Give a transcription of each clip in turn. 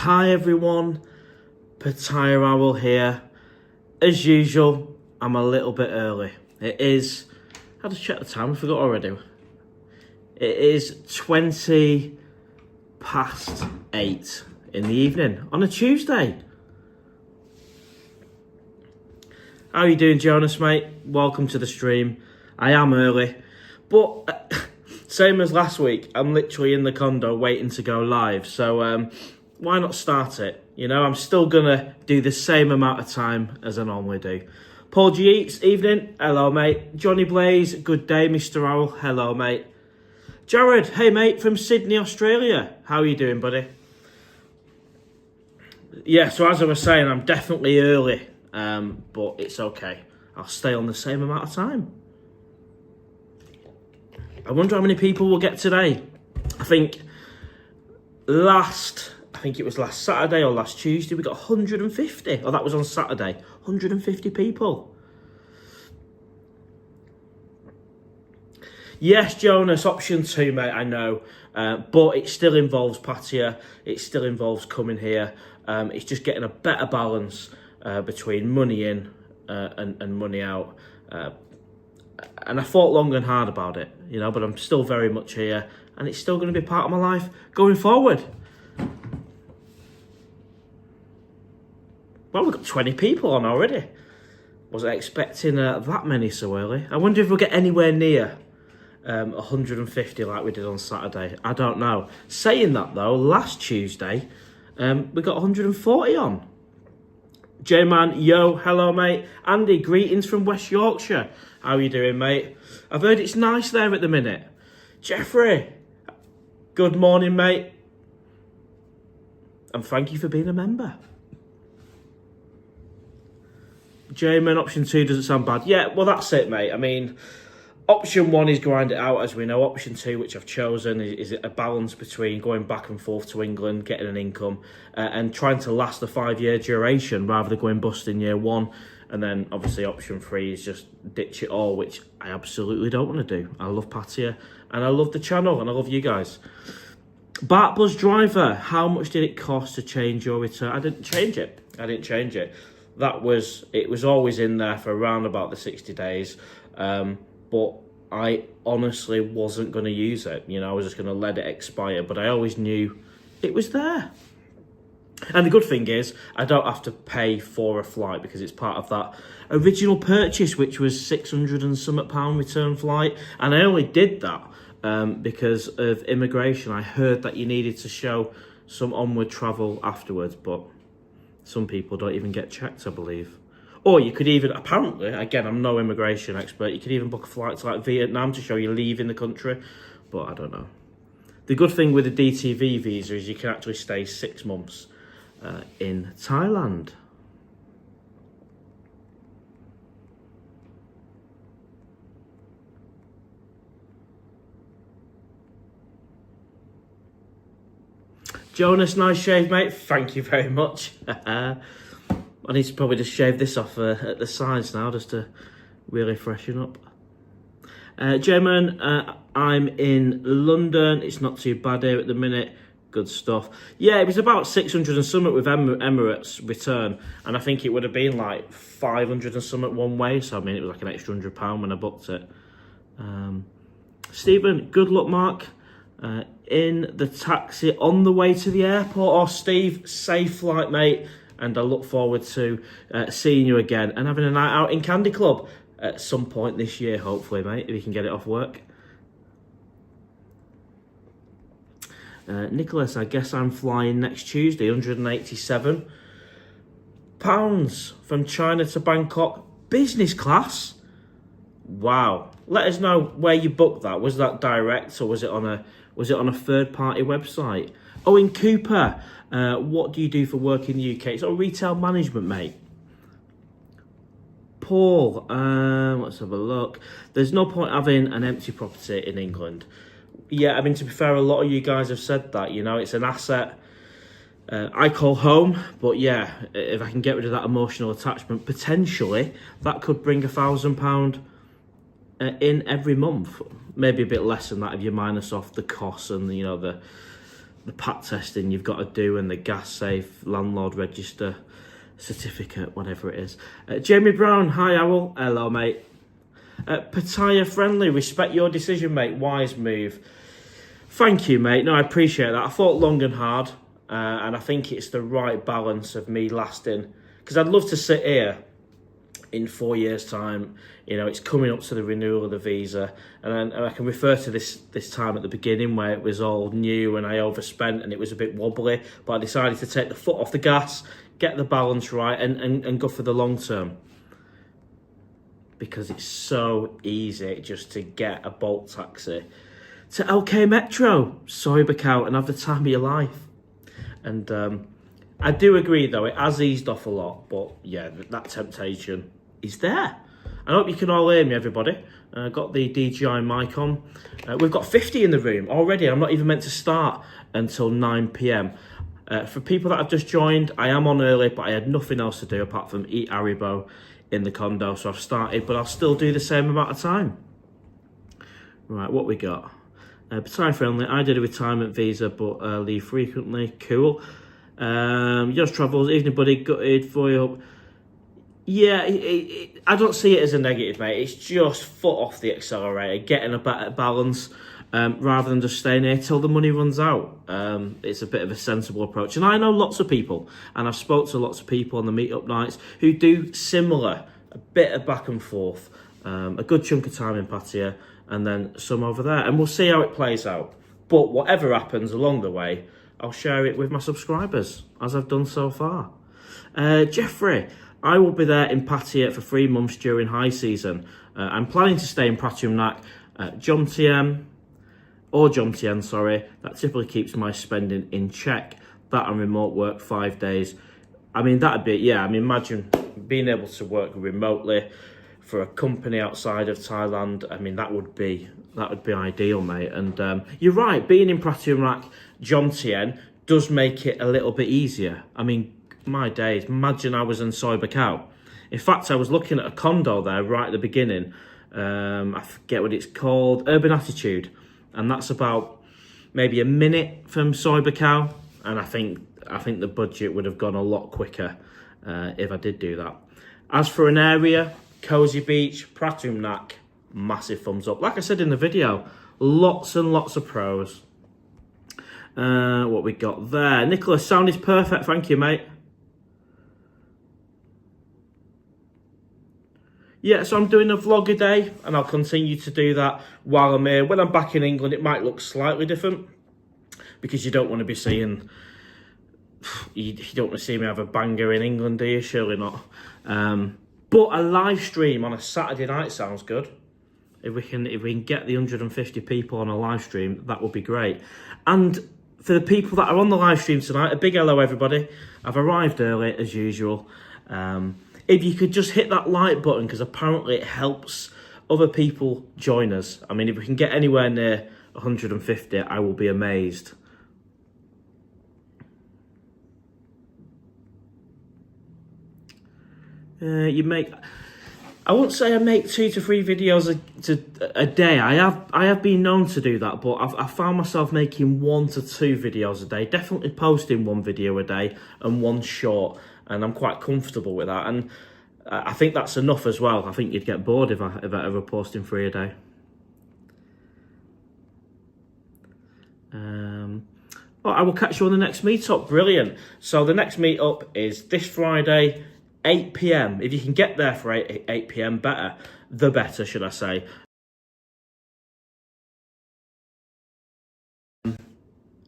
Hi everyone, PattayaOwl here. As usual, I'm a little bit early. It is, I just checked the time, I forgot already. It is 20 past 8 in the evening on a Tuesday. How are you doing, Jonas, mate? Welcome to the stream. I am early, but same as last week, I'm literally in the condo waiting to go live. So why not start it? You know, I'm still gonna do the same amount of time as I normally do. Paul G. Eats, evening. Hello, mate. Johnny Blaze, good day, Mr. Owl. Hello, mate. Jared, hey, mate, from Sydney, Australia. How are you doing, buddy? Yeah, so as I was saying, I'm definitely early, but it's okay. I'll stay on the same amount of time. I wonder how many people we'll get today. I think it was last Saturday or last Tuesday, we got 150. Oh, that was on Saturday. 150 people. Yes, Jonas, option 2, mate, I know. But it still involves Pattaya. It still involves coming here. It's just getting a better balance between money in and money out. And I thought long and hard about it, you know, but I'm still very much here. And it's still going to be part of my life going forward. Well, we've got 20 people on already. Wasn't expecting that many so early. I wonder if we'll get anywhere near 150 like we did on Saturday. I don't know. Saying that though, last Tuesday, we got 140 on. J-Man, yo, hello mate. Andy, greetings from West Yorkshire. How are you doing, mate? I've heard it's nice there at the minute. Jeffrey, good morning, mate. And thank you for being a member. J-Man, option 2 doesn't sound bad. Yeah, well, that's it, mate. I mean, option 1 is grind it out, as we know. Option 2, which I've chosen, is a balance between going back and forth to England, getting an income, and trying to last a 5-year duration rather than going bust in year 1. And then, obviously, option 3 is just ditch it all, which I absolutely don't want to do. I love Pattaya, and I love the channel, and I love you guys. Bart Buzz Driver, how much did it cost to change your return? I didn't change it. It was always in there for around about the 60 days. But I honestly wasn't going to use it. You know, I was just going to let it expire. But I always knew it was there. And the good thing is, I don't have to pay for a flight because it's part of that original purchase, which was 600 and something pound return flight. And I only did that because of immigration. I heard that you needed to show some onward travel afterwards, but some people don't even get checked, I believe. Or you could even, apparently, again, I'm no immigration expert, you could even book a flight to like Vietnam to show you're leaving the country, but I don't know. The good thing with the DTV visa is you can actually stay 6 months in Thailand. Jonas, nice shave, mate. Thank you very much. I need to probably just shave this off at the sides now, just to really freshen up. J-Man, I'm in London. It's not too bad here at the minute. Good stuff. Yeah, it was about 600 and something with Emirates return, and I think it would have been like 500 and something one way. So I mean, it was like an extra £100 when I booked it. Stephen, good luck, Mark. In the taxi on the way to the airport. Oh, Steve, safe flight, mate. And I look forward to seeing you again and having a night out in Candy Club at some point this year, hopefully, mate, if you can get it off work. Nicholas, I guess I'm flying next Tuesday, £187 from China to Bangkok, business class. Wow. Let us know where you booked that. Was that direct or was it on a third-party website? Owen Cooper, what do you do for work in the UK? It's all retail management, mate. Paul, let's have a look. There's no point having an empty property in England. Yeah, I mean, to be fair, a lot of you guys have said that, you know, it's an asset I call home, but yeah, if I can get rid of that emotional attachment, potentially, that could bring £1,000 in every month. Maybe a bit less than that if you minus off the costs and, you know, the pat testing you've got to do and the gas safe landlord register certificate, whatever it is. Jamie Brown, hi Owl. Hello, mate. Pattaya Friendly, respect your decision, mate. Wise move. Thank you, mate. No, I appreciate that. I thought long and hard, and I think it's the right balance of me lasting. Because I'd love to sit here in 4 years' time. You know, it's coming up to the renewal of the visa, and I can refer to this time at the beginning where it was all new and I overspent and it was a bit wobbly, but I decided to take the foot off the gas, get the balance right, and go for the long term. Because it's so easy just to get a Bolt taxi to LK Metro, Soybecow, and have the time of your life. And I do agree, though, it has eased off a lot, but yeah, that temptation is there. I hope you can all hear me, everybody. Got the DJI mic on. We've got 50 in the room already. I'm not even meant to start until 9 p.m. For people that have just joined, I am on early, but I had nothing else to do apart from eat Haribo in the condo, so I've started, but I'll still do the same amount of time. Right, what we got? Pattaya Friendly, I did a retirement visa, but leave frequently. Cool. Yours Travels, evening buddy, gutted for you. Yeah, I don't see it as a negative, mate. It's just foot off the accelerator, getting a better balance, rather than just staying here till the money runs out. It's a bit of a sensible approach. And I know lots of people, and I've spoke to lots of people on the meet-up nights who do similar, a bit of back and forth, a good chunk of time in Pattaya, and then some over there. And we'll see how it plays out. But whatever happens along the way, I'll share it with my subscribers, as I've done so far. Jeffrey, I will be there in Pattaya for 3 months during high season. I'm planning to stay in Pratiumnak, Jomtien, sorry. That typically keeps my spending in check. That and remote work 5 days. I mean, that'd be, yeah, I mean, imagine being able to work remotely for a company outside of Thailand. I mean, that would be ideal, mate. And you're right, being in Pratiumnak, Jomtien does make it a little bit easier. I mean, my days, imagine I was in Soybecow. In fact, I was looking at a condo there right at the beginning. I forget what it's called, Urban Attitude. And that's about maybe a minute from Soybecow. And I think the budget would have gone a lot quicker if I did do that. As for an area, Cozy Beach, Pratiumnak, massive thumbs up. Like I said in the video, lots and lots of pros. What we got there. Nicholas, sound is perfect. Thank you, mate. Yeah, so I'm doing a vlog a day, and I'll continue to do that while I'm here. When I'm back in England, it might look slightly different, because you don't want to be seeing, you don't want to see me have a banger in England, do you? Surely not. But a live stream on a Saturday night sounds good. If we can get the 150 people on a live stream, that would be great. And for the people that are on the live stream tonight, a big hello, everybody. I've arrived early, as usual. If you could just hit that like button, because apparently it helps other people join us. I mean, if we can get anywhere near 150, I will be amazed. I won't say I make 2 to 3 videos a day. I have been known to do that, but I've found myself making 1 to 2 videos a day. Definitely posting 1 video a day and 1 short. And I'm quite comfortable with that, and I think that's enough as well. I think you'd get bored if I ever posting 3 a day. I will catch you on the next meetup. Brilliant. So the next meetup is this Friday, 8 p.m. If you can get there for 8 p.m, better. The better, should I say.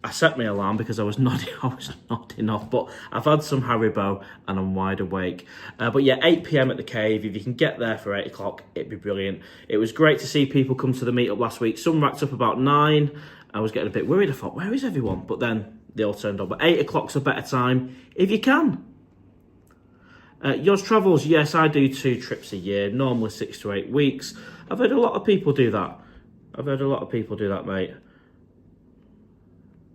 I set my alarm because I was nodding off, but I've had some Haribo and I'm wide awake. But yeah, 8 p.m. at the cave. If you can get there for 8 o'clock, it'd be brilliant. It was great to see people come to the meetup last week. Some racked up about 9. I was getting a bit worried. I thought, where is everyone? But then they all turned up. But 8 o'clock's a better time if you can. Yours Travels, yes, I do 2 trips a year, normally 6 to 8 weeks. I've heard a lot of people do that. Mate.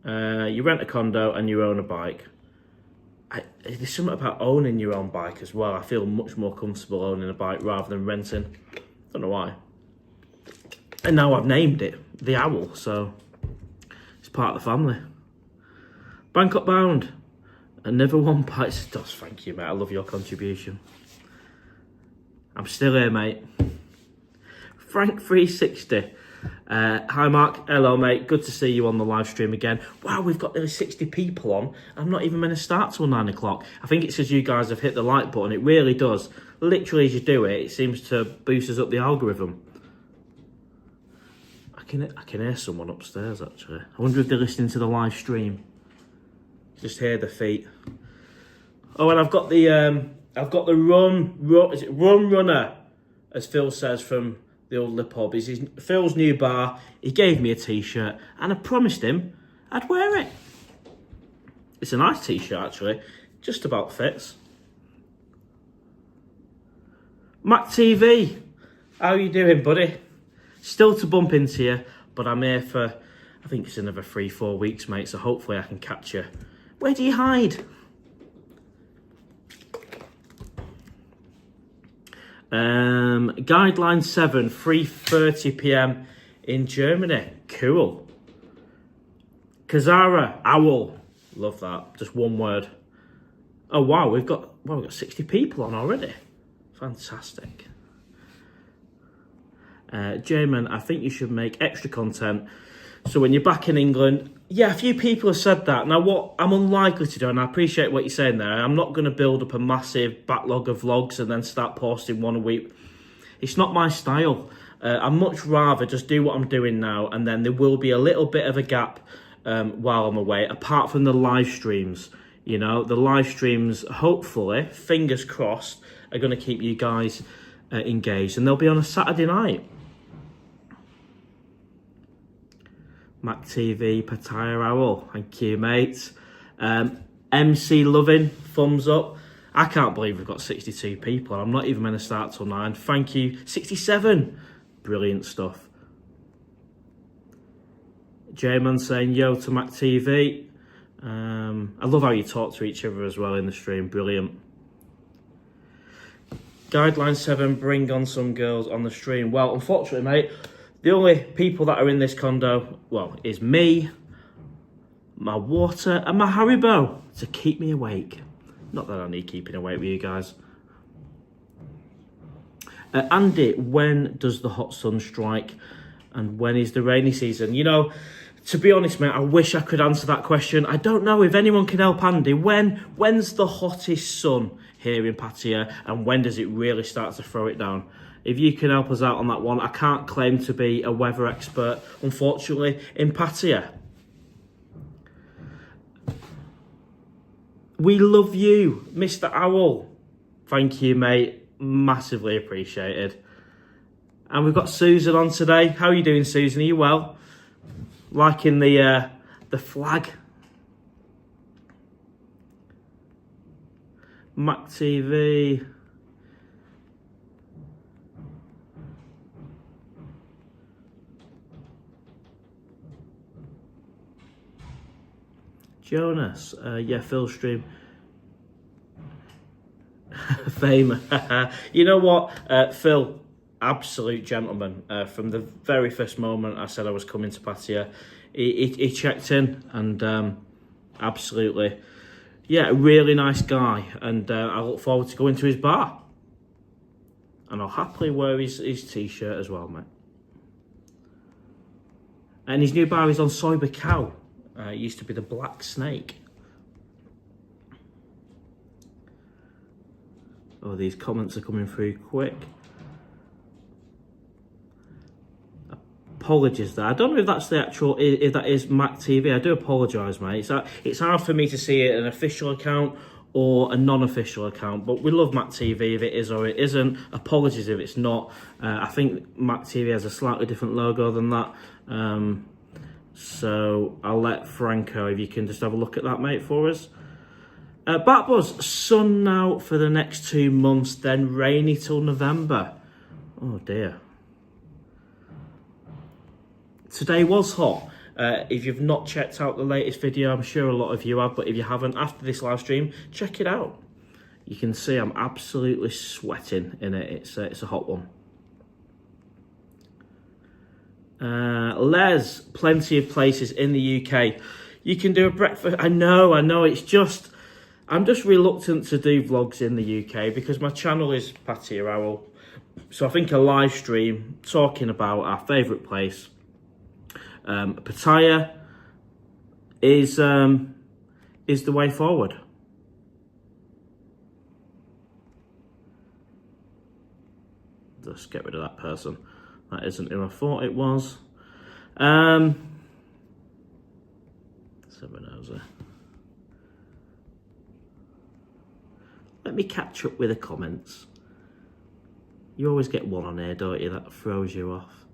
You rent a condo and you own a bike. There's something about owning your own bike as well. I feel much more comfortable owning a bike rather than renting. Don't know why. And now I've named it the Owl, so it's part of the family. Bangkok bound. And never one bites the dust. Thank you, mate. I love your contribution. I'm still here, mate. Frank360. Hi, Mark. Hello, mate. Good to see you on the live stream again. Wow, we've got nearly 60 people on. I'm not even going to start till 9 o'clock. I think it's because you guys have hit the like button. It really does. Literally, as you do it, it seems to boost us up the algorithm. I can hear someone upstairs, actually. I wonder if they're listening to the live stream. Just hear the feet. Oh, and I've got the rum runner, as Phil says from the old pub. Is Phil's new bar. He gave me a t-shirt, and I promised him I'd wear it. It's a nice t-shirt, actually. Just about fits. Mac TV, how you doing, buddy? Still to bump into you, but I'm here for, I think it's another 3-4 weeks, mate, so hopefully I can catch you. Where do you hide? Guideline 7, 3:30 p.m. in Germany. Cool. PattayaOwl. Love that. Just one word. Oh wow, we've got 60 people on already. Fantastic. Jamin, I think you should make extra content. So when you're back in England, yeah, a few people have said that. Now, what I'm unlikely to do, and I appreciate what you're saying there, I'm not going to build up a massive backlog of vlogs and then start posting one a week. It's not my style. I'd much rather just do what I'm doing now, and then there will be a little bit of a gap while I'm away, apart from the live streams. You know, the live streams, hopefully, fingers crossed, are going to keep you guys engaged, and they'll be on a Saturday night. Mac TV, PattayaOwl, thank you, mate. MC Loving, thumbs up. I can't believe we've got 62 people. I'm not even going to start till 9. Thank you. 67. Brilliant stuff. J-Man saying yo to Mac TV. I love how you talk to each other as well in the stream. Brilliant. Guideline 7, bring on some girls on the stream. Well, unfortunately, mate, the only people that are in this condo, well, is me, my water, and my Haribo to keep me awake. Not that I need keeping awake with you guys. Andy, when does the hot sun strike? And when is the rainy season? You know, to be honest, mate, I wish I could answer that question. I don't know if anyone can help Andy. When's the hottest sun here in Pattaya, and when does it really start to throw it down? If you can help us out on that one. I can't claim to be a weather expert, unfortunately, in Pattaya. We love you, Mr. Owl. Thank you, mate. Massively appreciated. And we've got Susan on today. How are you doing, Susan? Are you well? Liking the flag. Mac TV. Jonas, yeah, Phil stream. Fame. You know what, Phil, absolute gentleman. From the very first moment I said I was coming to Pattaya, he checked in, and absolutely, yeah, a really nice guy. And I look forward to going to his bar. And I'll happily wear his t-shirt as well, mate. And his new bar is on Soy Cow. It used to be the Black Snake. Oh, these comments are coming through quick. Apologies there. I don't know if that's the actual, if that is Mac TV. I do apologise, mate. It's hard for me to see an official account or a non-official account, but we love Mac TV if it is or it isn't. Apologies if it's not. I think Mac TV has a slightly different logo than that. So I'll let Franco, if you can just have a look at that, mate, for us. Batbuzz, sun now for the next 2 months, then rainy till November. Oh dear. Today was hot. If you've not checked out the latest video, I'm sure a lot of you have, but if you haven't, after this live stream, check it out. You can see I'm absolutely sweating in it. It's a hot one. Les, plenty of places in the UK. You can do a breakfast. I know. It's just, I'm just reluctant to do vlogs in the UK because my channel is PattayaOwl. So I think a live stream talking about our favourite place, Pattaya, is the way forward. Just get rid of that person. That isn't who I thought it was. Let me catch up with the comments. You always get one on here, don't you? That throws you off.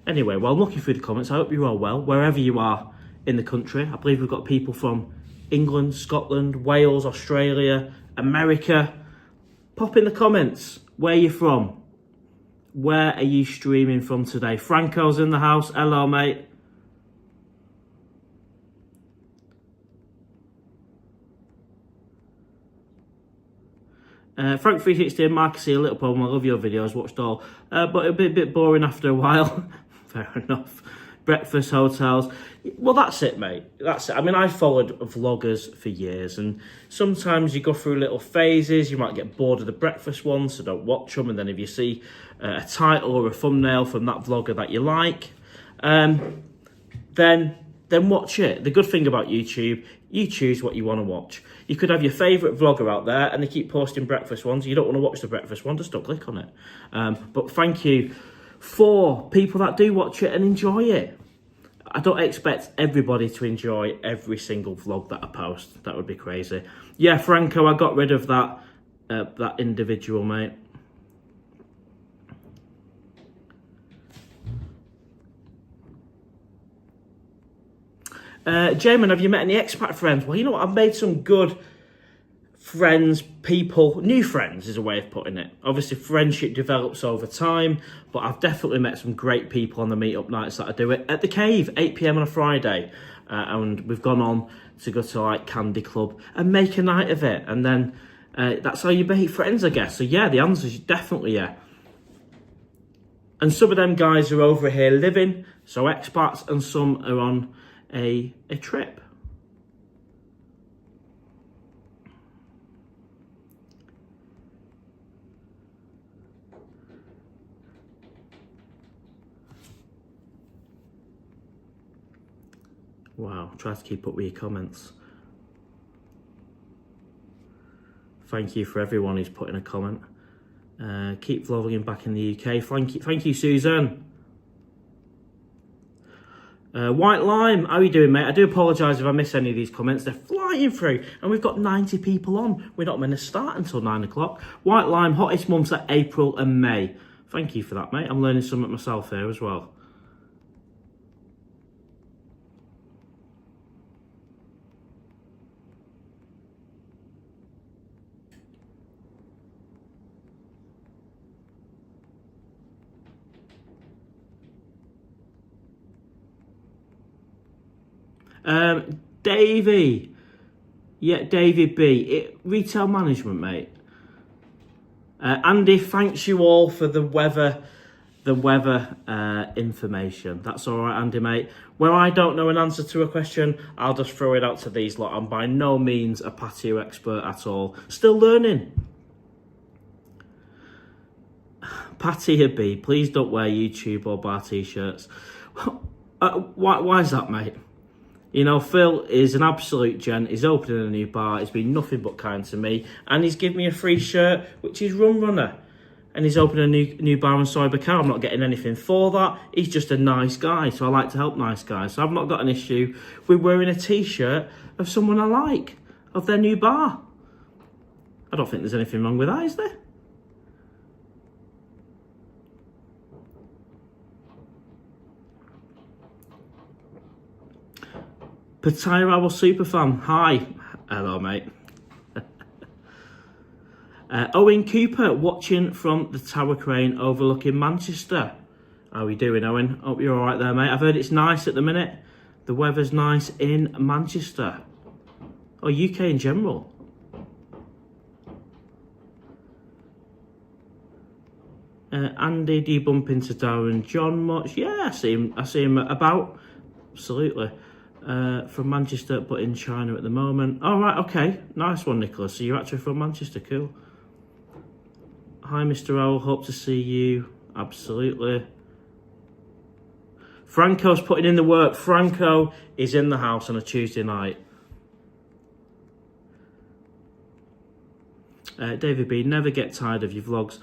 Anyway, while I'm looking through the comments, I hope you're all well, wherever you are in the country. I believe we've got people from England, Scotland, Wales, Australia, America. Pop in the comments where you're from. Where are you streaming from today? Franco's in the house. Hello, mate. Frank 360 and Mark, see a little problem. I love your videos, watched all. But it'll be a bit boring after a while. Fair enough. Breakfast, hotels. Well, that's it, mate. That's it. I mean, I followed vloggers for years, and sometimes you go through little phases. You might get bored of the breakfast ones, so don't watch them. And then if you see a title or a thumbnail from that vlogger that you like, then watch it. The good thing about YouTube, you choose what you want to watch. You could have your favourite vlogger out there and they keep posting breakfast ones. You don't want to watch the breakfast one, just don't click on it. But thank you for people that do watch it and enjoy it. I don't expect everybody to enjoy every single vlog that I post. That would be crazy. Yeah, Franco, I got rid of that individual, mate. Jamin, have you met any expat friends? Well, you know what? I've made some good friends, people. New friends is a way of putting it. Obviously, friendship develops over time, but I've definitely met some great people on the meetup nights that I do it at the Cave, 8 PM on a Friday. And we've gone on to go to like Candy Club and make a night of it. And then that's how you make friends, I guess. So yeah, the answer is definitely yeah. And some of them guys are over here living, so expats, and some are on a trip. Wow, try to keep up with your comments. Thank you for everyone who's put in a comment. Keep vlogging back in the UK. Thank you, Susan. White Lime, how are you doing, mate? I do apologise if I miss any of these comments. They're flying through, and we've got 90 people on. We're not meant to start until 9 o'clock. White Lime, hottest months are April and May. Thank you for that, mate. I'm learning something myself here as well. Davey. Yeah, David B. Retail management, mate. Andy, thanks you all for the weather information. That's all right, Andy, mate. Where I don't know an answer to a question, I'll just throw it out to these lot. I'm by no means a patio expert at all. Still learning. Pattaya B, please don't wear YouTube or bar t-shirts. Why is that, mate? You know, Phil is an absolute gent. He's opening a new bar. He's been nothing but kind to me. And he's given me a free shirt, which is Rum Runner. And he's opening a new bar in Soibacar. I'm not getting anything for that. He's just a nice guy, so I like to help nice guys. So I've not got an issue with wearing a t-shirt of someone I like, of their new bar. I don't think there's anything wrong with that, is there? PattayaOwl Superfan, hi. Hello, mate. Owen Cooper, watching from the tower crane overlooking Manchester. How are you doing, Owen? Hope you're all right there, mate. I've heard it's nice at the minute. The weather's nice in Manchester. Or UK in general. Andy, do you bump into Darren John much? Yeah, I see him about. Absolutely. From Manchester, but in China at the moment. All right, okay. Nice one, Nicholas. So you're actually from Manchester. Cool. Hi, Mr. Owl. Hope to see you. Absolutely. Franco's putting in the work. Franco is in the house on a Tuesday night. David B, never get tired of your vlogs.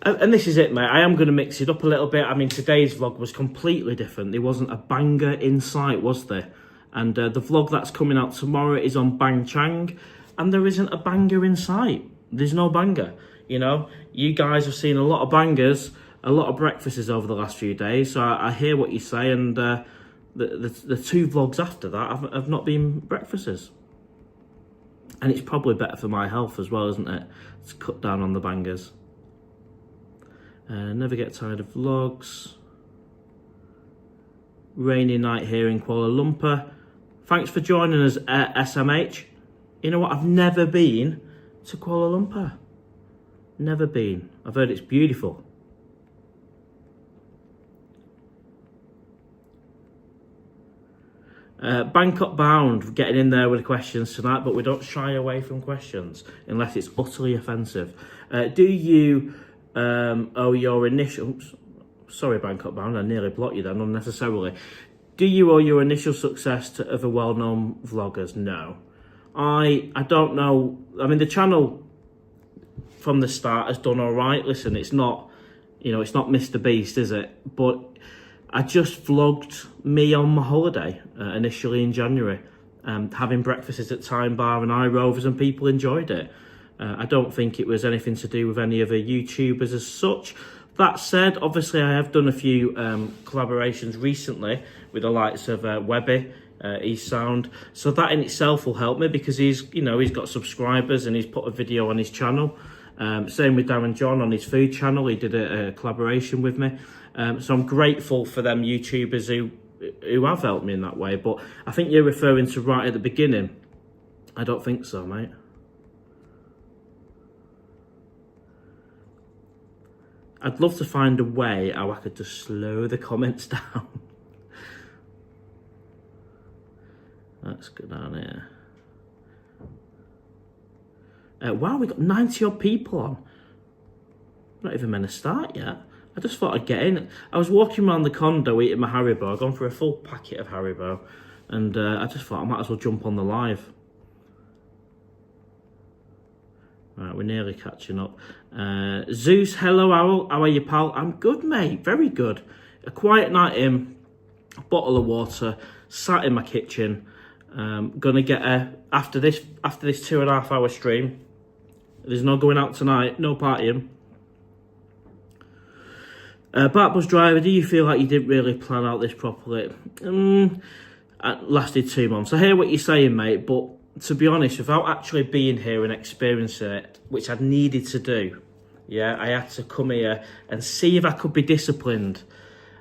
And this is it, mate. I am going to mix it up a little bit. I mean, today's vlog was completely different. There wasn't a banger in sight, was there? And the vlog that's coming out tomorrow is on Bang Chang. And there isn't a banger in sight. There's no banger. You know, you guys have seen a lot of bangers, a lot of breakfasts over the last few days. So I hear what you say. And the two vlogs after that have not been breakfasts. And it's probably better for my health as well, isn't it? To cut down on the bangers. Never get tired of vlogs. Rainy night here in Kuala Lumpur. Thanks for joining us, SMH. You know what? I've never been to Kuala Lumpur. Never been. I've heard it's beautiful. Bangkok bound, getting in there with the questions tonight, but we don't shy away from questions unless it's utterly offensive. Do you owe your initials? Sorry, Bangkok bound, I nearly blocked you then unnecessarily. Do you owe your initial success to other well-known vloggers? No. I don't know. I mean, the channel from the start has done all right. Listen, it's not, you know, it's not Mr. Beast, is it? But I just vlogged me on my holiday initially in January, having breakfasts at Time Bar and iRovers, and people enjoyed it. I don't think it was anything to do with any other YouTubers as such. That said, obviously I have done a few collaborations recently with the likes of Webby, East Sound. So that in itself will help me because he's got subscribers and he's put a video on his channel. Same with Darren John on his food channel. He did a collaboration with me. So I'm grateful for them YouTubers who have helped me in that way. But I think you're referring to right at the beginning. I don't think so, mate. I'd love to find a way how I could just slow the comments down. Let's go down here. Wow, we got 90 odd people on. Not even meant to start yet. I just thought I'd get in. I was walking around the condo eating my Haribo. I've gone for a full packet of Haribo. And I just thought I might as well jump on the live. Right, we're nearly catching up. Zeus, hello, Owl. How are you, pal? I'm good, mate. Very good. A quiet night in. A bottle of water. Sat in my kitchen. Gonna get after this 2.5 hour stream. There's no going out tonight. No partying. Bart Bus Driver, do you feel like you didn't really plan out this properly? It lasted 2 months. I hear what you're saying, mate, but to be honest, without actually being here and experiencing it, which I'd needed to do, yeah, I had to come here and see if I could be disciplined.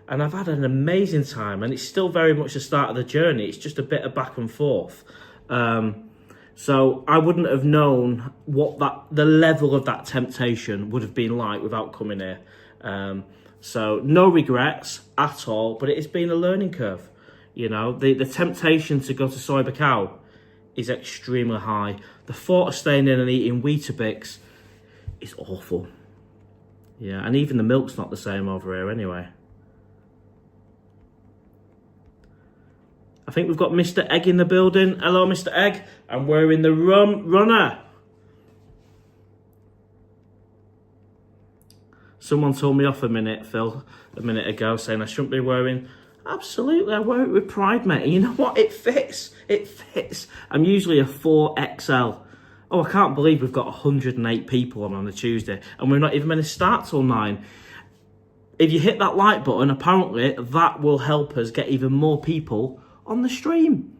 And I've had an amazing time, and it's still very much the start of the journey. It's just a bit of back and forth. So I wouldn't have known what the level of that temptation would have been like without coming here. So no regrets at all, but it's been a learning curve. You know, the temptation to go to Soy Bacau is extremely high. The thought of staying in and eating Weetabix is awful. Yeah, and even the milk's not the same over here anyway. I think we've got Mr. Egg in the building. Hello, Mr. Egg. And we're in the runner. Someone told me off a minute, Phil, a minute ago, saying I shouldn't be wearing... Absolutely, I wear it with pride, mate. And you know what? It fits. It fits. I'm usually a 4XL. Oh, I can't believe we've got 108 people on a Tuesday, and we're not even going to start till 9. If you hit that like button, apparently that will help us get even more people on the stream.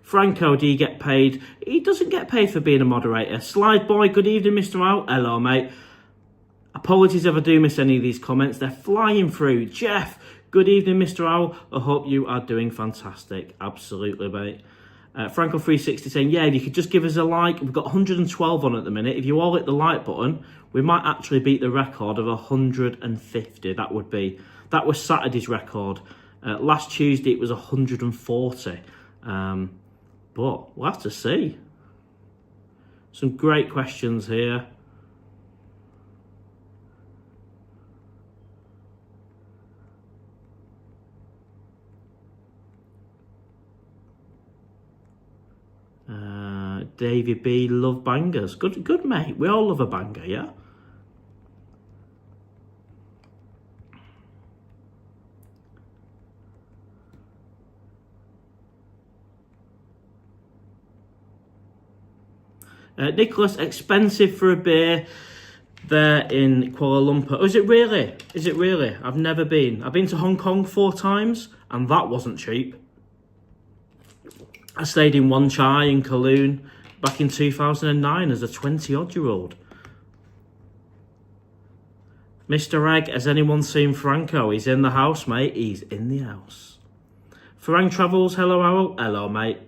Franco, do you get paid? He doesn't get paid for being a moderator. Slide Boy, good evening, Mr. Owl. Hello, mate. Apologies if I do miss any of these comments. They're flying through. Jeff, good evening, Mr. Owl. I hope you are doing fantastic. Absolutely, mate. Franco360 saying, yeah, if you could just give us a like. We've got 112 on at the minute. If you all hit the like button, we might actually beat the record of 150. That was Saturday's record. Last Tuesday it was 140. But we'll have to see. Some great questions here. Davey B, love bangers. Good mate. We all love a banger, yeah? Nicholas, expensive for a beer there in Kuala Lumpur. Oh, is it really? Is it really? I've never been. I've been to Hong Kong 4 times and that wasn't cheap. I stayed in Wan Chai in Kowloon back in 2009 as a 20-odd-year-old. Mr. Egg, has anyone seen Franco? He's in the house, mate. He's in the house. Farang Travels, hello, Owl. Hello, mate.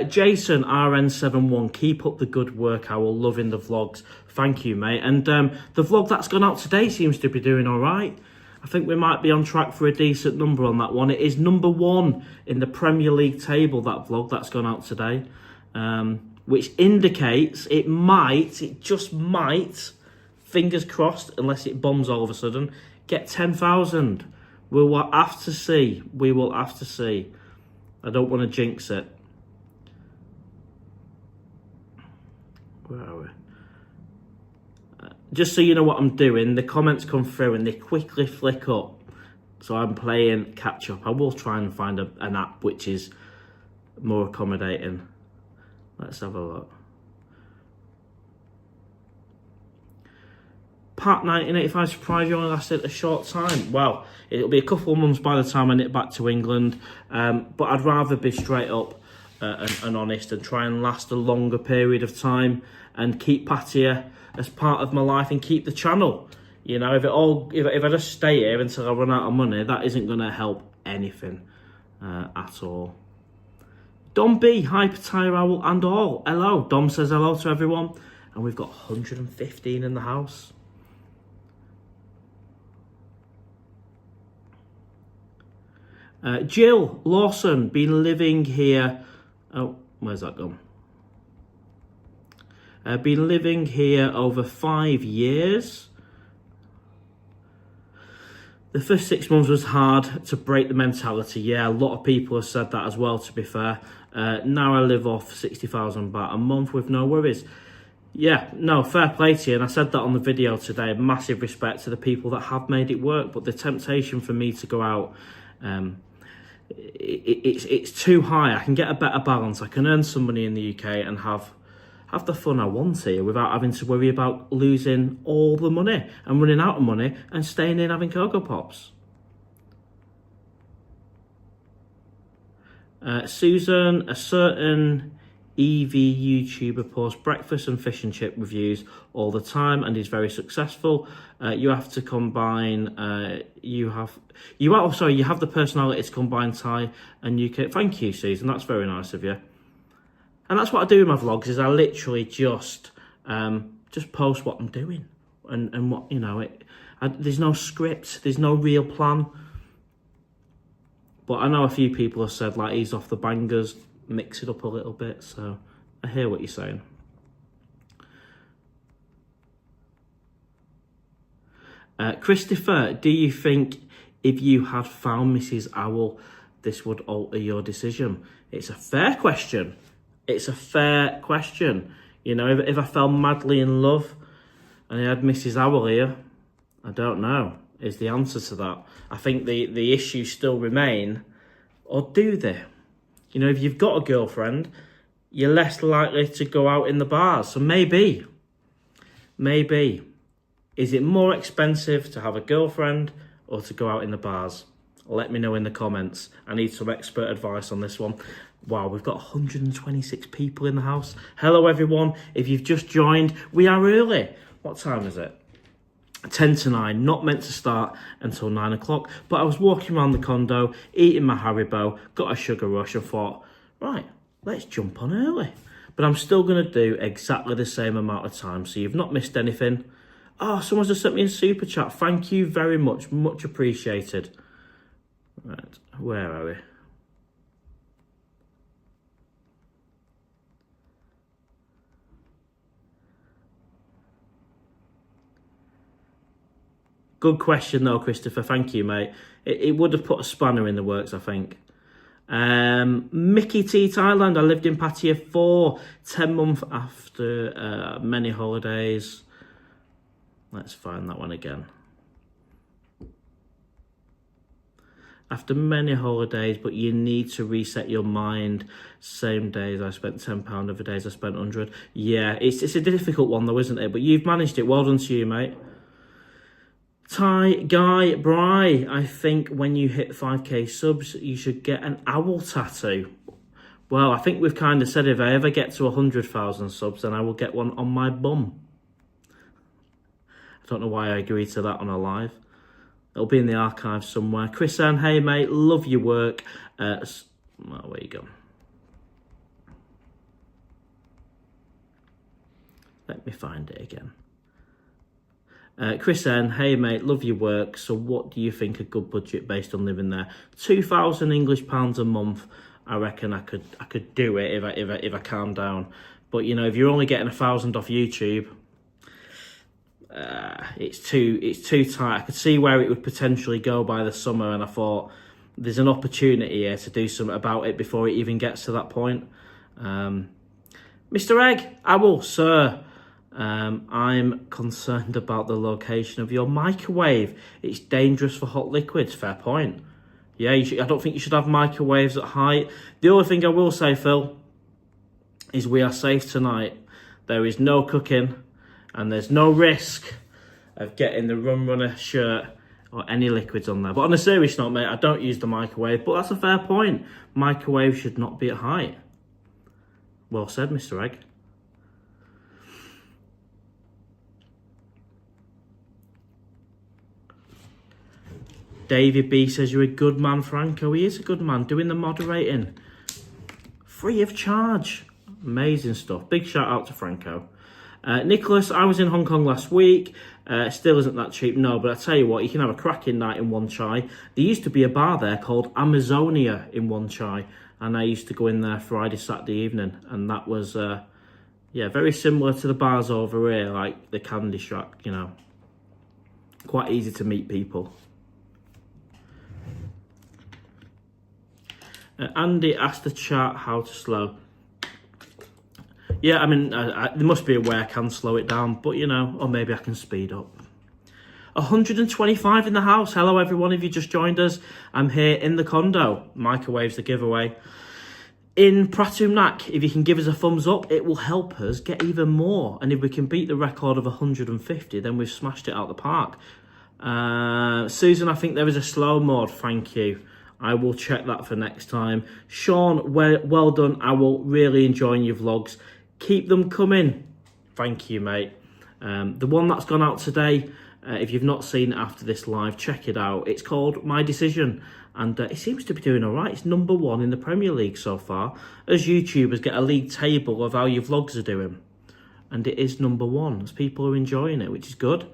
Jason RN71, keep up the good work, Owl. Loving the vlogs. Thank you, mate. And the vlog that's gone out today seems to be doing all right. I think we might be on track for a decent number on that one. It is number 1 in the Premier League table, that vlog that's gone out today. Which indicates it just might, fingers crossed, unless it bombs all of a sudden, get 10,000. We will have to see. We will have to see. I don't want to jinx it. Where are we? Just so you know what I'm doing, the comments come through and they quickly flick up. So I'm playing catch up. I will try and find an app which is more accommodating. Let's have a look. Pat 1985, surprise you only lasted a short time. Well, it'll be a couple of months by the time I nip back to England. But I'd rather be straight up and honest and try and last a longer period of time and keep Pattaya as part of my life and keep the channel. You know, if I just stay here until I run out of money, that isn't going to help anything at all. Dom B, hi PattayaOwl and all. Hello. Dom says hello to everyone. And we've got 115 in the house. Jill Lawson, been living here. Oh, where's that gone? Been living here over 5 years. The first 6 months was hard to break the mentality. Yeah, a lot of people have said that as well, to be fair. Now I live off 60,000 baht a month with no worries. Yeah, no, fair play to you. And I said that on the video today. Massive respect to the people that have made it work. But the temptation for me to go out, it's too high. I can get a better balance. I can earn some money in the UK and have the fun I want here without having to worry about losing all the money and running out of money and staying in having Cocoa Pops. Susan, a certain EV YouTuber posts breakfast and fish and chip reviews all the time and is very successful. You have to combine, you have the personality to combine Thai and UK. Thank you, Susan, that's very nice of you. And that's what I do with my vlogs, is I literally just post what I'm doing. And what, you know, there's no script, there's no real plan. But I know a few people have said, like, ease off the bangers, mix it up a little bit. So I hear what you're saying. Christopher, do you think if you had found Mrs. Owl, this would alter your decision? It's a fair question. It's a fair question. You know, if I fell madly in love and I had Mrs. Owl here, I don't know, is the answer to that. I think the issues still remain, or do they? You know, if you've got a girlfriend, you're less likely to go out in the bars. So maybe. Is it more expensive to have a girlfriend or to go out in the bars? Let me know in the comments. I need some expert advice on this one. Wow, we've got 126 people in the house. Hello, everyone. If you've just joined, we are early. What time is it? 10 to 9, not meant to start until 9 o'clock. But I was walking around the condo, eating my Haribo, got a sugar rush and thought, right, let's jump on early. But I'm still going to do exactly the same amount of time. So you've not missed anything. Oh, someone's just sent me a super chat. Thank you very much. Much appreciated. Right, where are we? Good question though, Christopher. Thank you, mate. It would have put a spanner in the works, I think. Mickey T Thailand. I lived in Pattaya for 10 months after many holidays. Let's find that one again. After many holidays, but you need to reset your mind. Same days I spent £10, other days I spent 100. Yeah, it's a difficult one though, isn't it? But you've managed it. Well done to you, mate. Thai Guy Bry, I think when you hit 5k subs, you should get an owl tattoo. Well, I think we've kind of said if I ever get to 100,000 subs, then I will get one on my bum. I don't know why I agreed to that on a live. It'll be in the archive somewhere. Chris Ann, hey mate, love your work. Well, where you go? Let me find it again. Chris N, hey mate, love your work. So what do you think a good budget based on living there? £2,000 a month. I reckon I could do it if I calm down. But you know, if you're only getting 1,000 off YouTube, it's too tight. I could see where it would potentially go by the summer, and I thought there's an opportunity here to do something about it before it even gets to that point. Mr. Egg, Owl, sir. I'm concerned about the location of your microwave. It's dangerous for hot liquids. Fair point. Yeah, I don't think you should have microwaves at height. The other thing I will say, Phil, is we are safe tonight. There is no cooking and there's no risk of getting the Rum Runner shirt or any liquids on there. But on a serious note, mate, I don't use the microwave, but that's a fair point. Microwave should not be at height. Well said, Mr. Egg. David B says you're a good man, Franco. He is a good man, doing the moderating. Free of charge. Amazing stuff. Big shout out to Franco. Nicholas, I was in Hong Kong last week. Still isn't that cheap, no, but I tell you what, you can have a cracking night in Wan Chai. There used to be a bar there called Amazonia in Wan Chai, and I used to go in there Friday, Saturday evening, and that was, yeah, very similar to the bars over here, like the Candy Shack, you know. Quite easy to meet people. Andy asked the chat how to slow. Yeah, I mean, there must be a way I can slow it down, but you know, or maybe I can speed up. 125 in the house. Hello, everyone. If you just joined us, I'm here in the condo. Microwaves the giveaway. In Pratumnak, if you can give us a thumbs up, it will help us get even more. And if we can beat the record of 150, then we've smashed it out the park. Susan, I think there is a slow mode. Thank you. I will check that for next time. Sean, well done. I will really enjoying your vlogs. Keep them coming. Thank you, mate. The one that's gone out today, if you've not seen it after this live, check it out. It's called My Decision, and it seems to be doing all right. It's #1 in the Premier League so far, as YouTubers get a league table of how your vlogs are doing. And it is #1, as people are enjoying it, which is good.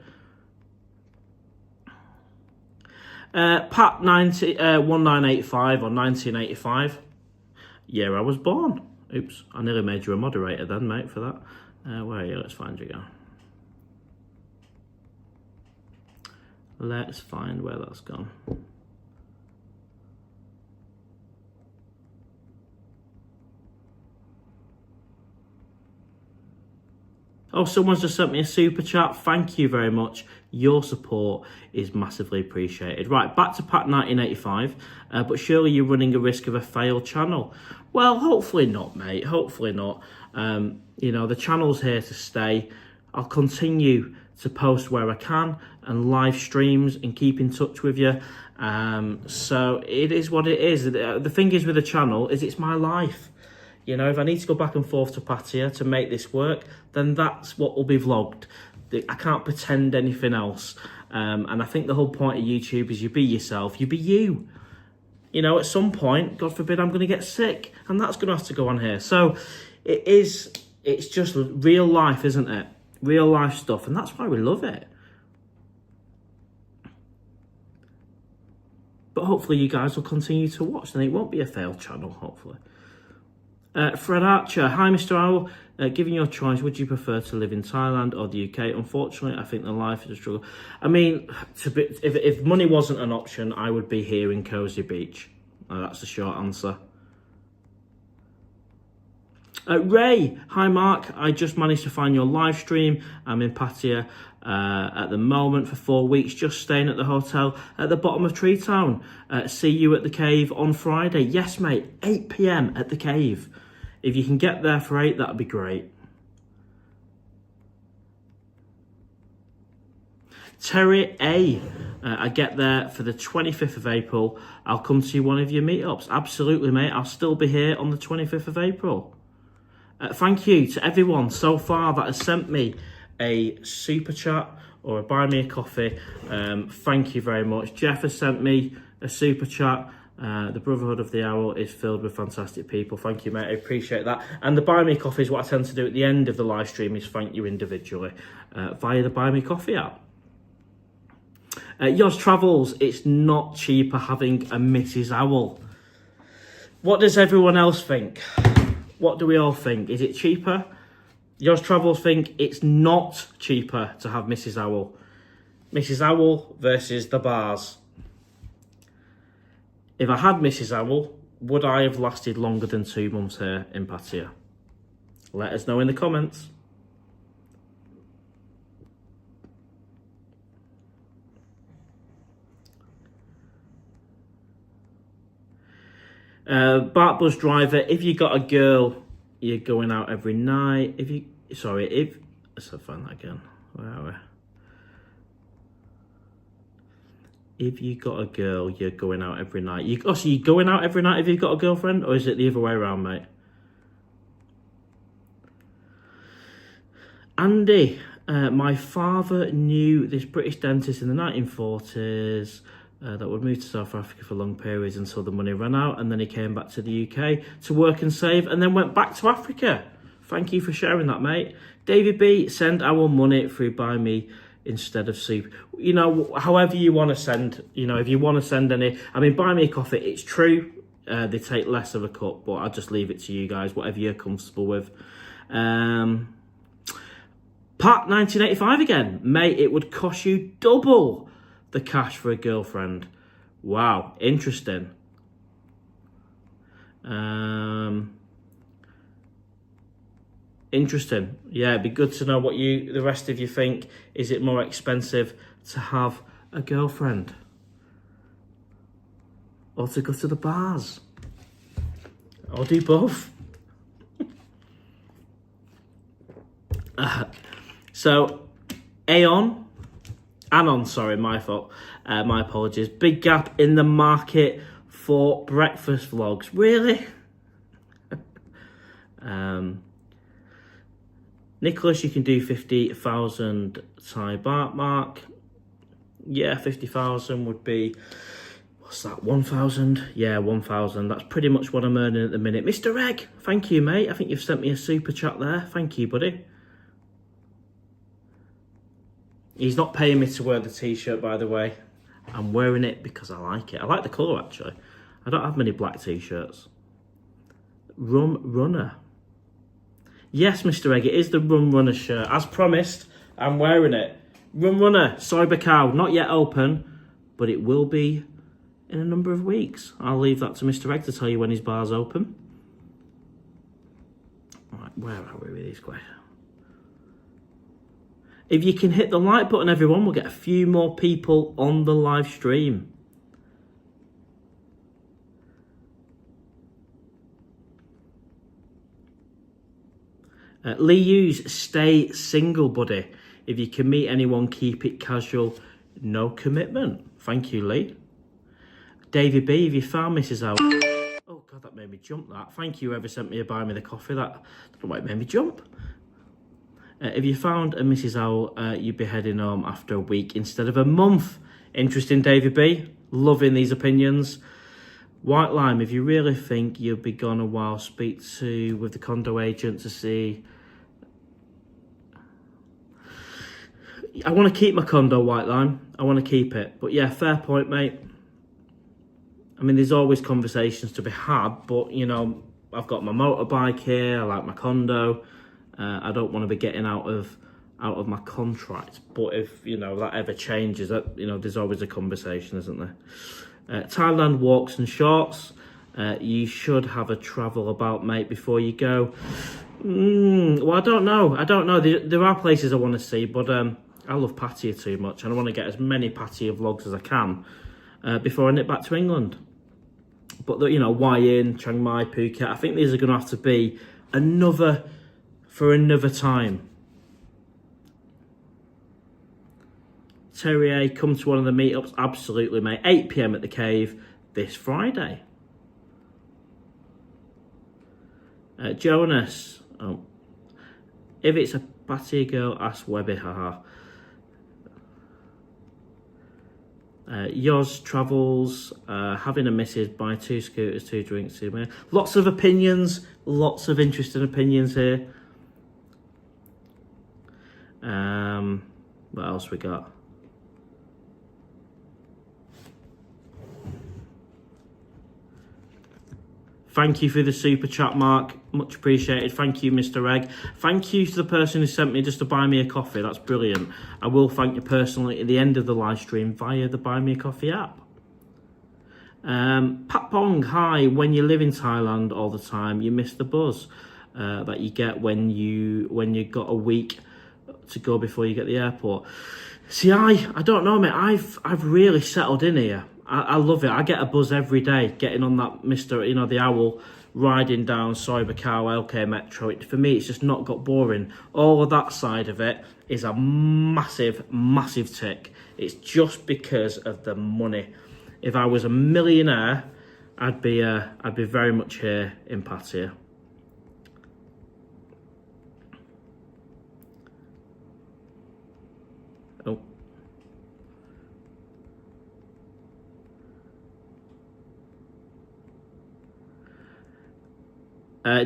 Pat 1985 or 1985. Year I was born. Oops, I nearly made you a moderator then, mate, for that. Where are you? Let's find you. Go. Let's find where that's gone. Oh, someone's just sent me a super chat. Thank you very much. Your support is massively appreciated. Right, back to Pat 1985. But surely you're running a risk of a failed channel. Well, hopefully not, mate. Hopefully not. You know, the channel's here to stay. I'll continue to post where I can and live streams and keep in touch with you. So it is what it is. The thing is with the channel is it's my life. You know, if I need to go back and forth to Pattaya to make this work, then that's what will be vlogged. I can't pretend anything else. And I think the whole point of YouTube is you be yourself, you be you. You know, at some point, God forbid, I'm going to get sick, and that's going to have to go on here. So it's just real life, isn't it? Real life stuff, and that's why we love it. But hopefully you guys will continue to watch, and it won't be a failed channel, hopefully. Fred Archer, hi Mr. Owl. Given your choice, would you prefer to live in Thailand or the UK? Unfortunately, I think the life is a struggle. I mean, if money wasn't an option, I would be here in Cozy Beach. That's the short answer. Ray, hi Mark. I just managed to find your live stream. I'm in Pattaya at the moment for 4 weeks, just staying at the hotel at the bottom of Tree Town. See you at the cave on Friday. Yes, mate, 8 p.m. at the cave. If you can get there for 8, that'd be great. Terry A, I get there for the 25th of April. I'll come to one of your meetups. Absolutely, mate. I'll still be here on the 25th of April. Thank you to everyone so far that has sent me a super chat or a buy me a coffee. Thank you very much. Jeff has sent me a super chat. The Brotherhood of the Owl is filled with fantastic people. Thank you, mate. I appreciate that. And the buy me coffee is what I tend to do at the end of the live stream, is thank you individually via the buy me coffee app. Yours Travels, it's not cheaper having a Mrs. Owl. What does everyone else think? What do we all think? Is it cheaper? Yours Travels think it's not cheaper to have Mrs. Owl. Mrs. Owl versus the bars. If I had Mrs. Owl, would I have lasted longer than 2 months here in Pattaya? Let us know in the comments. Bart Bus Driver, if you got a girl, you're going out every night. Let's find that again. Where are we? If you got a girl, you're going out every night. So you're going out every night if you've got a girlfriend, or is it the other way around, mate? Andy, my father knew this British dentist in the 1940s that would move to South Africa for long periods until the money ran out, and then he came back to the UK to work and save, and then went back to Africa. Thank you for sharing that, mate. David B, send our money through Buy Me instead of soup. You know, however you want to send, you know, if you want to send any, I mean, Buy Me a Coffee, it's true, they take less of a cut, but I'll just leave it to you guys, whatever you're comfortable with. Pat 1985 again, mate, it would cost you double the cash for a girlfriend. Wow, interesting. Interesting. Yeah, it'd be good to know what the rest of you think. Is it more expensive to have a girlfriend or to go to the bars, or do both? So Anon, sorry, my fault, my apologies. Big gap in the market for breakfast vlogs. Really? Nicholas, you can do 50,000 Thai baht mark. Yeah, 50,000 would be, what's that, 1,000? Yeah, 1,000. That's pretty much what I'm earning at the minute. Mr. Egg, thank you, mate. I think you've sent me a super chat there. Thank you, buddy. He's not paying me to wear the t-shirt, by the way. I'm wearing it because I like it. I like the colour, actually. I don't have many black t-shirts. Rum Runner. Yes, Mr. Egg, it is the Rum Runner shirt. As promised, I'm wearing it. Rum Runner, Soyber Cow, not yet open, but it will be in a number of weeks. I'll leave that to Mr. Egg to tell you when his bar's open. Right, where are we with these questions? If you can hit the like button, everyone, we'll get a few more people on the live stream. Lee Hughes, stay single, buddy. If you can meet anyone, keep it casual, no commitment. Thank you, Lee. David B, if you found Mrs. Owl. Oh, God, that made me jump, that. Thank you, whoever sent me a buy me the coffee. That, I don't know why it made me jump. If you found a Mrs. Owl, you'd be heading home after a week instead of a month. Interesting, Davy B. Loving these opinions. White Lime, if you really think you'll be gone a while, speak with the condo agent to see. I want to keep my condo, White Lime. I want to keep it. But yeah, fair point, mate. I mean, there's always conversations to be had, but, you know, I've got my motorbike here. I like my condo. I don't want to be getting out of my contract. But if, you know, that ever changes, that, you know, there's always a conversation, isn't there? Thailand walks and shorts. You should have a travel about, mate, before you go. Well, I don't know. There are places I want to see, but I love Pattaya too much, and I want to get as many Pattaya vlogs as I can before I nip back to England. But, you know, Hua Hin, Chiang Mai, Phuket, I think these are going to have to be for another time. Terrier, come to one of the meetups. Absolutely, mate. 8 PM at the Cave this Friday. Jonas, if it's a Pattaya girl, ask Webby, haha. Yoz travels, having a missus, buy 2 scooters, 2 drinks, 2 men. Lots of opinions, lots of interesting opinions here. What else we got? Thank you for the super chat, Mark. Much appreciated. Thank you, Mr. Egg. Thank you to the person who sent me just to buy me a coffee. That's brilliant. I will thank you personally at the end of the live stream via the Buy Me a Coffee app. Pat Pong, hi. When you live in Thailand all the time, you miss the buzz that you get when you got a week to go before you get the airport. See, I don't know, mate. I've really settled in here. I love it. I get a buzz every day getting on that the Owl, riding down PattayaOwl, LK Metro. For me, it's just not got boring. All of that side of it is a massive, massive tick. It's just because of the money. If I was a millionaire, I'd be very much here in Pattaya. Oh.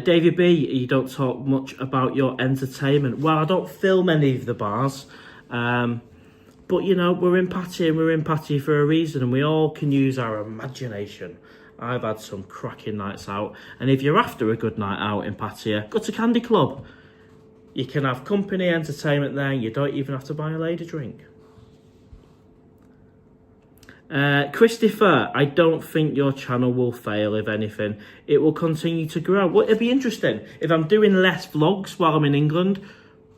David B, you don't talk much about your entertainment. Well, I don't film any of the bars, but, you know, we're in Pattaya for a reason, and we all can use our imagination. I've had some cracking nights out, and if you're after a good night out in Pattaya, go to Candy Club. You can have company entertainment there, and you don't even have to buy a lady drink. Christopher, I don't think your channel will fail. If anything, it will continue to grow. Well, it'll be interesting if I'm doing less vlogs while I'm in England.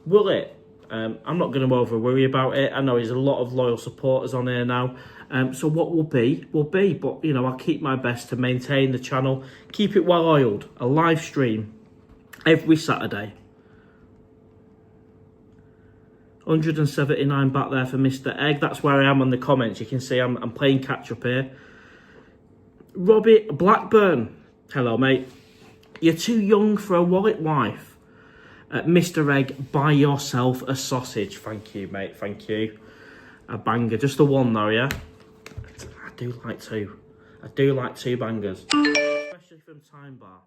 Will it? I'm not going to over worry about it. I know there's a lot of loyal supporters on here now, so what will be. But, you know, I'll keep my best to maintain the channel, keep it well oiled. A live stream every Saturday. 179 back there for Mr. Egg. That's where I am on the comments. You can see I'm playing catch up here. Robbie Blackburn. Hello, mate. You're too young for a wallet wife. Mr. Egg, buy yourself a sausage. Thank you, mate. Thank you. A banger. Just the one, though, yeah? I do like 2. I do like 2 bangers. Especially from Time Bar.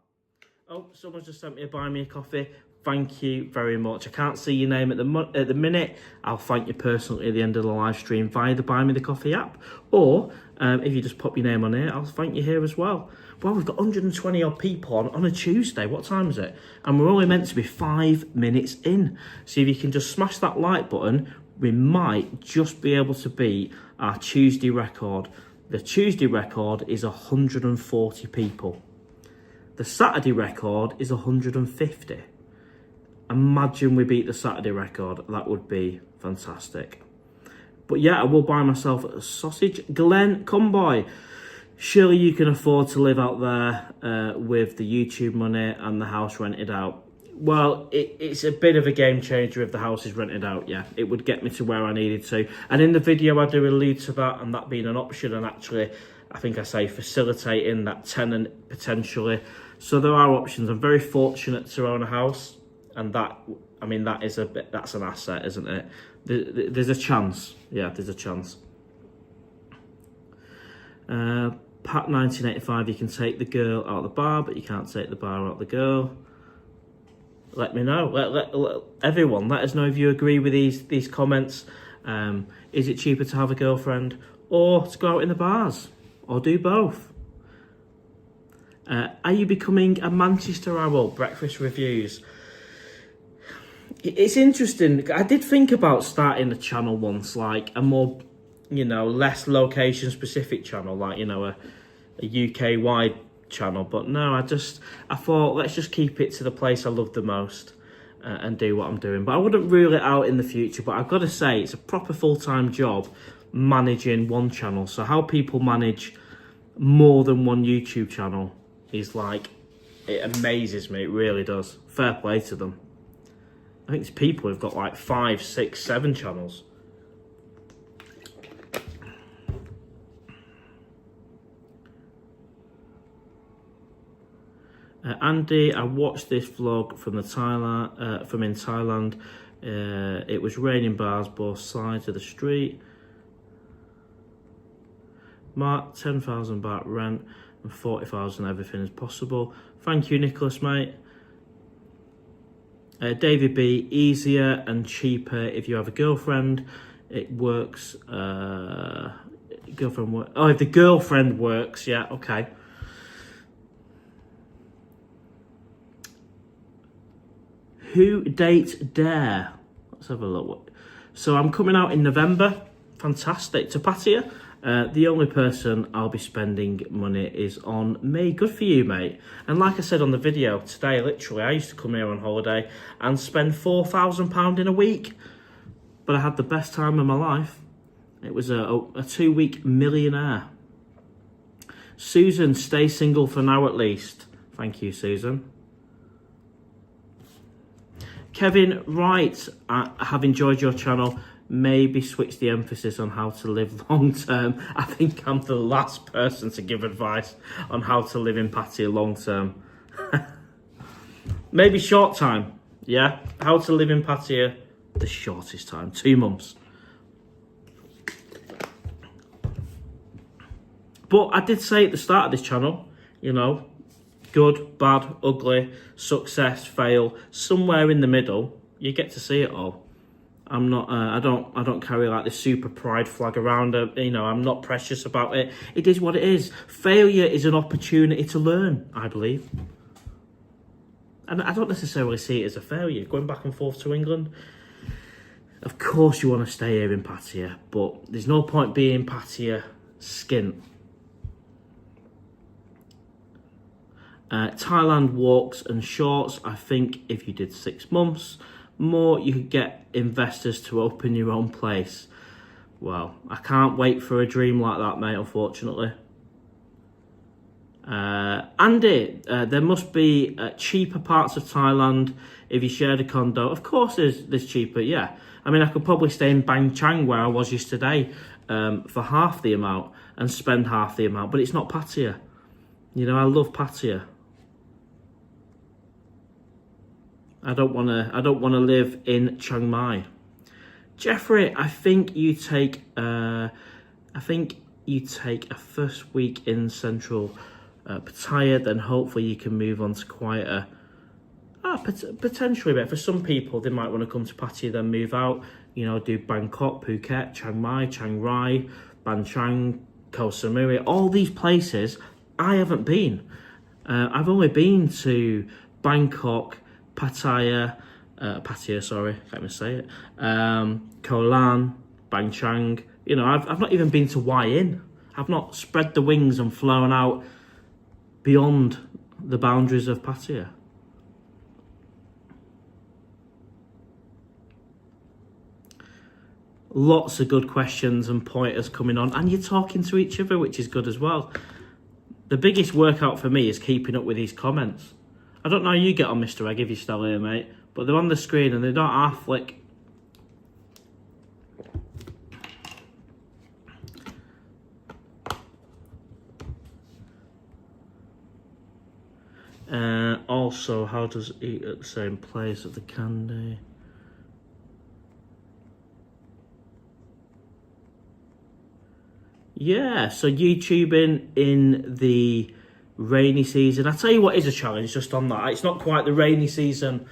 Oh, someone's just sent me a buy me a coffee. Thank you very much. I can't see your name at the minute. I'll thank you personally at the end of the live stream via the Buy Me the Coffee app. Or if you just pop your name on here, I'll thank you here as well. Well, we've got 120 odd people on a Tuesday. What time is it? And we're only meant to be 5 minutes in. So if you can just smash that like button, we might just be able to beat our Tuesday record. The Tuesday record is 140 people. The Saturday record is 150. Imagine we beat the Saturday record. That would be fantastic. But yeah, I will buy myself a sausage. Glenn Comboy, surely you can afford to live out there with the YouTube money and the house rented out. Well, it's a bit of a game changer if the house is rented out, yeah. It would get me to where I needed to. And in the video I do allude to that and that being an option, and actually I think I say facilitating that tenant potentially. So there are options. I'm very fortunate to own a house. and that, I mean, that's an asset, isn't it? There's a chance. Yeah, there's a chance. Pat 1985, you can take the girl out of the bar, but you can't take the bar out of the girl. Let me know. Let everyone, let us know if you agree with these comments. Is it cheaper to have a girlfriend or to go out in the bars, or do both? Are you becoming a Manchester Owl? Breakfast reviews. It's interesting. I did think about starting a channel once, like a more, less location specific channel, like, a UK wide channel. But no, I thought, let's just keep it to the place I love the most and do what I'm doing. But I wouldn't rule it out in the future. But I've got to say, it's a proper full-time job managing one channel. So how people manage more than one YouTube channel is like, it amazes me. It really does. Fair play to them. I think there's people who've got like 5, 6, 7 channels. Andy, I watched this vlog from in Thailand. It was raining bars both sides of the street. Mark, 10,000 baht rent and 40,000 everything is possible. Thank you, Nicholas, mate. David B, easier and cheaper if you have a girlfriend. It works. If the girlfriend works, yeah, okay. Who dates Dare? Let's have a look. So I'm coming out in November. Fantastic. To Pattaya. The only person I'll be spending money is on me. Good for you, mate. And like I said on the video today, literally, I used to come here on holiday and spend £4,000 in a week. But I had the best time of my life. It was a 2-week millionaire. Susan, stay single for now at least. Thank you, Susan. Kevin, right, I have enjoyed your channel. Maybe switch the emphasis on how to live long term. I think I'm the last person to give advice on how to live in Pattaya long term. Maybe short time, yeah? How to live in Pattaya, the shortest time, 2 months. But I did say at the start of this channel, good, bad, ugly, success, fail, somewhere in the middle, you get to see it all. I'm not. I don't carry like this super pride flag around. I'm not precious about it. It is what it is. Failure is an opportunity to learn, I believe. And I don't necessarily see it as a failure. Going back and forth to England, of course you want to stay here in Pattaya, but there's no point being Pattaya skint. Thailand walks and shorts. I think if you did 6 months more, you could get investors to open your own place. Well, I can't wait for a dream like that, mate, unfortunately. Andy, there must be cheaper parts of Thailand if you shared a condo. Of course there's cheaper, yeah. I mean, I could probably stay in Bang Chang where I was yesterday for half the amount and spend half the amount, but it's not Pattaya. I love Pattaya. I don't want to live in Chiang Mai. Jeffrey, I think you take a first week in central Pattaya, then hopefully you can move on to quieter. Potentially, but for some people, they might want to come to Pattaya, then move out. Do Bangkok, Phuket, Chiang Mai, Chiang Rai, Ban Chang, Koh Samui, all these places I haven't been. I've only been to Bangkok, Pattaya, sorry, can't even say it. Koh Lan, Bang Chang. I've not even been to Hua Hin. I've not spread the wings and flown out beyond the boundaries of Pattaya. Lots of good questions and pointers coming on, and you're talking to each other, which is good as well. The biggest workout for me is keeping up with these comments. I don't know how you get on, Mr. Egg, if you're still here, mate, but they're on the screen and they don't half flick. Also, how does it eat at the same place as the candy? Yeah, so YouTubing in the rainy season. I tell you what is a challenge just on that. It's not quite the rainy season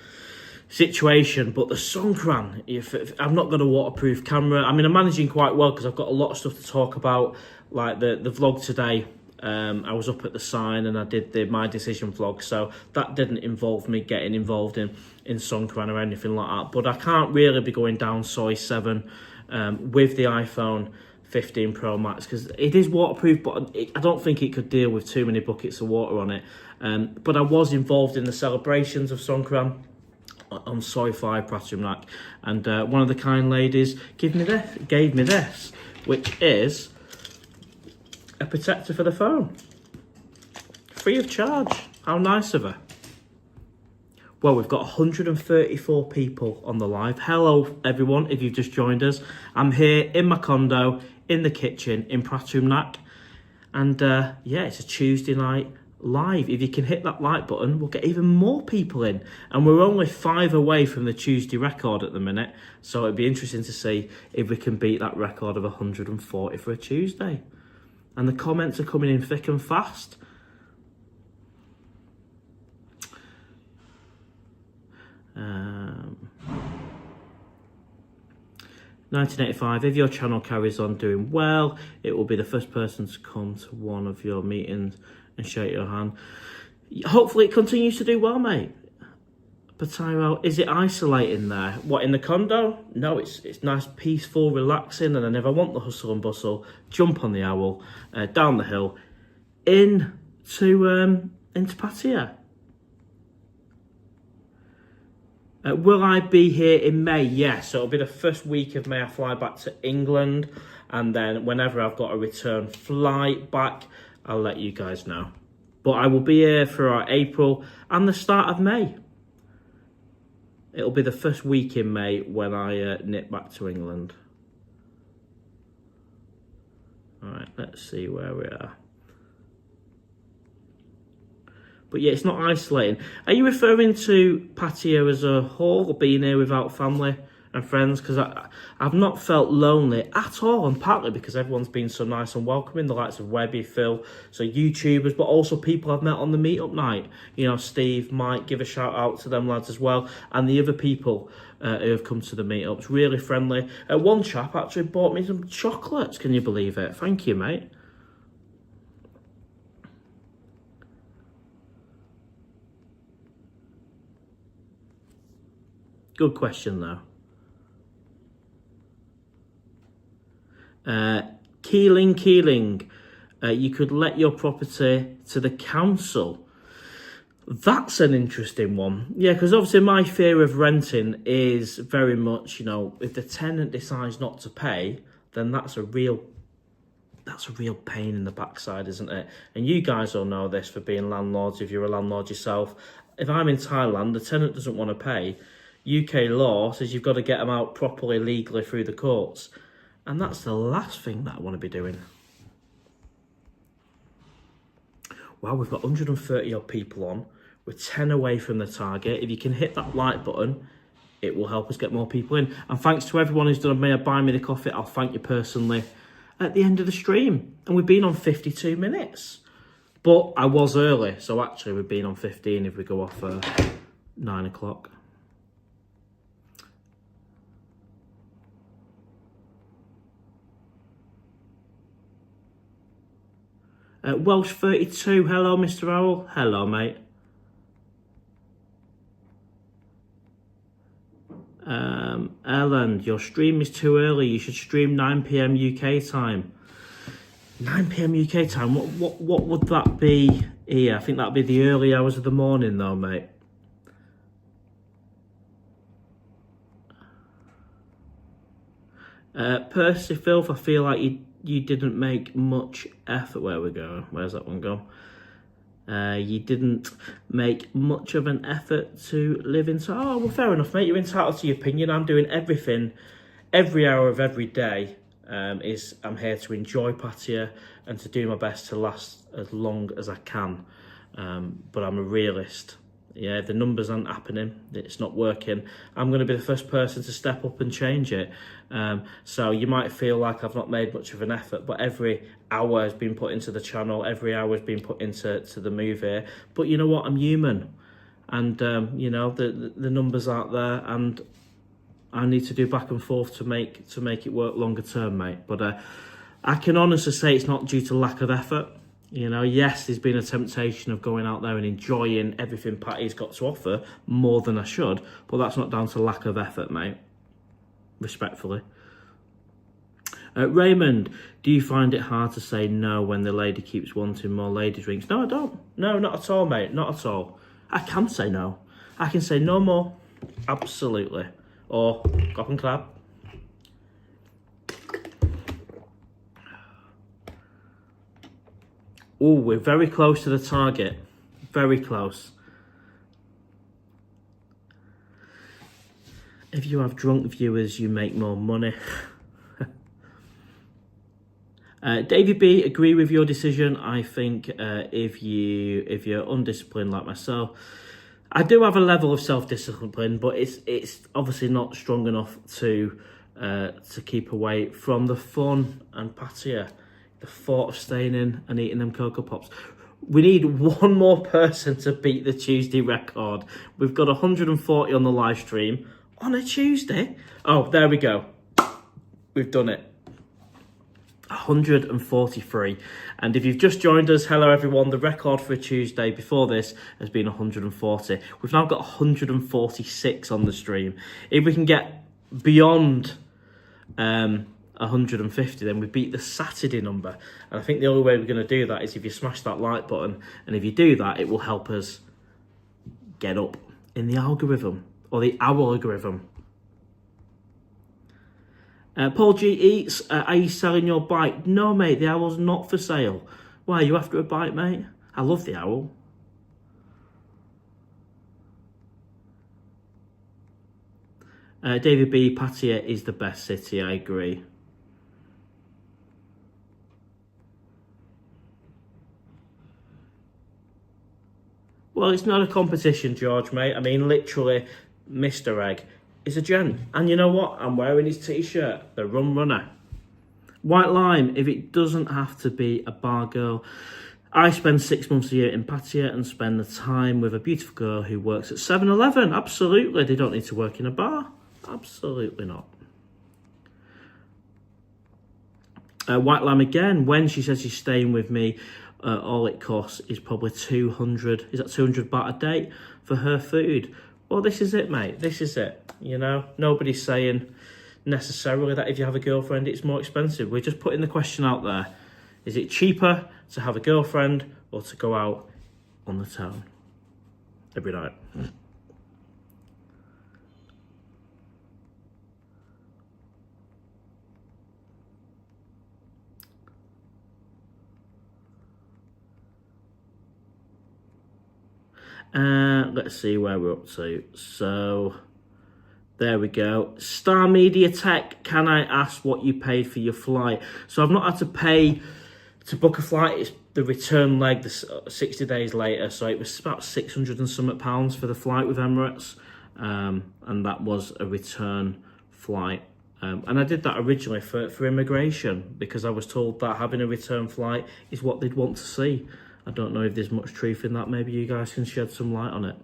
situation, but the Songkran, if I'm not got a waterproof camera. I mean, I'm managing quite well because I've got a lot of stuff to talk about, like the vlog today. I was up at the sign and I did the My Decision vlog, so that didn't involve me getting involved in Songkran or anything like that. But I can't really be going down Soy 7 with the iPhone 15 Pro Max because it is waterproof, but I don't think it could deal with too many buckets of water on it. But I was involved in the celebrations of Songkran on Soy 5 Pratumnak, and one of the kind ladies gave me this, which is a protector for the phone, free of charge. How nice of her. Well, we've got 134 people on the live. Hello everyone, if you've just joined us. I'm here in my condo, in the kitchen, in Pratumnak. And yeah, it's a Tuesday night live. If you can hit that like button, we'll get even more people in. And we're only 5 away from the Tuesday record at the minute. So it'd be interesting to see if we can beat that record of 140 for a Tuesday. And the comments are coming in thick and fast. Um, 1985, if your channel carries on doing well, it will be the first person to come to one of your meetings and shake your hand. Hopefully it continues to do well, mate. PattayaOwl, is it isolating there? What, in the condo? No, it's nice, peaceful, relaxing, and I never want the hustle and bustle. Jump on the owl, down the hill, into Pattaya. Will I be here in May? Yes, so it'll be the first week of May. I fly back to England, and then whenever I've got a return flight back, I'll let you guys know. But I will be here for our April and the start of May. It'll be the first week in May when I nip back to England. All right, let's see where we are. But yeah, it's not isolating. Are you referring to Pattaya as a whole, or being here without family and friends? Because I've not felt lonely at all, and partly because everyone's been so nice and welcoming, the likes of Webby, Phil, so YouTubers, but also people I've met on the meetup night. You know, Steve, Mike, give a shout out to them lads as well, and the other people who have come to the meetups, really friendly. One chap actually bought me some chocolates, can you believe it? Thank you, mate. Good question, though. Keeling. You could let your property to the council. That's an interesting one. Yeah, because obviously my fear of renting is very much, you know, if the tenant decides not to pay, then that's a real pain in the backside, isn't it? And you guys all know this for being landlords, if you're a landlord yourself. If I'm in Thailand, the tenant doesn't want to pay. UK law says you've got to get them out properly, legally through the courts. And that's the last thing that I want to be doing. Wow, we've got 130 odd people on. We're 10 away from the target. If you can hit that like button, it will help us get more people in. And thanks to everyone who's done a buy me the coffee. I'll thank you personally at the end of the stream. And we've been on 52 minutes. But I was early, so actually we've been on 15 if we go off 9 o'clock. Welsh 32, hello Mr. Owl. Hello, mate. Ellen, your stream is too early. You should stream 9 PM UK time. 9 PM UK time? What would that be here? I think that'd be the early hours of the morning though, mate. Percy Filth, I feel like you didn't make much effort. Where we go? Where's that one go? You didn't make much of an effort to live in. Oh, well, fair enough, mate. You're entitled to your opinion. I'm doing everything, every hour of every day. I'm here to enjoy Pattaya and to do my best to last as long as I can. but I'm a realist. Yeah, if the numbers aren't happening, it's not working, I'm going to be the first person to step up and change it. So you might feel like I've not made much of an effort, but every hour has been put into the channel, every hour has been put into the movie. But you know what? I'm human, and you know, the numbers aren't there, and I need to do back and forth to make it work longer term, mate. But I can honestly say it's not due to lack of effort. You know, yes, there's been a temptation of going out there and enjoying everything Patty's got to offer more than I should, but that's not down to lack of effort, mate. Respectfully. Raymond, do you find it hard to say no when the lady keeps wanting more lady drinks? No, I don't. No, not at all, mate. Not at all. I can say no. I can say no more. Absolutely. Or cop and clap. Oh, we're very close to the target. Very close. If you have drunk viewers, you make more money. David B, agree with your decision. I think if you're undisciplined like myself, I do have a level of self-discipline, but it's obviously not strong enough to keep away from the fun and Pattaya. The thought of staying in and eating them Cocoa Pops. We need one more person to beat the Tuesday record. We've got 140 on the live stream on a Tuesday. Oh, there we go. We've done it. 143. And if you've just joined us, hello everyone. The record for a Tuesday before this has been 140. We've now got 146 on the stream. If we can get beyond 150, then we beat the Saturday number. And I think the only way we're going to do that is if you smash that like button, and if you do that, it will help us get up in the algorithm, or the owl algorithm. Paul G Eats, are you selling your bike? No, mate, the owl's not for sale. Why, are you after a bike, mate? I love the owl. David B, Pattaya is the best city, I agree. Well, it's not a competition, George, mate. I mean, literally, Mr. Egg is a gent. And you know what? I'm wearing his T-shirt, the Rum Runner. White Lime, if it doesn't have to be a bar girl. I spend 6 months a year in Pattaya and spend the time with a beautiful girl who works at 7-Eleven. Absolutely, they don't need to work in a bar. Absolutely not. White Lamb again, when she says she's staying with me, all it costs is probably 200, is that 200 baht a day for her food? Well, this is it, mate. This is it. You know, nobody's saying necessarily that if you have a girlfriend, it's more expensive. We're just putting the question out there. Is it cheaper to have a girlfriend or to go out on the town every night? Let's see where we're up to. So, there we go. Star Media Tech, can I ask what you paid for your flight? So I've not had to pay to book a flight. It's the return leg, 60 days later. So it was about 600 and something pounds for the flight with Emirates. And that was a return flight. And I did that originally for immigration, because I was told that having a return flight is what they'd want to see. I don't know if there's much truth in that. Maybe you guys can shed some light on it.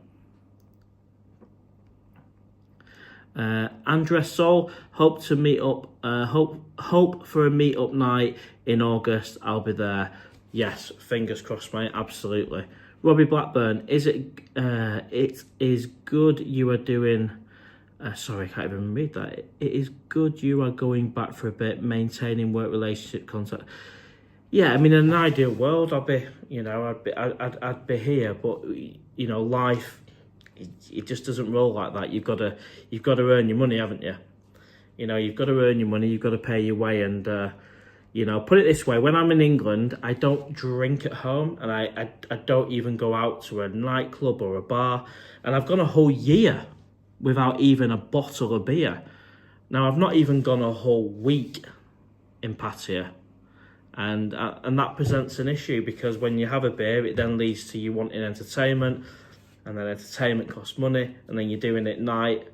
Andres Sol, hope to meet up. Hope for a meet up night in August. I'll be there. Yes, fingers crossed, mate. Absolutely. Robbie Blackburn, it is good you are doing. Sorry, I can't even read that. It is good you are going back for a bit, maintaining work relationship contact. Yeah, I mean, in an ideal world, I'd be here, but you know, life, it just doesn't roll like that. You've got to earn your money, haven't you? You know, you've got to earn your money. You've got to pay your way, and you know, put it this way: when I'm in England, I don't drink at home, and I don't even go out to a nightclub or a bar, and I've gone a whole year without even a bottle of beer. Now, I've not even gone a whole week in Pattaya. and that presents an issue, because when you have a beer, it then leads to you wanting entertainment, and then entertainment costs money, and then you're doing it night,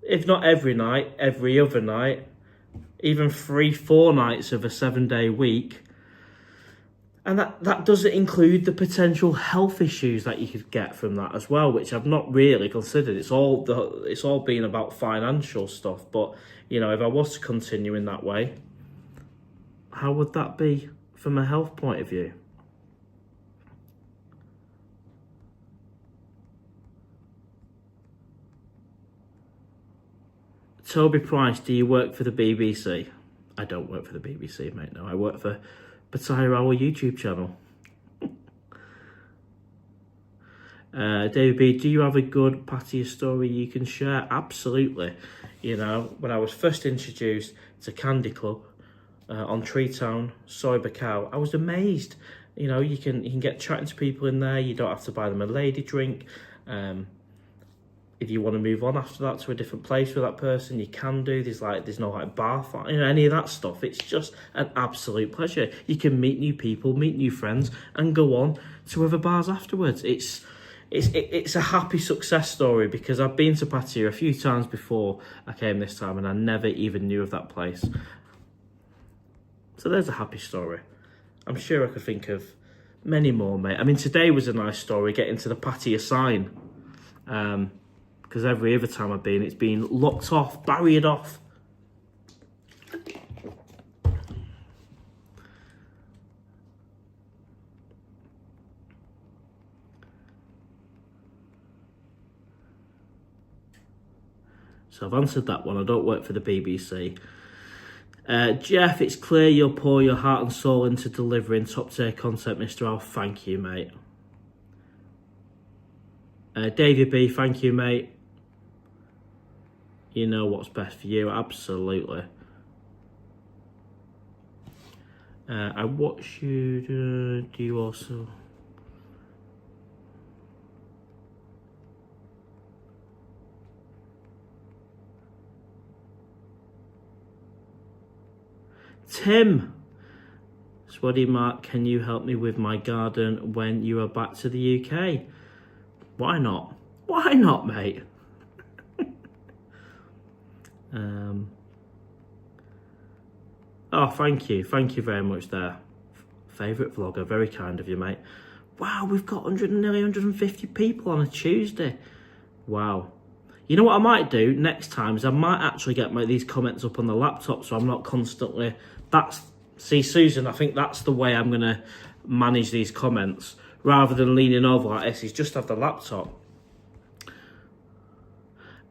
if not every night, every other night, even 3-4 nights of a 7-day week. And that doesn't include the potential health issues that you could get from that as well, which I've not really considered. It's all been about financial stuff. But, you know, if I was to continue in that way, how would that be from a health point of view? Toby Price, do you work for the BBC? I don't work for the BBC, mate, no. I work for PattayaOwl YouTube channel. David B, do you have a good Pattaya story you can share? Absolutely. You know, when I was first introduced to Candy Club on Tree Town, Soy Bacau, I was amazed. You know, you can get chatting to people in there. You don't have to buy them a lady drink. If you want to move on after that to a different place with that person, you can do. There's no like bar fight, you know, any of that stuff. It's just an absolute pleasure. You can meet new people, meet new friends, and go on to other bars afterwards. It's a happy success story, because I've been to Pattaya a few times before I came this time, and I never even knew of that place. So there's a happy story. I'm sure I could think of many more, mate. I mean, today was a nice story, getting to the Pattaya sign. Because every other time I've been, it's been locked off, barriered off. So I've answered that one. I don't work for the BBC. Jeff, it's clear you'll pour your heart and soul into delivering top-tier content, Mr. Al. Thank you, mate. David B, thank you, mate. You know what's best for you, absolutely. I watch you, do you also... Tim, Swaddy Mark, can you help me with my garden when you are back to the UK? Why not? Why not, mate? Oh, thank you very much there. Favourite vlogger, very kind of you, mate. Wow, we've got nearly 150 people on a Tuesday. Wow. You know what I might do next time is I might actually get these comments up on the laptop, so I'm not constantly... See, Susan, I think that's the way I'm going to manage these comments, rather than leaning over like this, is just have the laptop.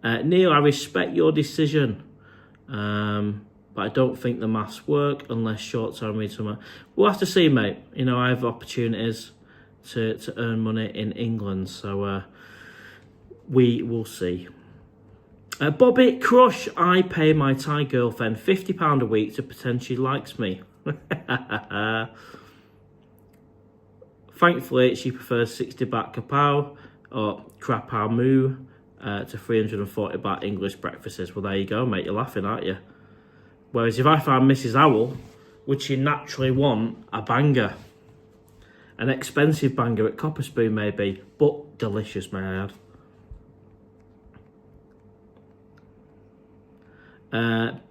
Neil, I respect your decision, but I don't think the maths work unless short-term read somewhere. We'll have to see, mate. You know, I have opportunities to earn money in England, so we will see. Bobby Crush, I pay my Thai girlfriend £50 a week to pretend she likes me. Thankfully, she prefers 60 baht kapow or krapao moo to 340 baht English breakfasts. Well, there you go, mate. You're laughing, aren't you? Whereas if I found Mrs. Owl, would she naturally want a banger? An expensive banger at Copper Spoon, maybe, but delicious, may I add.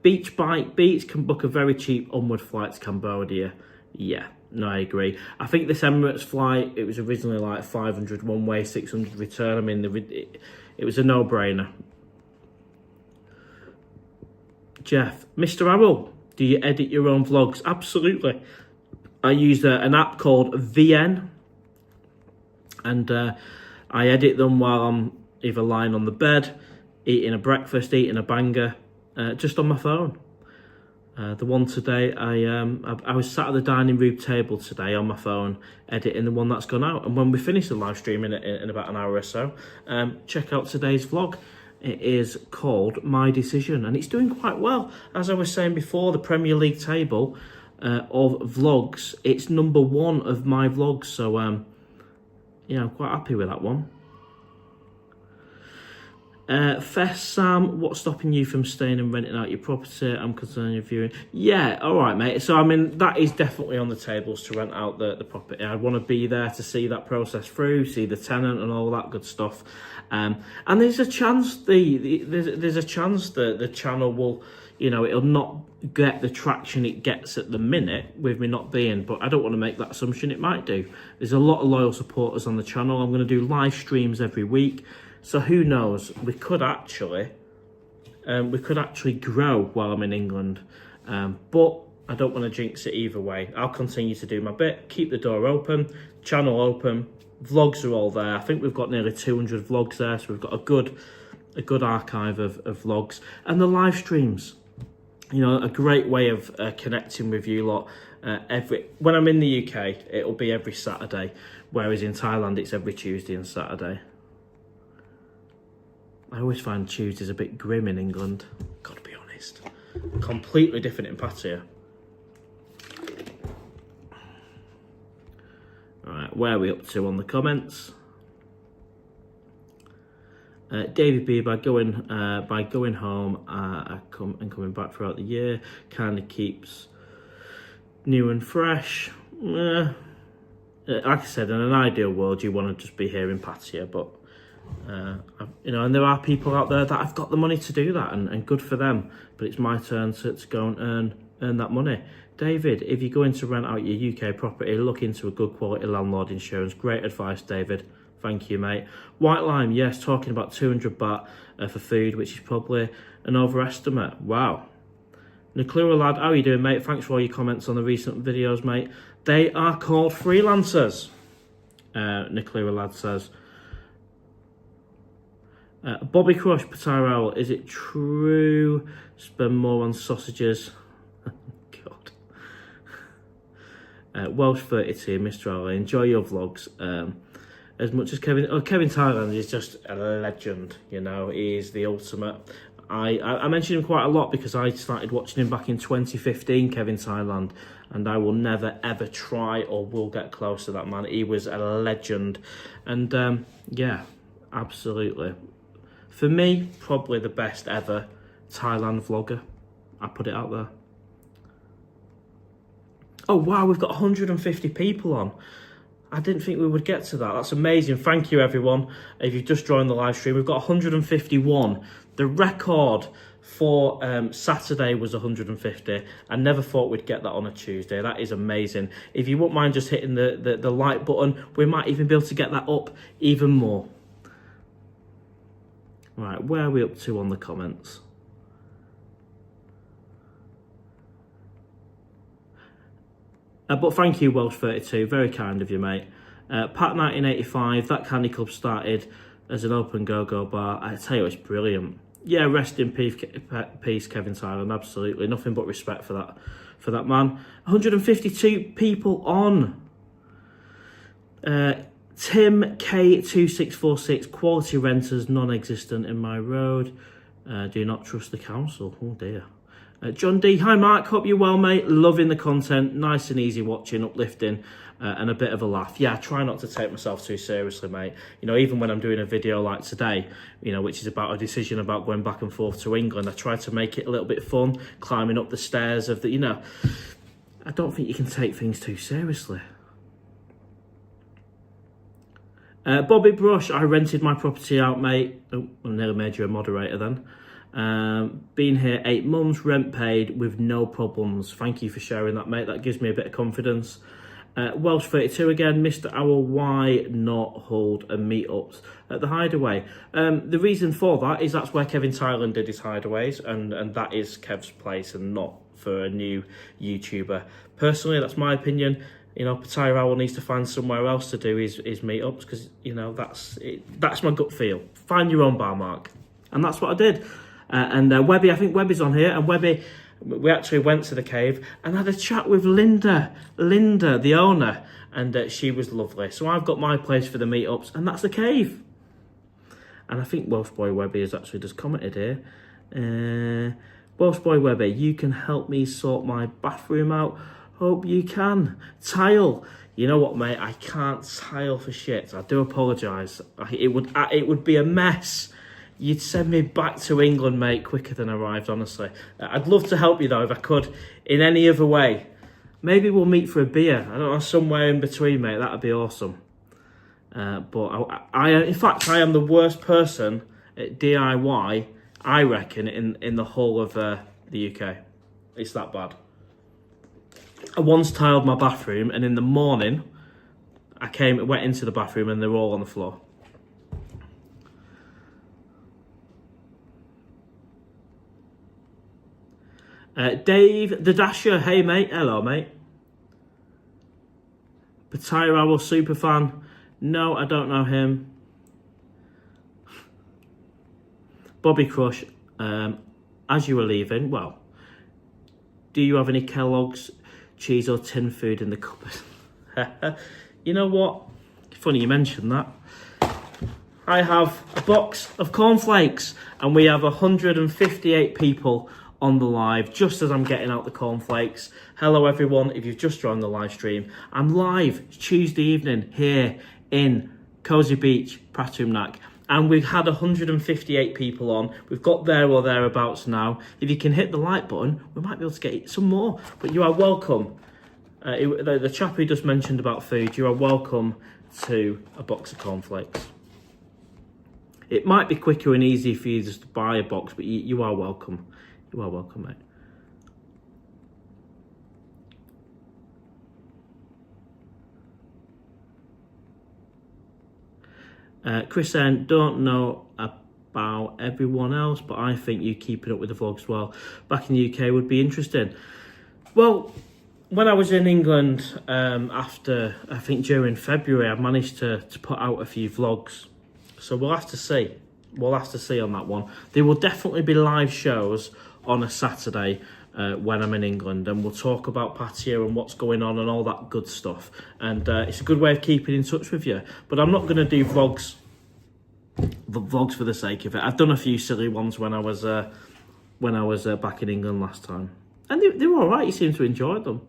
Beach Bike Beats can book a very cheap onward flight to Cambodia. Yeah, no, I agree. I think this Emirates flight, it was originally like 500 one way, 600 return. I mean, it was a no-brainer. Jeff, Mr. Owl, do you edit your own vlogs? Absolutely. I use an app called VN, and I edit them while I'm either lying on the bed, eating a breakfast, eating a banger, just on my phone. The one today, I was sat at the dining room table today on my phone, editing the one that's gone out. And when we finish the live stream in about an hour or so, check out today's vlog. It is called My Decision, and it's doing quite well. As I was saying before, the Premier League table of vlogs, it's #1 of my vlogs. So, yeah, I'm quite happy with that one. Fest Sam, what's stopping you from staying and renting out your property? I'm concerned you're viewing. Yeah, all right, mate. So, I mean, that is definitely on the tables to rent out the property. I want to be there to see that process through, see the tenant and all that good stuff. And there's a chance there's a chance that the channel will, you know, it'll not get the traction it gets at the minute with me not being, but I don't want to make that assumption. It might do. There's a lot of loyal supporters on the channel. I'm going to do live streams every week. So who knows? We could actually grow while I'm in England, but I don't want to jinx it either way. I'll continue to do my bit, keep the door open, channel open, vlogs are all there. I think we've got nearly 200 vlogs there, so we've got a good archive of vlogs, and the live streams. You know, a great way of connecting with you lot. When I'm in the UK, it'll be every Saturday, whereas in Thailand it's every Tuesday and Saturday. I always find Tuesdays a bit grim in England, gotta be honest. Completely different in Pattaya. Alright, where are we up to on the comments? David B, by going home coming back throughout the year, kind of keeps new and fresh. Like I said, in an ideal world, you want to just be here in Pattaya, but you know, and there are people out there that have got the money to do that, and good for them. But it's my turn to go and earn that money. David, if you're going to rent out your UK property, look into a good quality landlord insurance. Great advice, David. Thank you, mate. White Lime, yes, talking about 200 baht for food, which is probably an overestimate. Wow. Nuclear Lad, how are you doing, mate? Thanks for all your comments on the recent videos, mate. They are called freelancers, Nuclear Lad says. Bobby Crush, PattayaOwl, is it true? Spend more on sausages. God. Welsh 32, Mr. Ali, enjoy your vlogs. As much as Kevin Thailand is just a legend, you know, he is the ultimate. I mention him quite a lot because I started watching him back in 2015, Kevin Thailand, and I will never ever try or will get close to that man. He was a legend, and yeah, absolutely. For me, probably the best ever Thailand vlogger. I put it out there. Oh wow, we've got 150 people on. I didn't think we would get to that. That's amazing. Thank you, everyone. If you've just joined the live stream, we've got 151. The record for Saturday was 150. I never thought we'd get that on a Tuesday. That is amazing. If you wouldn't mind just hitting the like button, we might even be able to get that up even more. Right, where are we up to on the comments? But thank you, Welsh32, very kind of you, mate. Pat 1985, that candy club started as an open go-go bar. I tell you, it's brilliant. Yeah, rest in peace, Kevin Thailand, absolutely. Nothing but respect for that man. 152 people on. Tim K2646, quality renters non-existent in my road. Do not trust the council. Oh dear. John D, hi Mark, hope you're well, mate. Loving the content, nice and easy watching, uplifting, and a bit of a laugh. Yeah, I try not to take myself too seriously, mate. You know, even when I'm doing a video like today, you know, which is about a decision about going back and forth to England, I try to make it a little bit fun, climbing up the stairs of the, you know, I don't think you can take things too seriously. Bobby Brush, I rented my property out, mate. Oh, I nearly made you a moderator then. Been here 8 months, rent paid with no problems. Thank you for sharing that, mate. That gives me a bit of confidence. Welsh 32 again, Mr. Owl, why not hold a meetups at the Hideaway? The reason for that is that's where Kevin Thailand did his hideaways, and that is Kev's place and not for a new YouTuber. Personally, that's my opinion. You know, PattayaOwl needs to find somewhere else to do his meetups because, you know, that's my gut feel. Find your own bar, Mark. And that's what I did. And Webby, I think Webby's on here, and Webby, we actually went to the cave and had a chat with Linda, the owner, and she was lovely. So I've got my place for the meetups, and that's the cave. And I think Welsh Boy Webby has actually just commented here. Welsh Boy Webby, you can help me sort my bathroom out. Hope you can. Tile. You know what, mate? I can't tile for shit. I do apologise. It would be a mess you'd send me back to England, mate, quicker than I arrived, honestly. I'd love to help you, though, if I could, in any other way. Maybe we'll meet for a beer. I don't know, somewhere in between, mate. That'd be awesome. But in fact, I am the worst person at DIY, I reckon, in the whole of the UK. It's that bad. I once tiled my bathroom, and in the morning, I went into the bathroom, and they were all on the floor. Dave the Dasher, hey mate, hello mate. PattayaOwl superfan, no, I don't know him. Bobby Crush, as you were leaving, well, do you have any Kellogg's cheese or tin food in the cupboard? You know what? Funny you mentioned that. I have a box of cornflakes, and we have 158 people on the live just as I'm getting out the cornflakes. Hello everyone, if you've just joined the live stream, I'm live Tuesday evening here in Cozy Beach, Pratumnak, and we've had 158 people on. We've got there or thereabouts now. If you can hit the like button, we might be able to get some more, but you are welcome. The chap who just mentioned about food, you are welcome to a box of cornflakes. It might be quicker and easier for you just to buy a box, but you are welcome. You are welcome, mate. Chris N, don't know about everyone else, but I think you keeping up with the vlogs well back in the UK would be interesting. Well, when I was in England, after, I think during February, I managed to put out a few vlogs. So we'll have to see. We'll have to see on that one. There will definitely be live shows on a Saturday when I'm in England, and we'll talk about Pattaya and what's going on and all that good stuff. And it's a good way of keeping in touch with you. But I'm not going to do vlogs for the sake of it. I've done a few silly ones when I was back in England last time, and they were all right. You seem to enjoy them.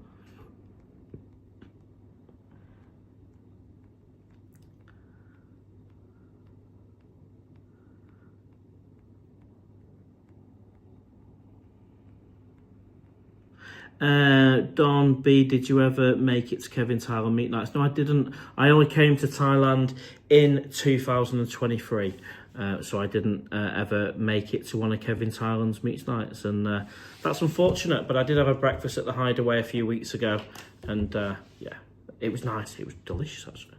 Don B, did you ever make it to Kevin Thailand meet nights? No, I didn't. I only came to Thailand in 2023, so I didn't ever make it to one of Kevin Thailand's meet nights, and that's unfortunate. But I did have a breakfast at the Hideaway a few weeks ago, and yeah, it was nice. It was delicious, actually.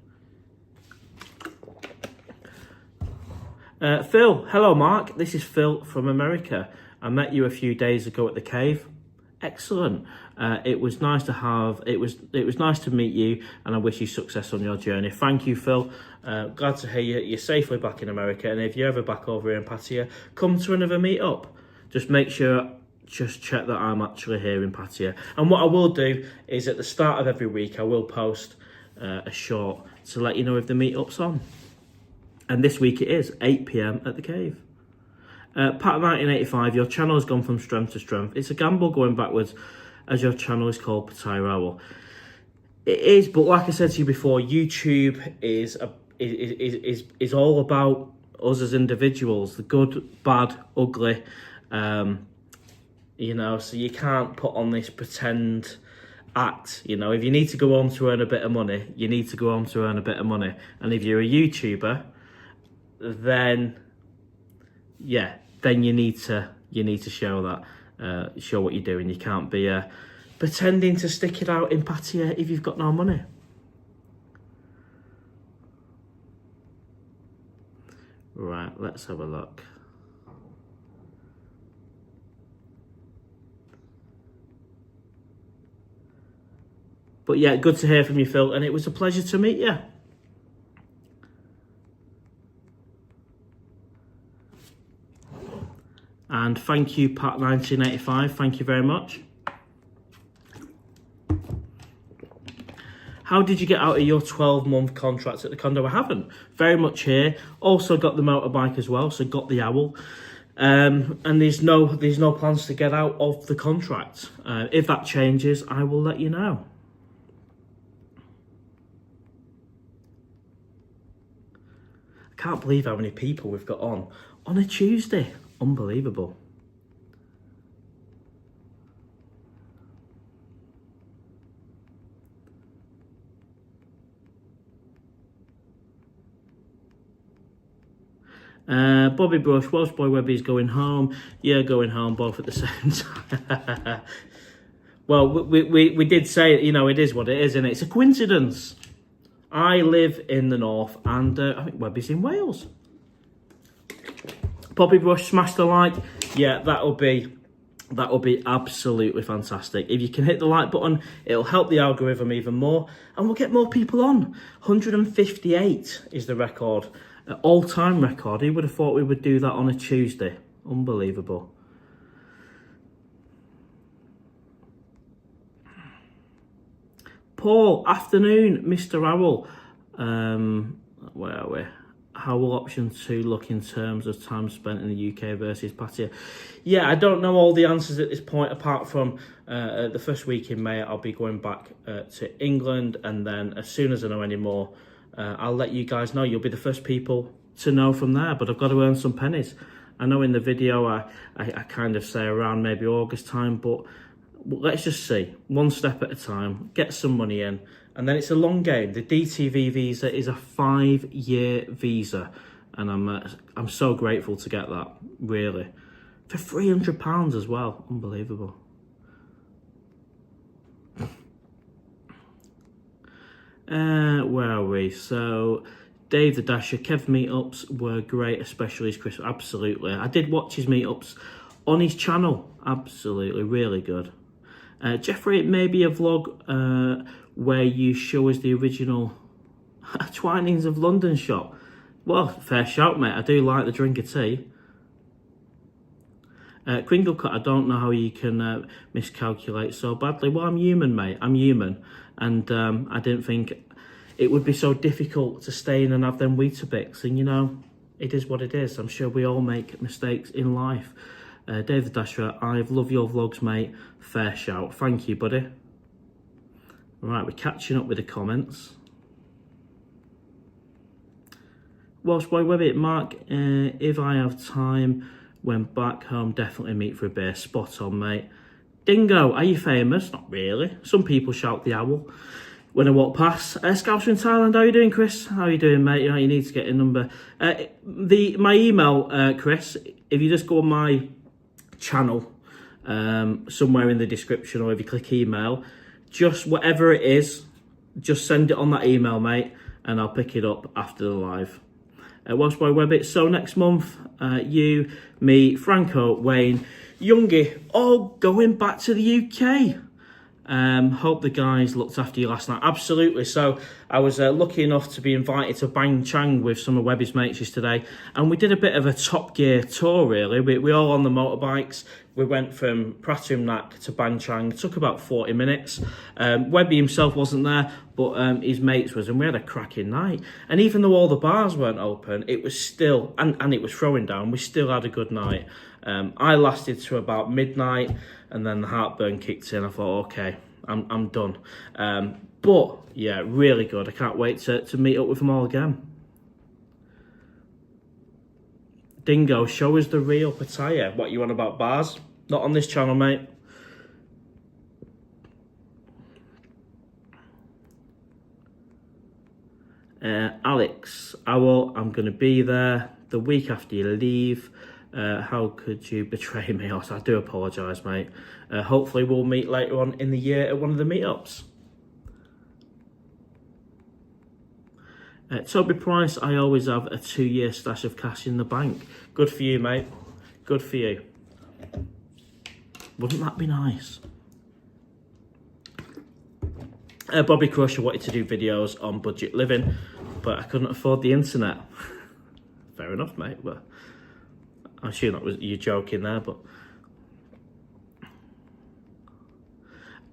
Phil, hello Mark. This is Phil from America. I met you a few days ago at the cave. Excellent. It was nice to have. It was nice to meet you, and I wish you success on your journey. Thank you, Phil. Glad to hear you're safely back in America, and if you're ever back over here in Pattaya, come to another meet-up. Just make sure, just check that I'm actually here in Pattaya. And what I will do is at the start of every week, I will post a short to let you know if the meet-up's on. And this week it is 8 PM at the cave. Pat1985, your channel has gone from strength to strength. It's a gamble going backwards, as your channel is called PattayaOwl. It is, but like I said to you before, YouTube is all about us as individuals, the good, bad, ugly. You know, so you can't put on this pretend act. You know, if you need to go home to earn a bit of money, you need to go home to earn a bit of money. And if you're a YouTuber, then yeah, then you need to show that, show what you're doing. You can't be pretending to stick it out in Pattaya if you've got no money. Right, let's have a look. But yeah, good to hear from you, Phil, and it was a pleasure to meet you. And thank you, Pat1985. Thank you very much. How did you get out of your 12-month contract at the condo? I haven't. Very much here. Also got the motorbike as well, so got the owl. And there's no plans to get out of the contract. If that changes, I will let you know. I can't believe how many people we've got on a Tuesday. Unbelievable. Bobby Brush, Welsh Boy Webby's going home. Yeah, going home, both at the same time. Well, we did say, you know, it is what it is, and it's a coincidence. I live in the north, and I think Webby's in Wales. Bobby Brush, smash the like. Yeah, that'll be absolutely fantastic. If you can hit the like button, it'll help the algorithm even more, and we'll get more people on. 158 is the record. All-time record. Who would have thought we would do that on a Tuesday? Unbelievable. Paul, afternoon, Mr. Owl. Where are we? How will option 2 look in terms of time spent in the UK versus Pattaya? Yeah, I don't know all the answers at this point, apart from the first week in May, I'll be going back to England, and then as soon as I know any more, I'll let you guys know. You'll be the first people to know from there, but I've got to earn some pennies. I know in the video I kind of say around maybe August time, but let's just see. One step at a time, get some money in, and then it's a long game. The DTV visa is a 5-year visa, and I'm so grateful to get that, really. For £300 as well, unbelievable. Where are we? So, Dave the Dasher, Kev meetups were great, especially his Christmas. Absolutely. I did watch his meetups on his channel. Absolutely, really good. Jeffrey, it may be a vlog where you show us the original Twinings of London shop. Well, fair shout, mate. I do like the drink of tea. Kringlecut, I don't know how you can miscalculate so badly. Well, I'm human, mate. I'm human. And I didn't think it would be so difficult to stay in and have them Weetabix. And, you know, it is what it is. I'm sure we all make mistakes in life. David Dasher, I love your vlogs, mate. Fair shout. Thank you, buddy. Right, we're catching up with the comments. Welsh Boy Webby, Mark, if I have time when back home, definitely meet for a beer. Spot on, mate. Dingo, are you famous? Not really. Some people shout the owl when I walk past. Scouts in Thailand, how are you doing, Chris? How are you doing, mate? You know, you need to get a number. My email, Chris, if you just go on my channel, somewhere in the description, or if you click email, just whatever it is, just send it on that email, mate, and I'll pick it up after the live. Welsh Boy Webbit, so next month, you, me, Franco, Wayne, Youngie, all going back to the UK. Hope the guys looked after you last night. Absolutely. So I was lucky enough to be invited to Bang Chang with some of Webby's mates yesterday, and we did a bit of a Top Gear tour, really. We all on the motorbikes. We went from Pratumnak to Bang Chang. It took about 40 minutes. Webby himself wasn't there, but his mates was, and we had a cracking night. And even though all the bars weren't open, it was still, and it was throwing down, we still had a good night. I lasted to about midnight, and then the heartburn kicked in. I thought, okay, I'm done. But yeah, really good. I can't wait to meet up with them all again. Dingo, show us the real Pattaya. What you on about bars? Not on this channel, mate. Alex, Owl, I'm going to be there the week after you leave. How could you betray me? I do apologise, mate. Hopefully we'll meet later on in the year at one of the meetups. Toby Price, I always have a 2-year stash of cash in the bank. Good for you, mate. Good for you. Wouldn't that be nice? Bobby Crusher wanted to do videos on budget living, but I couldn't afford the internet. Fair enough, mate, but I'm sure that was you joking there, but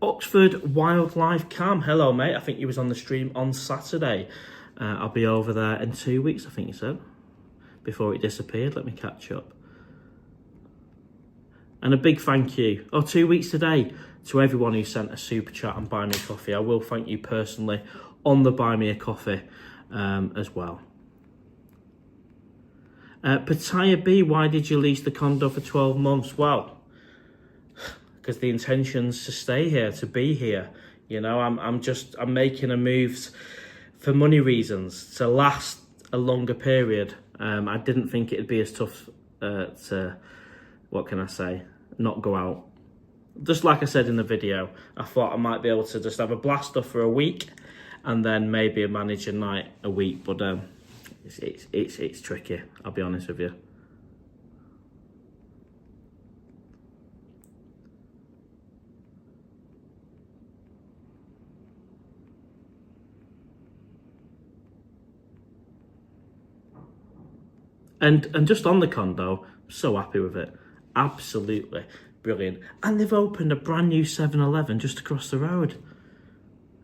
Oxford Wildlife Cam. Hello, mate. I think you was on the stream on Saturday. I'll be over there in 2 weeks, I think you said, before it disappeared. Let me catch up. And a big thank you, 2 weeks today, to everyone who sent a super chat and buy me a coffee. I will thank you personally on the buy me a coffee as well. Pattaya B, why did you lease the condo for 12 months? Well, because the intention's to stay here, to be here. You know, I'm making a move for money reasons, to last a longer period. I didn't think it'd be as tough to, what can I say, not go out. Just like I said in the video, I thought I might be able to just have a blast off for a week and then maybe manage a night a week, but it's tricky, I'll be honest with you. And just on the condo, I'm so happy with it. Absolutely brilliant. And they've opened a brand new 7-Eleven just across the road.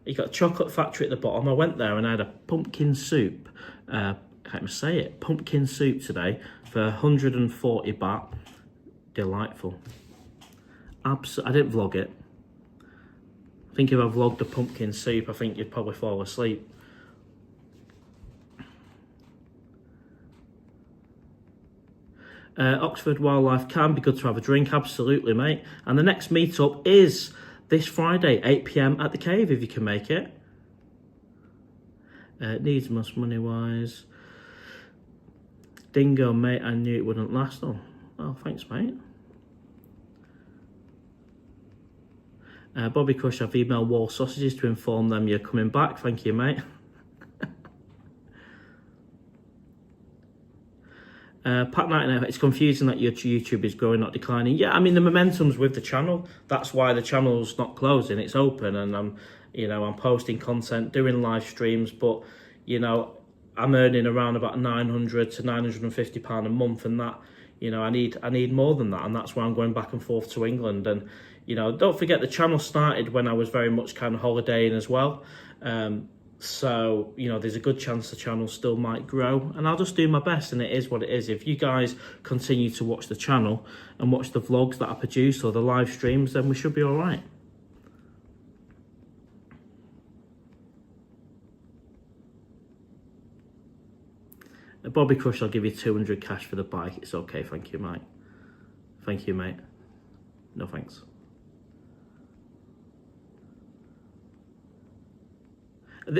You got a chocolate factory at the bottom. I went there and I had a pumpkin soup. I can't even say it. Pumpkin soup today for 140 baht. Delightful. I didn't vlog it. I think if I vlogged the pumpkin soup, I think you'd probably fall asleep. Oxford Wildlife can be good to have a drink, absolutely, mate. And the next meetup is this Friday, 8 PM at the Cave, if you can make it. Needs must money-wise. Dingo, mate, I knew it wouldn't last. Oh, thanks, mate. Bobby Crush, I've emailed Wall Sausages to inform them you're coming back. Thank you, mate. Pat Knight, it's confusing that your YouTube is growing, not declining. Yeah, I mean, the momentum's with the channel. That's why the channel's not closing, it's open, and I'm posting content, doing live streams, but, you know, I'm earning around about £900 to £950 a month, and that, you know, I need more than that, and that's why I'm going back and forth to England. And, you know, don't forget the channel started when I was very much kind of holidaying as well. So, you know, there's a good chance the channel still might grow, and I'll just do my best, and it is what it is. If you guys continue to watch the channel and watch the vlogs that I produce or the live streams, then we should be all right. Bobby Crush, I'll give you 200 cash for the bike. It's okay, thank you, mate. Thank you, mate. No thanks.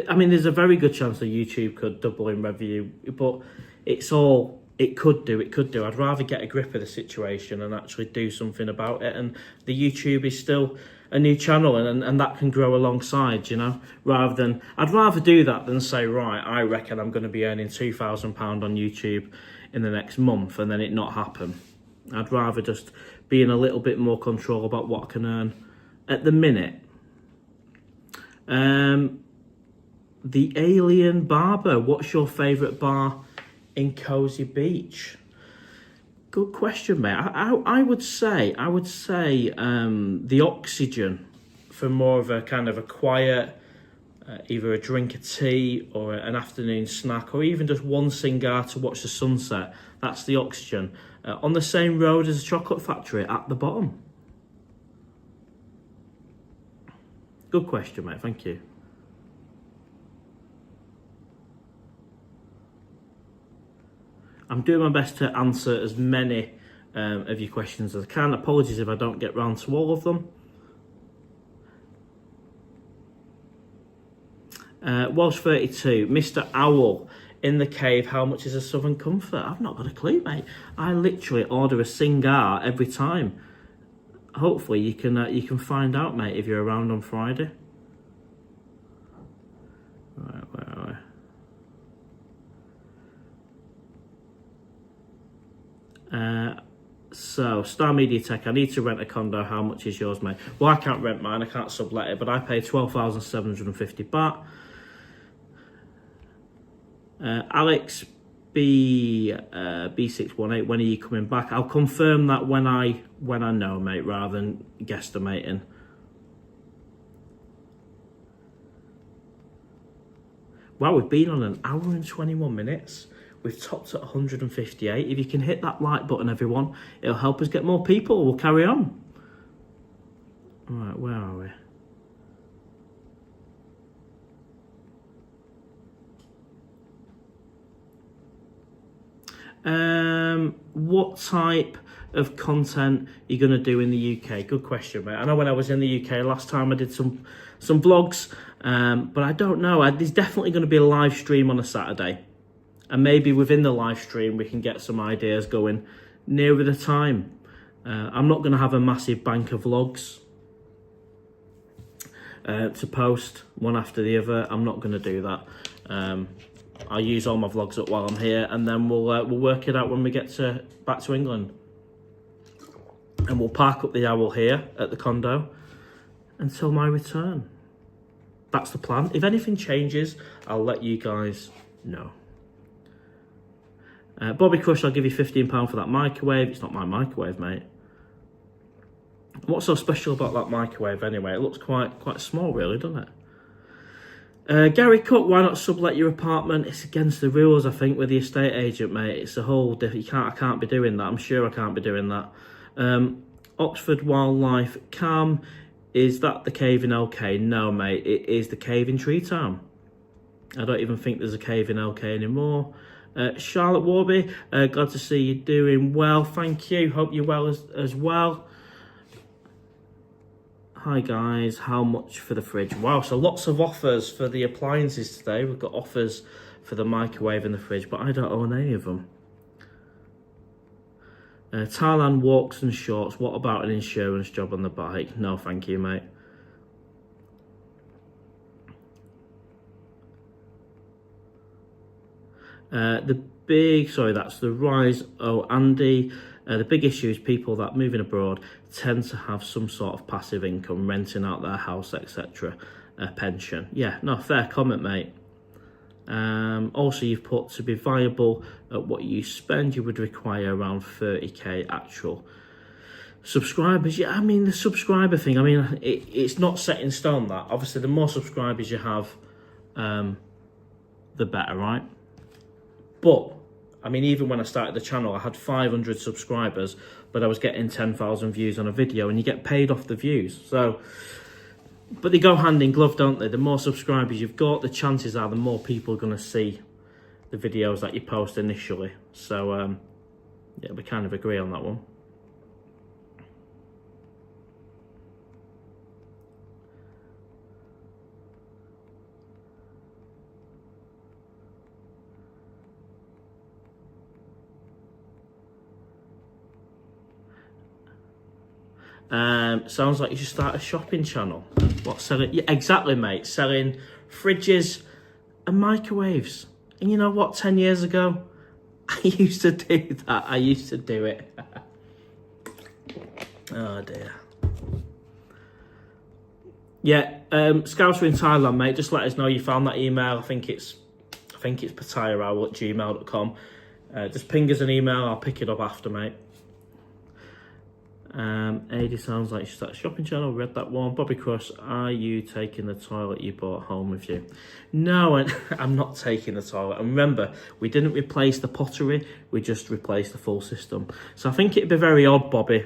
I mean, there's a very good chance that YouTube could double in revenue, but it could do. I'd rather get a grip of the situation and actually do something about it. And the YouTube is still a new channel, and that can grow alongside, you know, I'd rather do that than say, right, I reckon I'm going to be earning £2,000 on YouTube in the next month and then it not happen. I'd rather just be in a little bit more control about what I can earn at the minute. The Alien Barber, what's your favourite bar in Cozy Beach? Good question, mate. I would say the Oxygen, for more of a kind of a quiet, either a drink of tea or an afternoon snack, or even just one cigar to watch the sunset. That's the Oxygen. On the same road as the Chocolate Factory at the bottom. Good question, mate. Thank you. I'm doing my best to answer as many of your questions as I can. Apologies if I don't get round to all of them. Welsh 32, Mr. Owl, in the cave, how much is a Southern Comfort? I've not got a clue, mate. I literally order a cigar every time. Hopefully you can find out, mate, if you're around on Friday. Right, where are we? So, Star Media Tech, I need to rent a condo. How much is yours, mate? Well, I can't rent mine, I can't sublet it, but I pay 12,750 baht. Alex B618, when are you coming back? I'll confirm that when I know, mate, rather than guesstimating. Wow, we've been on an hour and 21 minutes. We've topped at 158. If you can hit that like button, everyone, it'll help us get more people. We'll carry on. All right, where are we? What type of content are you going to do in the UK? Good question, mate. I know when I was in the UK last time I did some vlogs, but I don't know. There's definitely going to be a live stream on a Saturday. And maybe within the live stream we can get some ideas going nearer the time. I'm not going to have a massive bank of vlogs to post one after the other. I'm not going to do that. I'll use all my vlogs up while I'm here, and then we'll work it out when we get back to England. And we'll park up the owl here at the condo until my return. That's the plan. If anything changes, I'll let you guys know. Bobby Crush, I'll give you £15 for that microwave. It's not my microwave, mate. What's so special about that microwave anyway? It looks quite small, really, doesn't it? Gary Cook, why not sublet your apartment? It's against the rules, I think, with the estate agent, mate. It's a whole I can't be doing that. I'm sure I can't be doing that. Oxford Wildlife Cam, is that the cave in LK? No, mate, it is the cave in Tree Town. I don't even think there's a cave in LK anymore. Charlotte Warby, glad to see you doing well. Thank you. Hope you're well as well. Hi guys, how much for the fridge? Wow, so lots of offers for the appliances today. We've got offers for the microwave and the fridge, but I don't own any of them. Thailand walks and shorts. What about an insurance job on the bike? No, thank you, mate. That's the rise. Oh, Andy. The big issue is people that moving abroad tend to have some sort of passive income, renting out their house, etc. Pension. Yeah, no, fair comment, mate. Also, you've put to be viable at what you spend, you would require around 30k actual subscribers. Yeah, I mean, the subscriber thing, I mean, it's not set in stone that. Obviously, the more subscribers you have, the better, right? But I mean, even when I started the channel, I had 500 subscribers, but I was getting 10,000 views on a video, and you get paid off the views. So, but they go hand in glove, don't they? The more subscribers you've got, the chances are the more people are going to see the videos that you post initially. So, yeah, we kind of agree on that one. Sounds like you should start a shopping channel. What, selling? Yeah, exactly, mate. Selling fridges and microwaves. And you know what? 10 years ago, I used to do that. I used to do it. Oh dear. Yeah, Scouser in Thailand, mate. Just let us know you found that email. I think it's PattayaOwl@gmail.com. Just ping us an email. I'll pick it up after, mate. AD sounds like you should start a shopping channel. Read that one. Bobby Cross, are you taking the toilet you brought home with you? No, I'm not taking the toilet. And remember, we didn't replace the pottery. We just replaced the full system. So I think it'd be very odd, Bobby,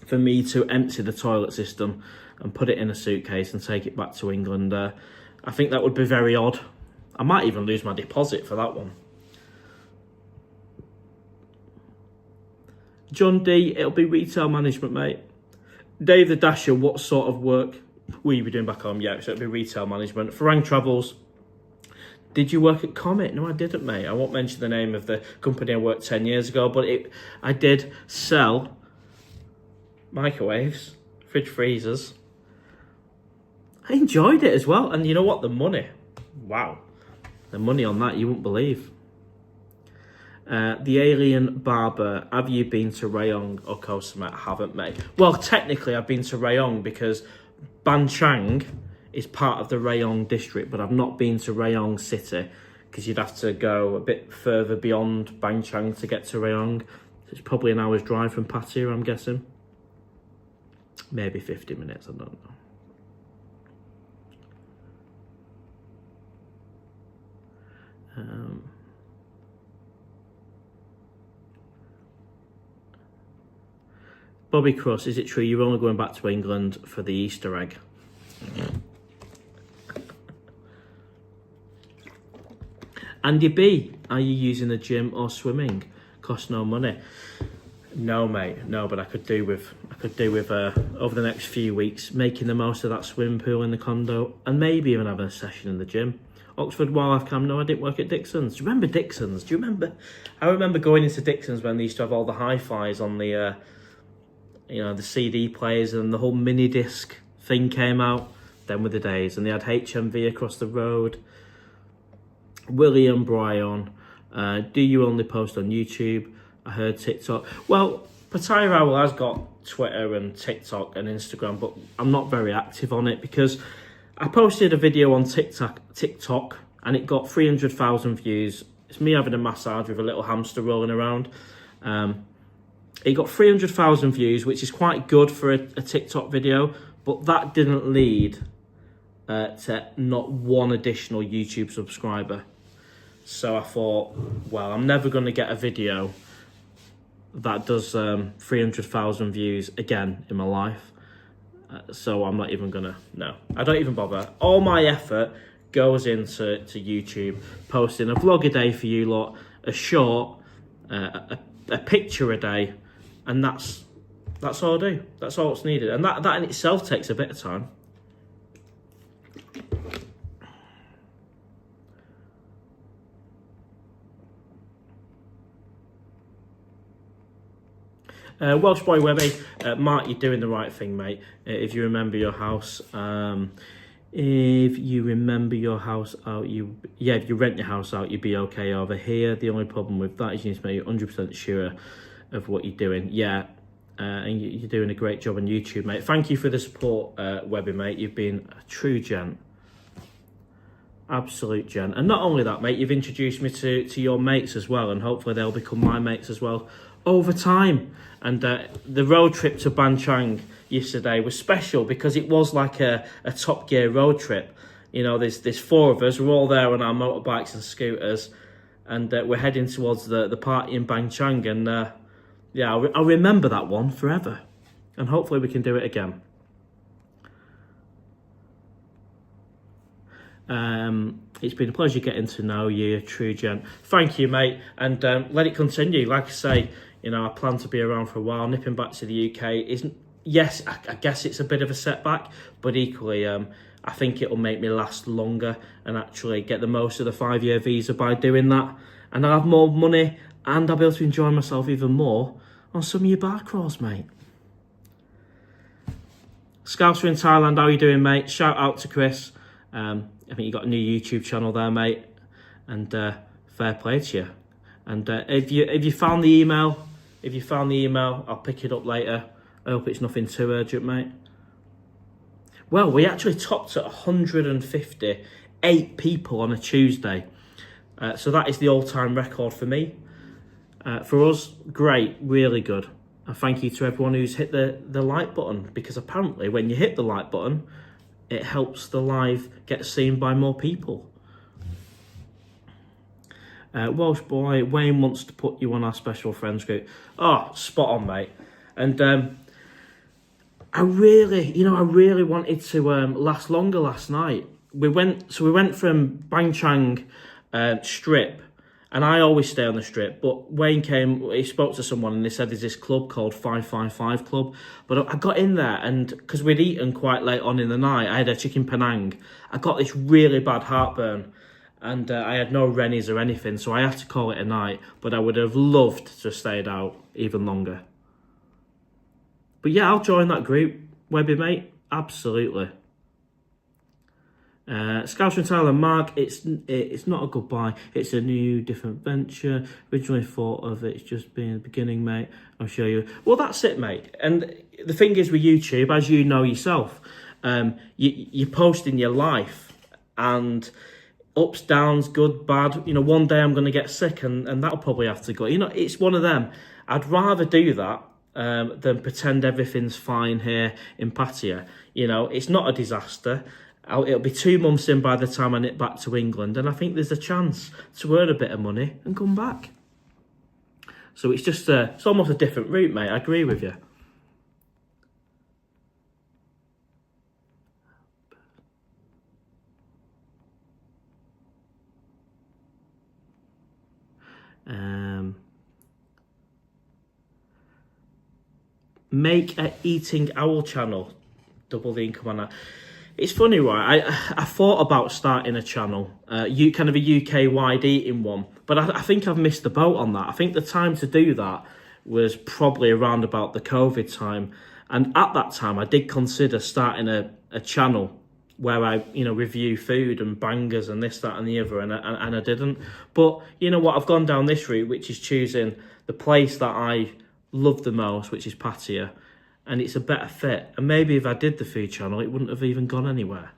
for me to empty the toilet system and put it in a suitcase and take it back to England. I think that would be very odd. I might even lose my deposit for that one. John D, it'll be retail management, mate. Dave the Dasher, what sort of work will you be doing back home? Yeah, so it'll be retail management. Farang Travels, did you work at Comet? No, I didn't, mate. I won't mention the name of the company I worked 10 years ago, but I did sell microwaves, fridge freezers. I enjoyed it as well. And you know what? The money, wow. The money on that, you wouldn't believe. The Alien Barber, have you been to Rayong or Koh Samet? I haven't, mate. Well, technically I've been to Rayong because Ban Chang is part of the Rayong district, but I've not been to Rayong city because you'd have to go a bit further beyond Ban Chang to get to Rayong. It's probably an hour's drive from Pattaya, I'm guessing. Maybe 50 minutes, I don't know. Bobby Cross, is it true you're only going back to England for the Easter egg? Andy B, are you using the gym or swimming? costs no money. No, mate, no, but I could do with over the next few weeks making the most of that swimming pool in the condo, and maybe even having a session in the gym. Oxford Wildlife Camp. No, I didn't work at Dixon's. Do you remember Dixon's? Do you remember? I remember going into Dixon's when they used to have all the hi-fis on the, the CD players, and the whole mini disc thing came out. Then were the days, and they had HMV across the road. William Bryan. Do you only post on YouTube? I heard TikTok. Well, PattayaOwl has got Twitter and TikTok and Instagram, but I'm not very active on it because I posted a video on TikTok and it got 300,000 views. It's me having a massage with a little hamster rolling around. It got 300,000 views, which is quite good for a TikTok video, but that didn't lead to not one additional YouTube subscriber. So I thought, well, I'm never going to get a video that does 300,000 views again in my life. So I'm not even gonna, no, I don't even bother. All my effort goes into YouTube, posting a vlog a day for you lot, a short, a picture a day, and that's all I do. That's all it's needed. And that in itself takes a bit of time. Welsh Boy Webby, Mark, you're doing the right thing, mate. If you remember your house, if you rent your house out, you'd be okay over here. The only problem with that is you need to make 100% sure of what you're doing. Yeah, and you're doing a great job on YouTube, mate. Thank you for the support, Webby, mate. You've been a true gent. Absolute gent. And not only that, mate, you've introduced me to your mates as well, and hopefully they'll become my mates as well over time. And the road trip to Banchang yesterday was special because it was like a Top Gear road trip. You know, there's four of us, we're all there on our motorbikes and scooters, and we're heading towards the party in Banchang. And yeah, I'll remember that one forever, and hopefully we can do it again. It's been a pleasure getting to know you, true gent. Thank you, mate, and let it continue. Like I say, you know, I plan to be around for a while. Nipping back to the UK isn't, yes, I guess it's a bit of a setback, but equally, I think it'll make me last longer and actually get the most of the 5-year visa by doing that. And I'll have more money, and I'll be able to enjoy myself even more on some of your bar crawls, mate. Scouser in Thailand, how are you doing, mate? Shout out to Chris. I think you got a new YouTube channel there, mate, and fair play to you. And if you found the email, I'll pick it up later. I hope it's nothing too urgent, mate. Well, we actually topped at 158 people on a Tuesday, so that is the all-time record for me. For us, great, really good. And thank you to everyone who's hit the like button, because apparently when you hit the like button, it helps the live get seen by more people. Welsh Boy, Wayne wants to put you on our special friends group. Oh, spot on, mate. And I really wanted to last longer last night. We went from Bangchang Strip, and I always stay on the Strip, but Wayne came, he spoke to someone and they said there's this club called 555 Club. But I got in there, and because we'd eaten quite late on in the night, I had a chicken Penang. I got this really bad heartburn, and I had no Rennies or anything, so I had to call it a night. But I would have loved to have stayed out even longer. But yeah, I'll join that group, Webby, mate. Absolutely. Scouts from Thailand, Mark, it's not a goodbye, it's a new, different venture. Originally thought of it's just being the beginning, mate. I'll show you. Well, that's it, mate. And the thing is with YouTube, as you know yourself, you're posting your life, and ups, downs, good, bad. You know, one day I'm going to get sick, and that'll probably have to go. You know, it's one of them. I'd rather do that than pretend everything's fine here in Pattaya. You know, it's not a disaster. It'll be 2 months in by the time I nip back to England, and I think there's a chance to earn a bit of money and come back. So it's just it's almost a different route, mate. I agree with you. make a eating owl channel, double the income on that. It's funny, right? I thought about starting a channel, kind of a UK-wide eating one, but I think I've missed the boat on that. I think the time to do that was probably around about the COVID time. And at that time, I did consider starting a channel where I, review food and bangers and this, that and the other, and I didn't. But you know what? I've gone down this route, which is choosing the place that I love the most, which is Pattaya. And it's a better fit. And maybe if I did the food channel, it wouldn't have even gone anywhere.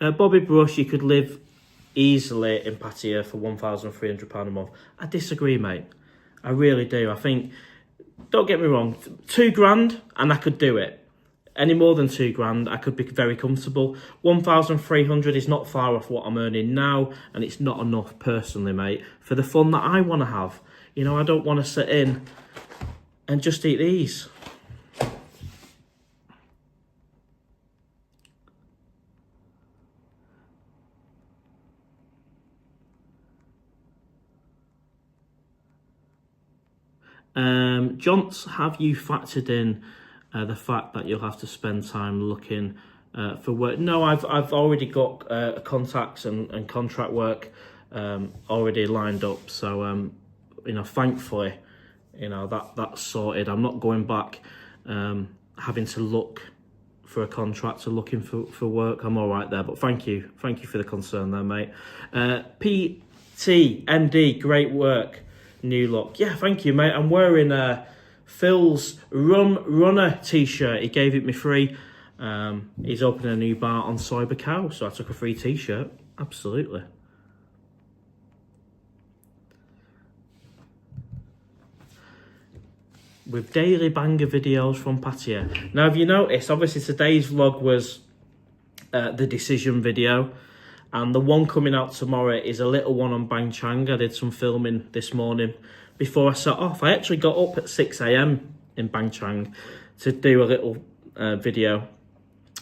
Bobby Brush, you could live easily in Pattaya for £1,300 a month. I disagree, mate. I really do. I think, don't get me wrong, £2,000 and I could do it. Any more than £2,000, I could be very comfortable. 1,300 is not far off what I'm earning now, and it's not enough personally, mate, for the fun that I want to have. I don't want to sit in and just eat these. Johns, have you factored in the fact that you'll have to spend time looking for work? No, I've already got contacts and contract work already lined up. So thankfully, that's sorted. I'm not going back having to look for a contract or looking for work. I'm all right there. But thank you for the concern there, mate. PT MD, great work. New look. Yeah, thank you, mate. I'm wearing Phil's Runner t-shirt. He gave it me free. He's opening a new bar on Cyber Cow, so I took a free t-shirt. Absolutely. With daily banger videos from Pattaya. Now, have you noticed, obviously today's vlog was the decision video. And the one coming out tomorrow is a little one on Bang Chang. I did some filming this morning before I set off. I actually got up at 6 a.m. in Bang Chang to do a little video.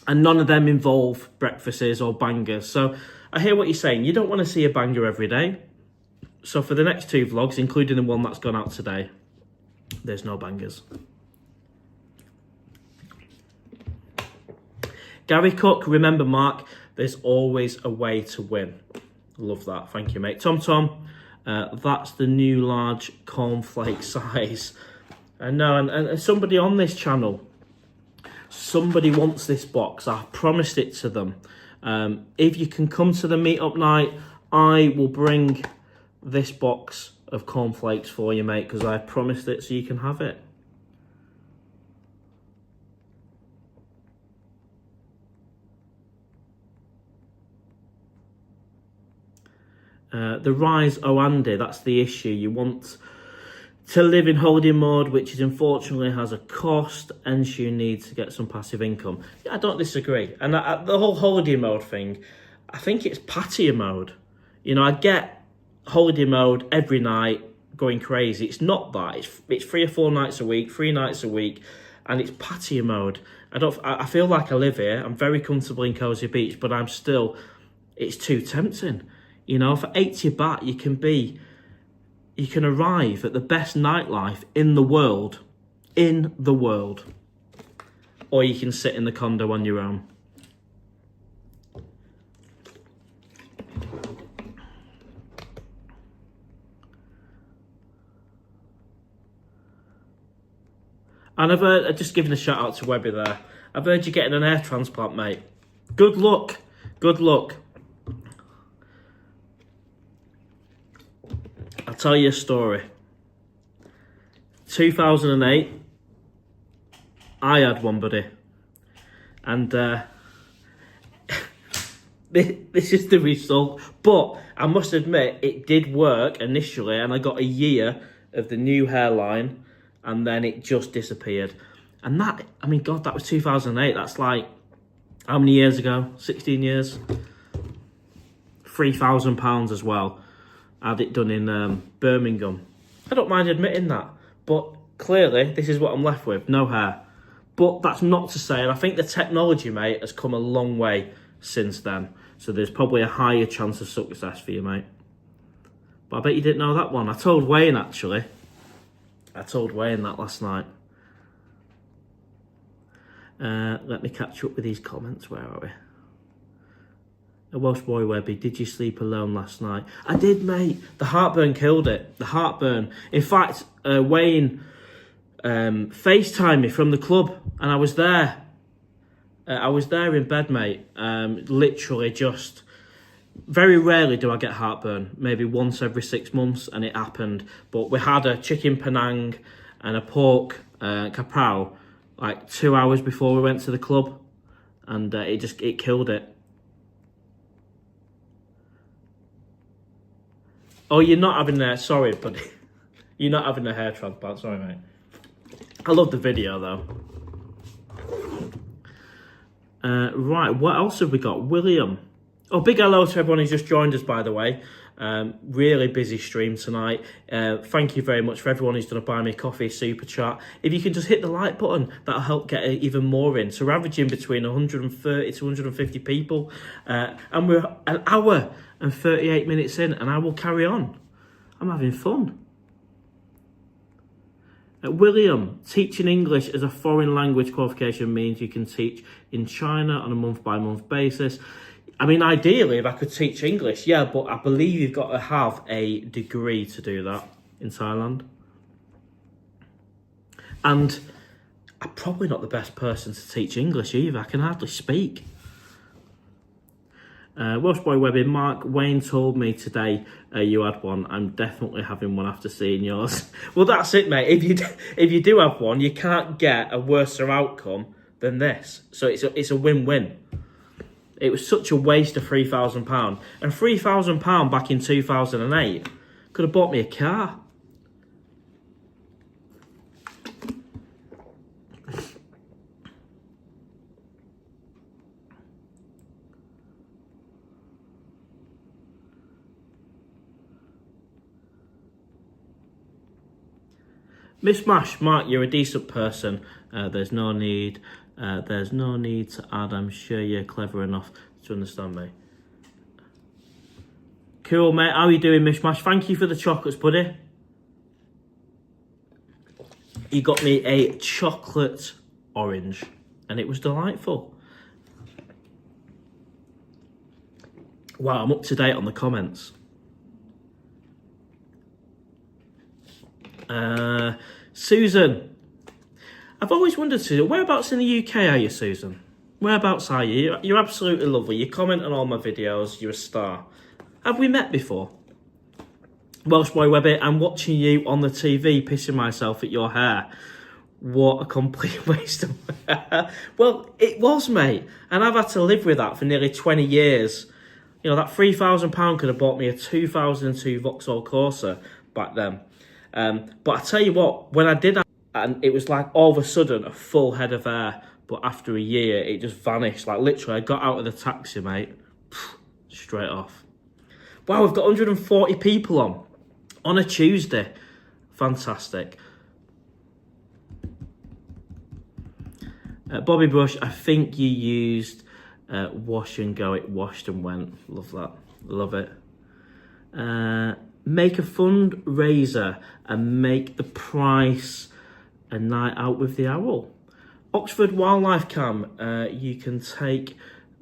And none of them involve breakfasts or bangers. So I hear what you're saying. You don't want to see a banger every day. So for the next two vlogs, including the one that's gone out today, there's no bangers. Gary Cook, remember, Mark, there's always a way to win. Love that. Thank you, mate. Tom, that's the new large cornflake size. I know, and somebody on this channel, somebody wants this box. I promised it to them. If you can come to the meetup night, I will bring this box of cornflakes for you, mate, because I promised it so you can have it. The rise, oh Andy, that's the issue. You want to live in holiday mode, which is unfortunately has a cost, and you need to get some passive income. Yeah, I don't disagree. And the whole holiday mode thing, I think it's Pattaya mode. I get holiday mode every night going crazy. It's not that. It's 3 or 4 nights a week, 3 nights a week, and it's Pattaya mode. I feel like I live here. I'm very comfortable in Cozy Beach, but it's too tempting. For 80 baht, you can arrive at the best nightlife in the world. Or you can sit in the condo on your own. And I've heard, just giving a shout out to Webby there. I've heard you're getting an hair transplant, mate. Good luck. Good luck. I'll tell you a story. 2008, I had one, buddy. And this is the result. But I must admit, it did work initially, and I got a year of the new hairline, and then it just disappeared. And that, God, that was 2008. That's like, how many years ago? 16 years? £3,000 as well. I had it done in Birmingham. I don't mind admitting that. But clearly, this is what I'm left with. No hair. But that's not to say, and I think the technology, mate, has come a long way since then. So there's probably a higher chance of success for you, mate. But I bet you didn't know that one. I told Wayne, actually. I told Wayne that last night. Let me catch up with these comments. Where are we? A Welsh boy Webby, did you sleep alone last night? I did, mate. The heartburn killed it. The heartburn. In fact, Wayne FaceTimed me from the club, and I was there. I was there in bed, mate. Literally just... Very rarely do I get heartburn. Maybe once every 6 months, and it happened. But we had a chicken Penang and a pork kapow like 2 hours before we went to the club, and it killed it. Oh, you're not having a... Sorry, buddy. You're not having a hair transplant. Sorry, mate. I love the video, though. Right, what else have we got? William. Oh, big hello to everyone who's just joined us, by the way. Really busy stream tonight. Thank you very much for everyone who's done a Buy Me a Coffee super chat. If you can just hit the like button, that'll help get even more in. So we're averaging between 130 to 150 people. And we're an hour and 38 minutes in, and I will carry on. I'm having fun. William, teaching English as a foreign language qualification means you can teach in China on a month-by-month basis. I mean, ideally, if I could teach English, yeah, but I believe you've got to have a degree to do that in Thailand. And I'm probably not the best person to teach English either. I can hardly speak. Welsh boy Webby, Mark, Wayne told me today you had one. I'm definitely having one after seeing yours. Well, that's it, mate. If you do have one, you can't get a worse outcome than this. So it's a win-win. It was such a waste of £3,000. And £3,000 back in 2008 could have bought me a car. Miss Mash, Mark, you're a decent person. There's no need to add. I'm sure you're clever enough to understand me. Cool, mate. How are you doing, Miss Mash? Thank you for the chocolates, buddy. You got me a chocolate orange, and it was delightful. Wow, I'm up to date on the comments. Susan, I've always wondered, Susan, whereabouts in the UK are you, Susan? Whereabouts are you? You're absolutely lovely. You comment on all my videos. You're a star. Have we met before? Welsh boy Webby, I'm watching you on the TV pissing myself at your hair. What a complete waste of hair. Well, it was, mate. And I've had to live with that for nearly 20 years. You know, that £3,000 could have bought me a 2002 Vauxhall Corsa back then. But I tell you what, when I did that, and it was like all of a sudden a full head of hair, but after a year it just vanished. Like literally I got out of the taxi, mate, straight off. Wow, we've got 140 people on a Tuesday. Fantastic. Bobby Brush, I think you used wash and go. It washed and went. Love that. Love it. Make a fundraiser and make the price a night out with the owl. Oxford Wildlife Cam, you can take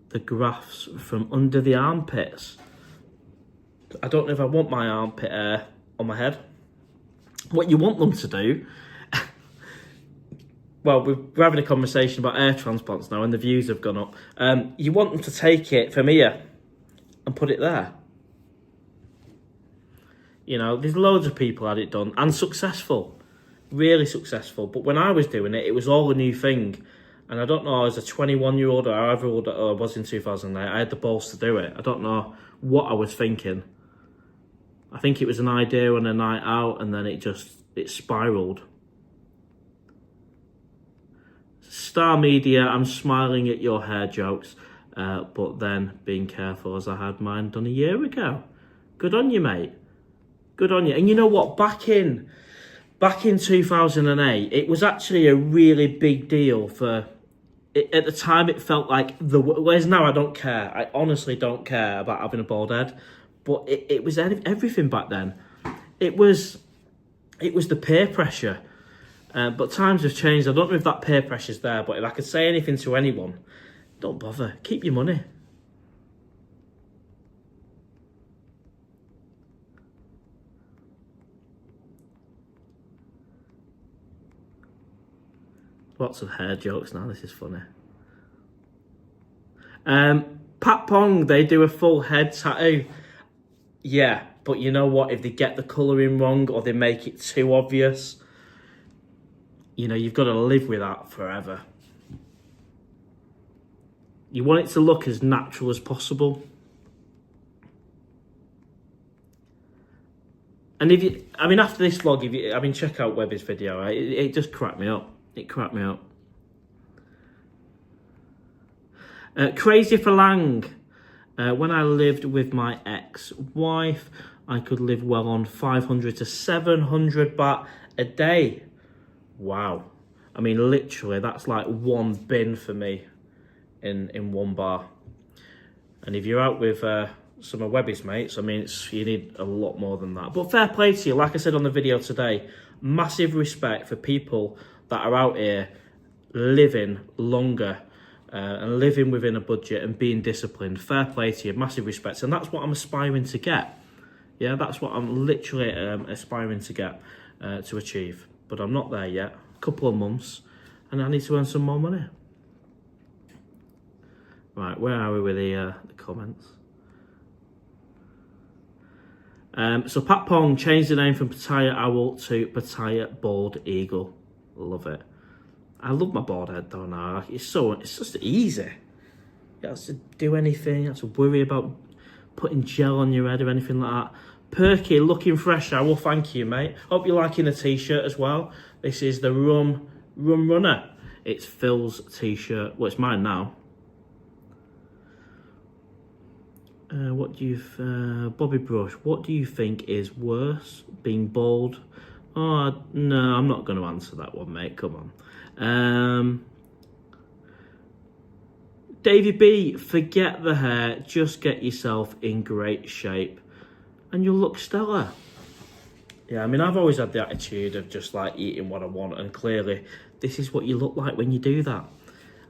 the graphs from under the armpits. I don't know if I want my armpit hair on my head. What you want them to do, well, we're having a conversation about hair transplants now and the views have gone up. You want them to take it from here and put it there. You know, there's loads of people had it done and successful, really successful. But when I was doing it, it was all a new thing. And I don't know, as a 21-year-old or however old I was in 2008, I had the balls to do it. I don't know what I was thinking. I think it was an idea on a night out and then it spiraled. Star Media, I'm smiling at your hair jokes, but then being careful as I had mine done a year ago. Good on you, mate. Good on you. And you know what? Back in 2008, it was actually a really big deal for at the time it felt like whereas now I don't care. I honestly don't care about having a bald head, but it was everything back then. It was the peer pressure, but times have changed. I don't know if that peer pressure's there, but if I could say anything to anyone, don't bother. Keep your money. Lots of hair jokes now. This is funny. Pat Pong, they do a full head tattoo. Yeah, but you know what? If they get the colouring wrong or they make it too obvious, you know, you've got to live with that forever. You want it to look as natural as possible. And after this vlog, check out Webby's video. Right? It just cracked me up. It cracked me up. Crazy for Lang. When I lived with my ex-wife, I could live well on 500 to 700 baht a day. Wow. I mean, literally, that's like one bin for me in one bar. And if you're out with some of Webby's mates, I mean, you need a lot more than that. But fair play to you. Like I said on the video today, massive respect for people that are out here living longer and living within a budget and being disciplined. Fair play to you, massive respect. And that's what I'm aspiring to get. Yeah, that's what I'm literally aspiring to get, to achieve. But I'm not there yet. A couple of months and I need to earn some more money. Right, where are we with the comments? So Pat Pong changed the name from PattayaOwl to Pattaya Bald Eagle. Love it. I love my bald head though now. It's just easy. You don't have to do anything. You don't have to worry about putting gel on your head or anything like that. Perky, looking fresh. I will thank you, mate. Hope you're liking the t-shirt as well. This is the Rum Runner. It's Phil's t-shirt. Well, it's mine now. Bobby Brush, what do you think is worse, being bald? Oh, no, I'm not going to answer that one, mate. Come on. Davey B, forget the hair. Just get yourself in great shape and you'll look stellar. Yeah, I mean, I've always had the attitude of just like eating what I want, and clearly this is what you look like when you do that.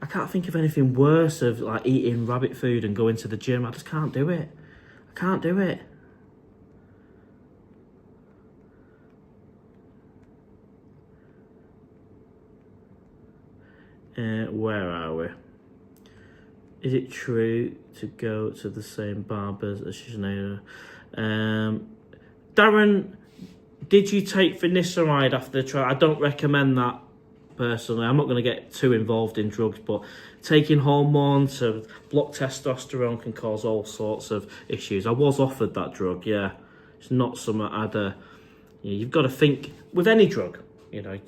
I can't think of anything worse of like eating rabbit food and going to the gym. I just can't do it. I can't do it. Where are we? Is it true to go to the same barbers as Sinead? Darren, did you take finasteride after the trial? I don't recommend that personally. I'm not going to get too involved in drugs, but taking hormones to block testosterone can cause all sorts of issues. I was offered that drug, yeah. It's not something you've got to think with any drug. You know,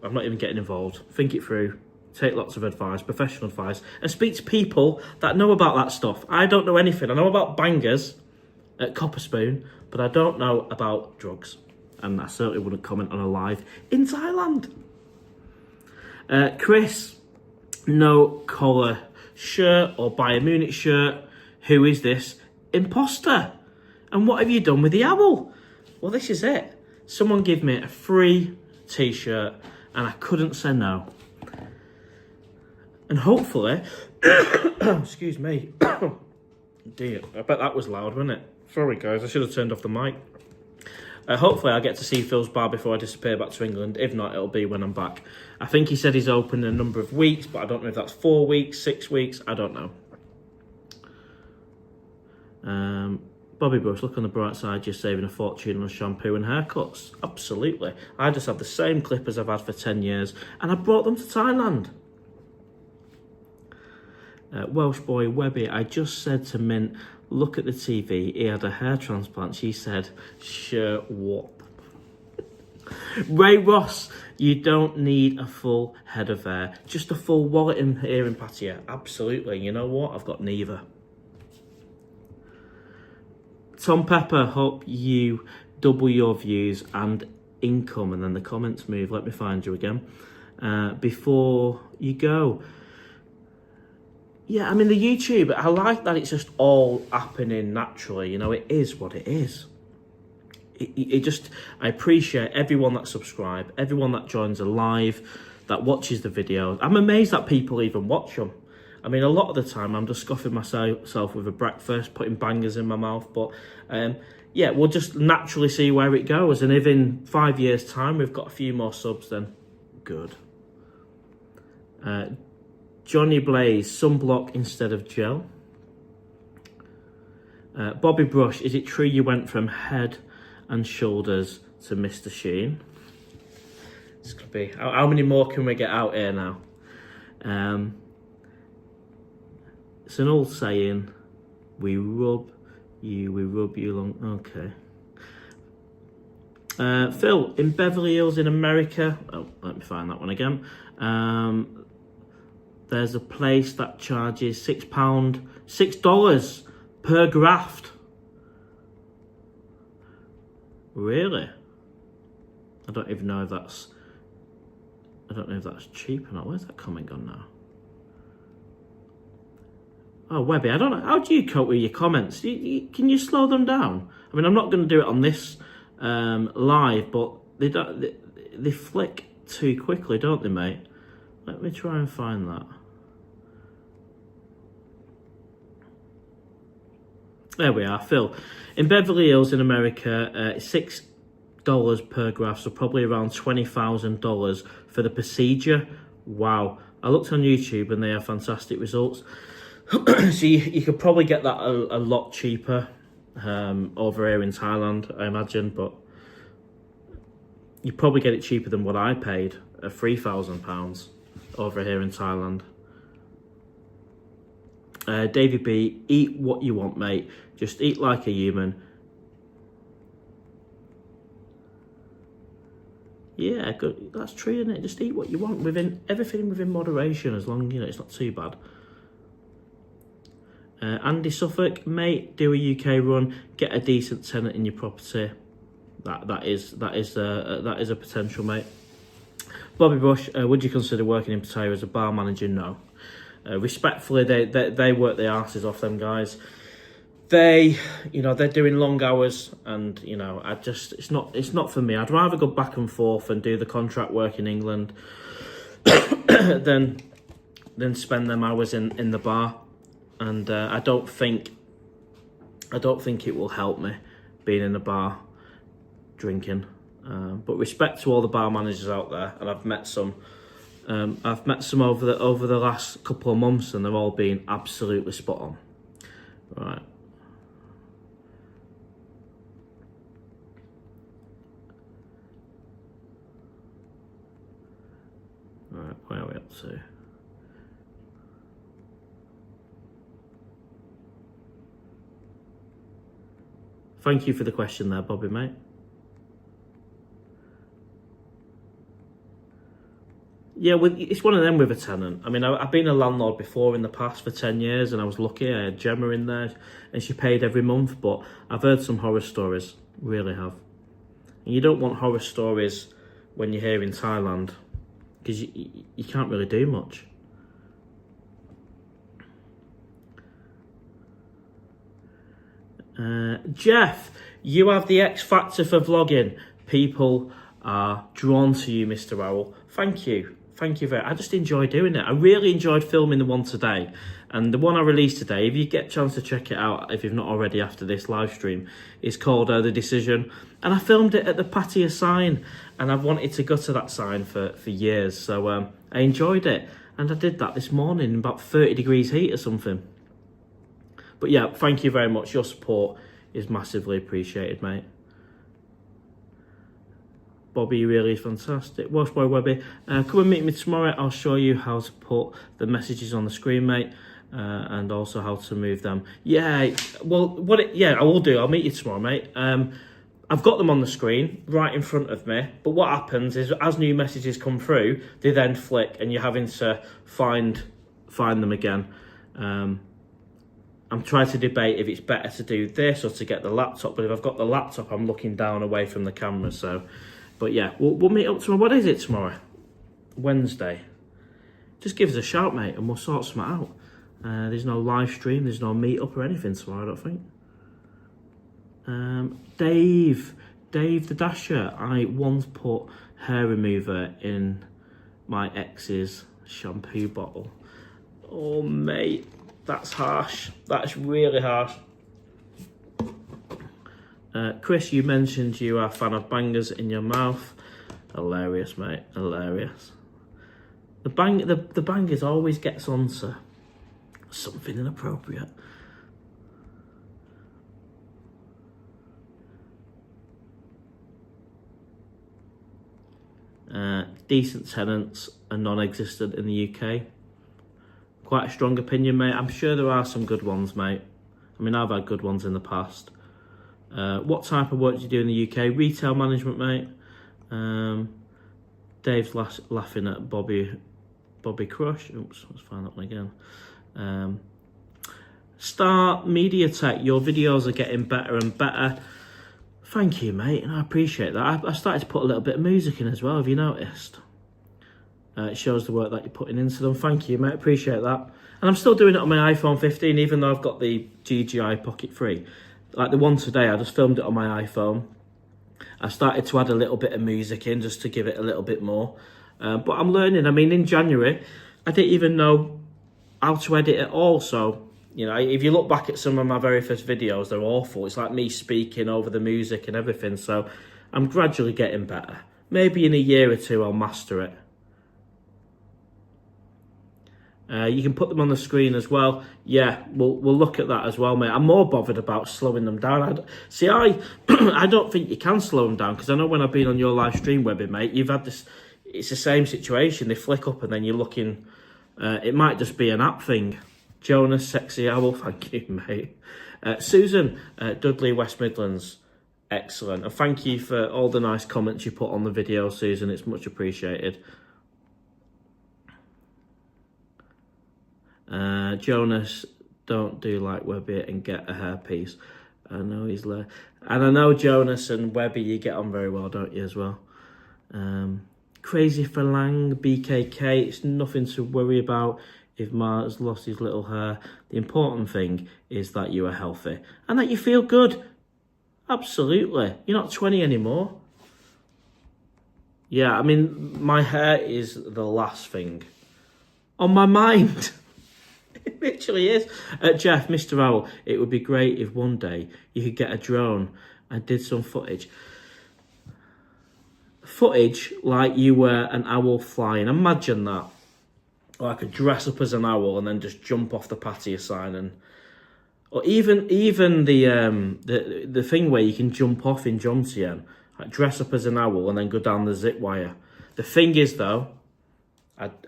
I'm not even getting involved. Think it through. Take lots of advice, professional advice, and speak to people that know about that stuff. I don't know anything. I know about bangers at Copper Spoon, but I don't know about drugs. And I certainly wouldn't comment on a live in Thailand. Chris, no collar shirt or Bayern Munich shirt. Who is this imposter? And what have you done with the owl? Well, this is it. Someone give me a free t-shirt and I couldn't say no. And hopefully, excuse me, dear, I bet that was loud, wasn't it? Sorry guys, I should have turned off the mic. Hopefully I'll get to see Phil's bar before I disappear back to England. If not, it'll be when I'm back. I think he said he's open in a number of weeks, but I don't know if that's 4 weeks, 6 weeks, I don't know. Bobby Brush, look on the bright side, you're saving a fortune on shampoo and haircuts. Absolutely. I just have the same clippers I've had for 10 years, and I brought them to Thailand. Welsh boy Webby, I just said to Mint, look at the TV, he had a hair transplant. She said, sure, what? Ray Ross, you don't need a full head of hair, just a full wallet in here in Pattaya. Absolutely. You know what? I've got neither. Tom Pepper, hope you double your views and income. And then the comments move. Let me find you again. Before you go. yeah, I mean, the YouTube, I like that it's just all happening naturally. You know, it is what it is. I appreciate everyone that subscribes, everyone that joins a live, that watches the videos. I'm amazed that people even watch them. I mean, a lot of the time I'm just scoffing myself with a breakfast, putting bangers in my mouth. But yeah, we'll just naturally see where it goes. And if in 5 years' time we've got a few more subs, then good. Johnny Blaze, sunblock instead of gel. Bobby Brush, is it true you went from Head and Shoulders to Mr. Sheen? It's gonna be, how many more can we get out here now? It's an old saying, we rub you long. Okay. Phil, in Beverly Hills in America, oh, let me find that one again. There's a place that charges $6 per graft. Really? I don't even know if that's cheap or not. Where's that comment gone now? Oh, Webby, I don't know. How do you cope with your comments? Can you slow them down? I mean, I'm not going to do it on this live, but they flick too quickly, don't they, mate? Let me try and find that. There we are, Phil. In Beverly Hills in America, it's $6 per graft, so probably around $20,000 for the procedure. Wow. I looked on YouTube and they have fantastic results. So you could probably get that a lot cheaper over here in Thailand, I imagine, but you probably get it cheaper than what I paid, £3,000 over here in Thailand. Davey B, eat what you want, mate. Just eat like a human. Yeah, good. That's true, isn't it? Just eat what you want, everything within moderation, as long it's not too bad. Andy Suffolk, mate, do a UK run, get a decent tenant in your property. That is a potential, mate. Bobby Bush, would you consider working in Pattaya as a bar manager? No. Respectfully, they work their asses off, them guys. They're doing long hours, and it's not for me. I'd rather go back and forth and do the contract work in England than spend them hours in the bar. And I don't think it will help me being in the bar drinking. But respect to all the bar managers out there, and I've met some. Over the last couple of months, and they're all been absolutely spot on. Right. Right, where are we up to? Thank you for the question there, Bobby, mate. Yeah, it's one of them with a tenant. I mean, I've been a landlord before in the past for 10 years, and I was lucky. I had Gemma in there, and she paid every month. But I've heard some horror stories, really have. And you don't want horror stories when you're here in Thailand, because you can't really do much. Jeff, you have the X factor for vlogging. People are drawn to you, Mr. Owl. Thank you. Thank you very much. I just enjoy doing it. I really enjoyed filming the one today. And the one I released today, if you get a chance to check it out, if you've not already after this live stream, is called The Decision. And I filmed it at the Pattaya sign. And I've wanted to go to that sign for years. So I enjoyed it. And I did that this morning in about 30 degrees heat or something. But yeah, thank you very much. Your support is massively appreciated, mate. Bobby really is fantastic. Welsh Boy Webby, come and meet me tomorrow. I'll show you how to put the messages on the screen, mate, and also how to move them. Yeah, well, I will do. I'll meet you tomorrow, mate. I've got them on the screen right in front of me, but what happens is as new messages come through, they then flick, and you're having to find them again. I'm trying to debate if it's better to do this or to get the laptop, but if I've got the laptop, I'm looking down away from the camera, so... But yeah, we'll meet up tomorrow. What is it tomorrow? Wednesday. Just give us a shout, mate, and we'll sort something out. There's no live stream, there's no meet-up or anything tomorrow, I don't think. Dave the Dasher. I once put hair remover in my ex's shampoo bottle. Oh, mate, that's harsh. That's really harsh. Chris, you mentioned you are a fan of bangers in your mouth. Hilarious, mate, hilarious. The bangers always gets onto something inappropriate. Decent tenants are non-existent in the UK. Quite a strong opinion, mate. I'm sure there are some good ones, mate. I mean, I've had good ones in the past. What type of work do you do in the UK? Retail management, mate. Dave's laughing at Bobby Crush. Oops, let's find that one again. Star Media Tech, your videos are getting better and better. Thank you, mate, and I appreciate that. I started to put a little bit of music in as well, have you noticed? It shows the work that you're putting into them. Thank you, mate, appreciate that. And I'm still doing it on my iPhone 15, even though I've got the GGI Pocket 3. Like the one today, I just filmed it on my iPhone. I started to add a little bit of music in just to give it a little bit more. But I'm learning. I mean, in January, I didn't even know how to edit at all. So, you know, if you look back at some of my very first videos, they're awful. It's like me speaking over the music and everything. So I'm gradually getting better. Maybe in a year or two, I'll master it. You can put them on the screen as well. Yeah, we'll look at that as well, mate. I'm more bothered about slowing them down. I don't think you can slow them down, because I know when I've been on your live stream, Webby, mate, you've had this. It's the same situation. They flick up and then you're looking. It might just be an app thing. Jonas, Sexy Owl, thank you, mate. Susan, Dudley, West Midlands, excellent. And thank you for all the nice comments you put on the video, Susan. It's much appreciated. Jonas, don't do like Webby and get a hairpiece. I know he's there. And I know Jonas and Webby, you get on very well, don't you, as well? Crazy for Lang, BKK, it's nothing to worry about if Mark's lost his little hair. The important thing is that you are healthy and that you feel good. Absolutely. You're not 20 anymore. Yeah, I mean, my hair is the last thing on my mind. It literally is. Jeff, Mr. Owl, it would be great if one day you could get a drone and did some footage. Footage like you were an owl flying. Imagine that. Or I could dress up as an owl and then just jump off the patio sign, and or even the thing where you can jump off in Jomtien, like dress up as an owl and then go down the zip wire. The thing is though,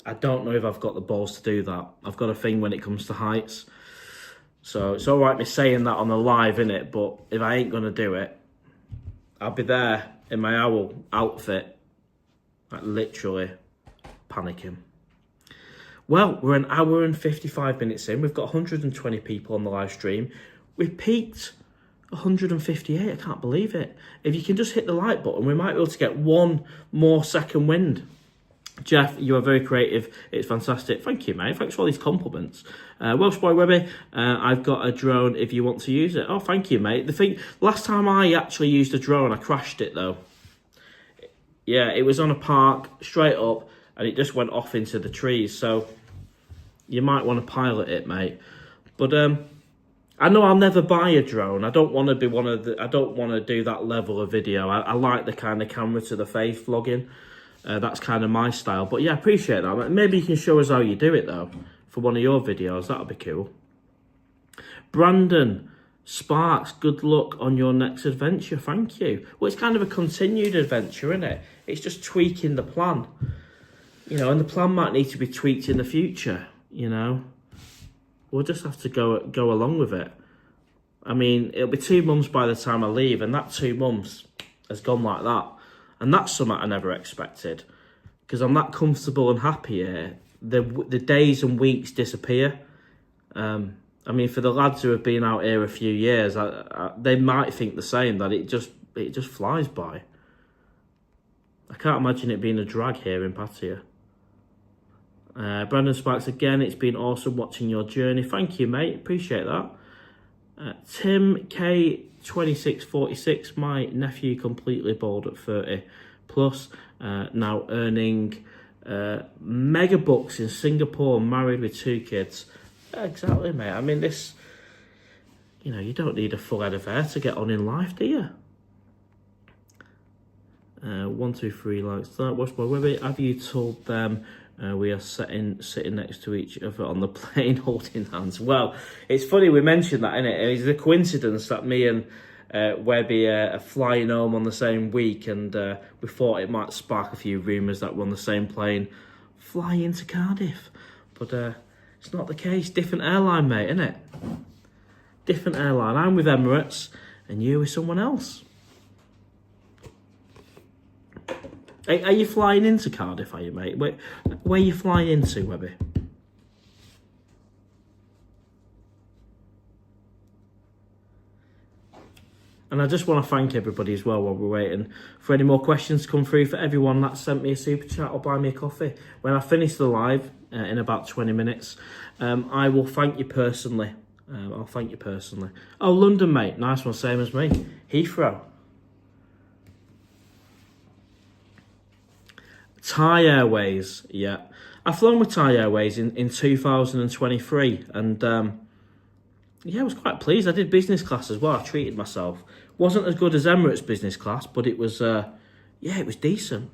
I don't know if I've got the balls to do that. I've got a thing when it comes to heights. So it's all right me saying that on the live, innit? But if I ain't going to do it, I'll be there in my owl outfit, like literally panicking. Well, we're an hour and 55 minutes in. We've got 120 people on the live stream. We've peaked 158. I can't believe it. If you can just hit the like button, we might be able to get one more second wind. Jeff, you are very creative. It's fantastic. Thank you, mate. Thanks for all these compliments. Welsh Boy Webby, I've got a drone if you want to use it. Oh, thank you, mate. The thing, last time I actually used a drone, I crashed it, though. Yeah, it was on a park, straight up, and it just went off into the trees. So you might want to pilot it, mate. But I know I'll never buy a drone. I don't want to be one of the. I don't want to do that level of video. I like the kind of camera to the face vlogging. That's kind of my style. But yeah, I appreciate that. Maybe you can show us how you do it though for one of your videos. That'll be cool. Brandon Sparks, good luck on your next adventure. Thank you. Well, it's kind of a continued adventure, isn't it? It's just tweaking the plan. You know, and the plan might need to be tweaked in the future, you know. We'll just have to go along with it. I mean, it'll be 2 months by the time I leave, and that 2 months has gone like that. And that's something I never expected. Because I'm that comfortable and happy here, the days and weeks disappear. I mean, for the lads who have been out here a few years, they might think the same, that it just flies by. I can't imagine it being a drag here in Pattaya. Brandon Sparks, again, it's been awesome watching your journey. Thank you, mate. Appreciate that. Tim K2646, my nephew completely bald at 30 plus, now earning mega bucks in Singapore, married with 2 kids. Yeah, exactly, mate. I mean, this, you don't need a full head of hair to get on in life, do you? 123 likes that. Watch my Webby. Have you told them we are sitting next to each other on the plane holding hands? Well, it's funny we mentioned that, isn't it? It's a coincidence that me and Webby are flying home on the same week, and we thought it might spark a few rumours that we're on the same plane flying to Cardiff. But it's not the case. Different airline, mate, isn't it? Different airline. I'm with Emirates and you with someone else. Are you flying into Cardiff, are you, mate? Where are you flying into, Webby? And I just want to thank everybody as well while we're waiting for any more questions to come through. For everyone that sent me a super chat or buy me a coffee. When I finish the live in about 20 minutes, I will thank you personally. I'll thank you personally. Oh, London, mate. Nice one, same as me. Heathrow. Thai Airways, yeah. I've flown with Thai Airways in 2023, and yeah, I was quite pleased. I did business class as well. I treated myself. Wasn't as good as Emirates business class, but it was, yeah, it was decent.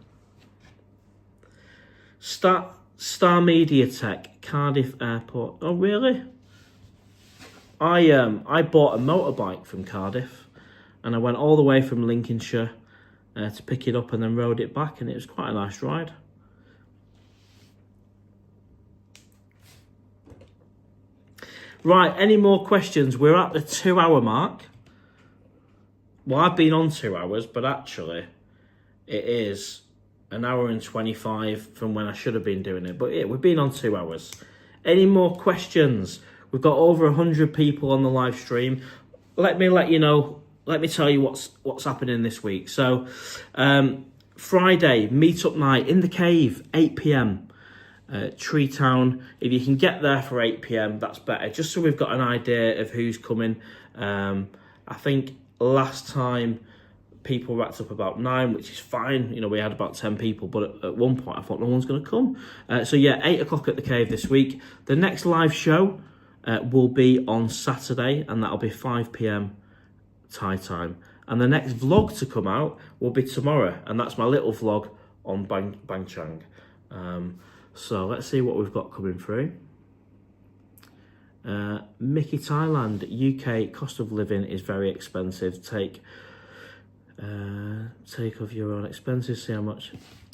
Star Media Tech, Cardiff Airport. Oh, really? I bought a motorbike from Cardiff, and I went all the way from Lincolnshire to pick it up and then rode it back, and it was quite a nice ride. Right, any more questions? We're at the 2-hour mark. Well, I've been on 2 hours, but actually it is 1 hour and 25 from when I should have been doing it. But yeah, we've been on 2 hours. Any more questions? We've got over 100 people on the live stream. Let me tell you what's happening this week. So, Friday, meetup night in the cave, 8 p.m. Tree Town. If you can get there for 8 p.m, that's better. Just so we've got an idea of who's coming. I think last time people wrapped up about 9, which is fine. We had about 10 people, but at one point I thought no one's going to come. So yeah, 8 o'clock at the cave this week. The next live show will be on Saturday, and that'll be 5 p.m. Thai time. And the next vlog to come out will be tomorrow, and that's my little vlog on Bang Chang. So let's see what we've got coming through. Mickey Thailand, UK cost of living is very expensive. Take of your own expenses, see how much.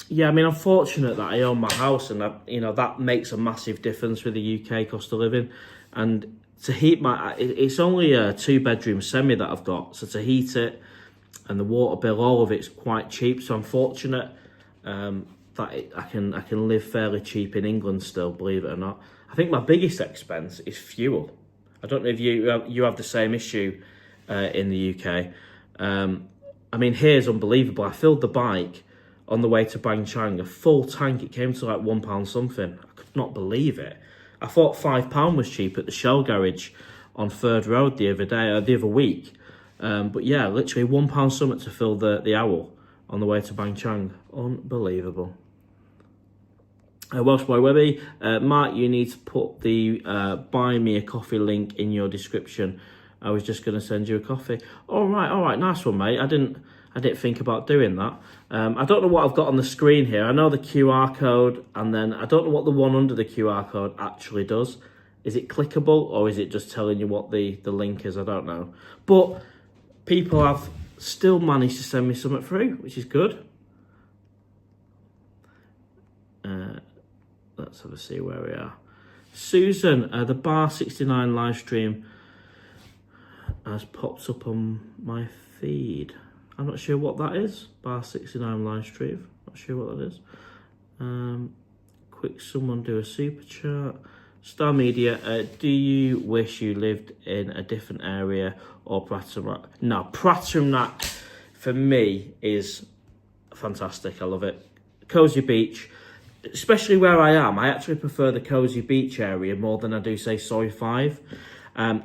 Yeah, I mean, I'm fortunate that I own my house, and that makes a massive difference with the UK cost of living. And to heat it's only a 2-bedroom semi that I've got, so to heat it and the water bill, all of it's quite cheap. So I'm fortunate that I can live fairly cheap in England still, believe it or not. I think my biggest expense is fuel. I don't know if you have the same issue in the UK. I mean, here's unbelievable. I filled the bike on the way to Bang Chang, a full tank. It came to like £1 something. I could not believe it. I thought £5 was cheap at the Shell garage on Third Road the other week. But yeah, literally £1 something to fill the Owl on the way to Bang Chang. Unbelievable. Welsh Boy Webby, Mark, you need to put the buy me a coffee link in your description. I was just going to send you a coffee. All right, nice one, mate. I didn't think about doing that. I don't know what I've got on the screen here. I know the QR code, and then I don't know what the one under the QR code actually does. Is it clickable, or is it just telling you what the link is? I don't know. But people have still managed to send me something through, which is good. Let's have a see where we are. Susan, the Bar 69 live stream has popped up on my feed. I'm not sure what that is. Bar 69 live stream. Not sure what that is. Quick, someone do a super chat. Star Media, do you wish you lived in a different area or Prattam? No, Prattam for me is fantastic. I love it. Cozy beach. especially where I am, I actually prefer the Cozy Beach area more than I do, say, Soi 5.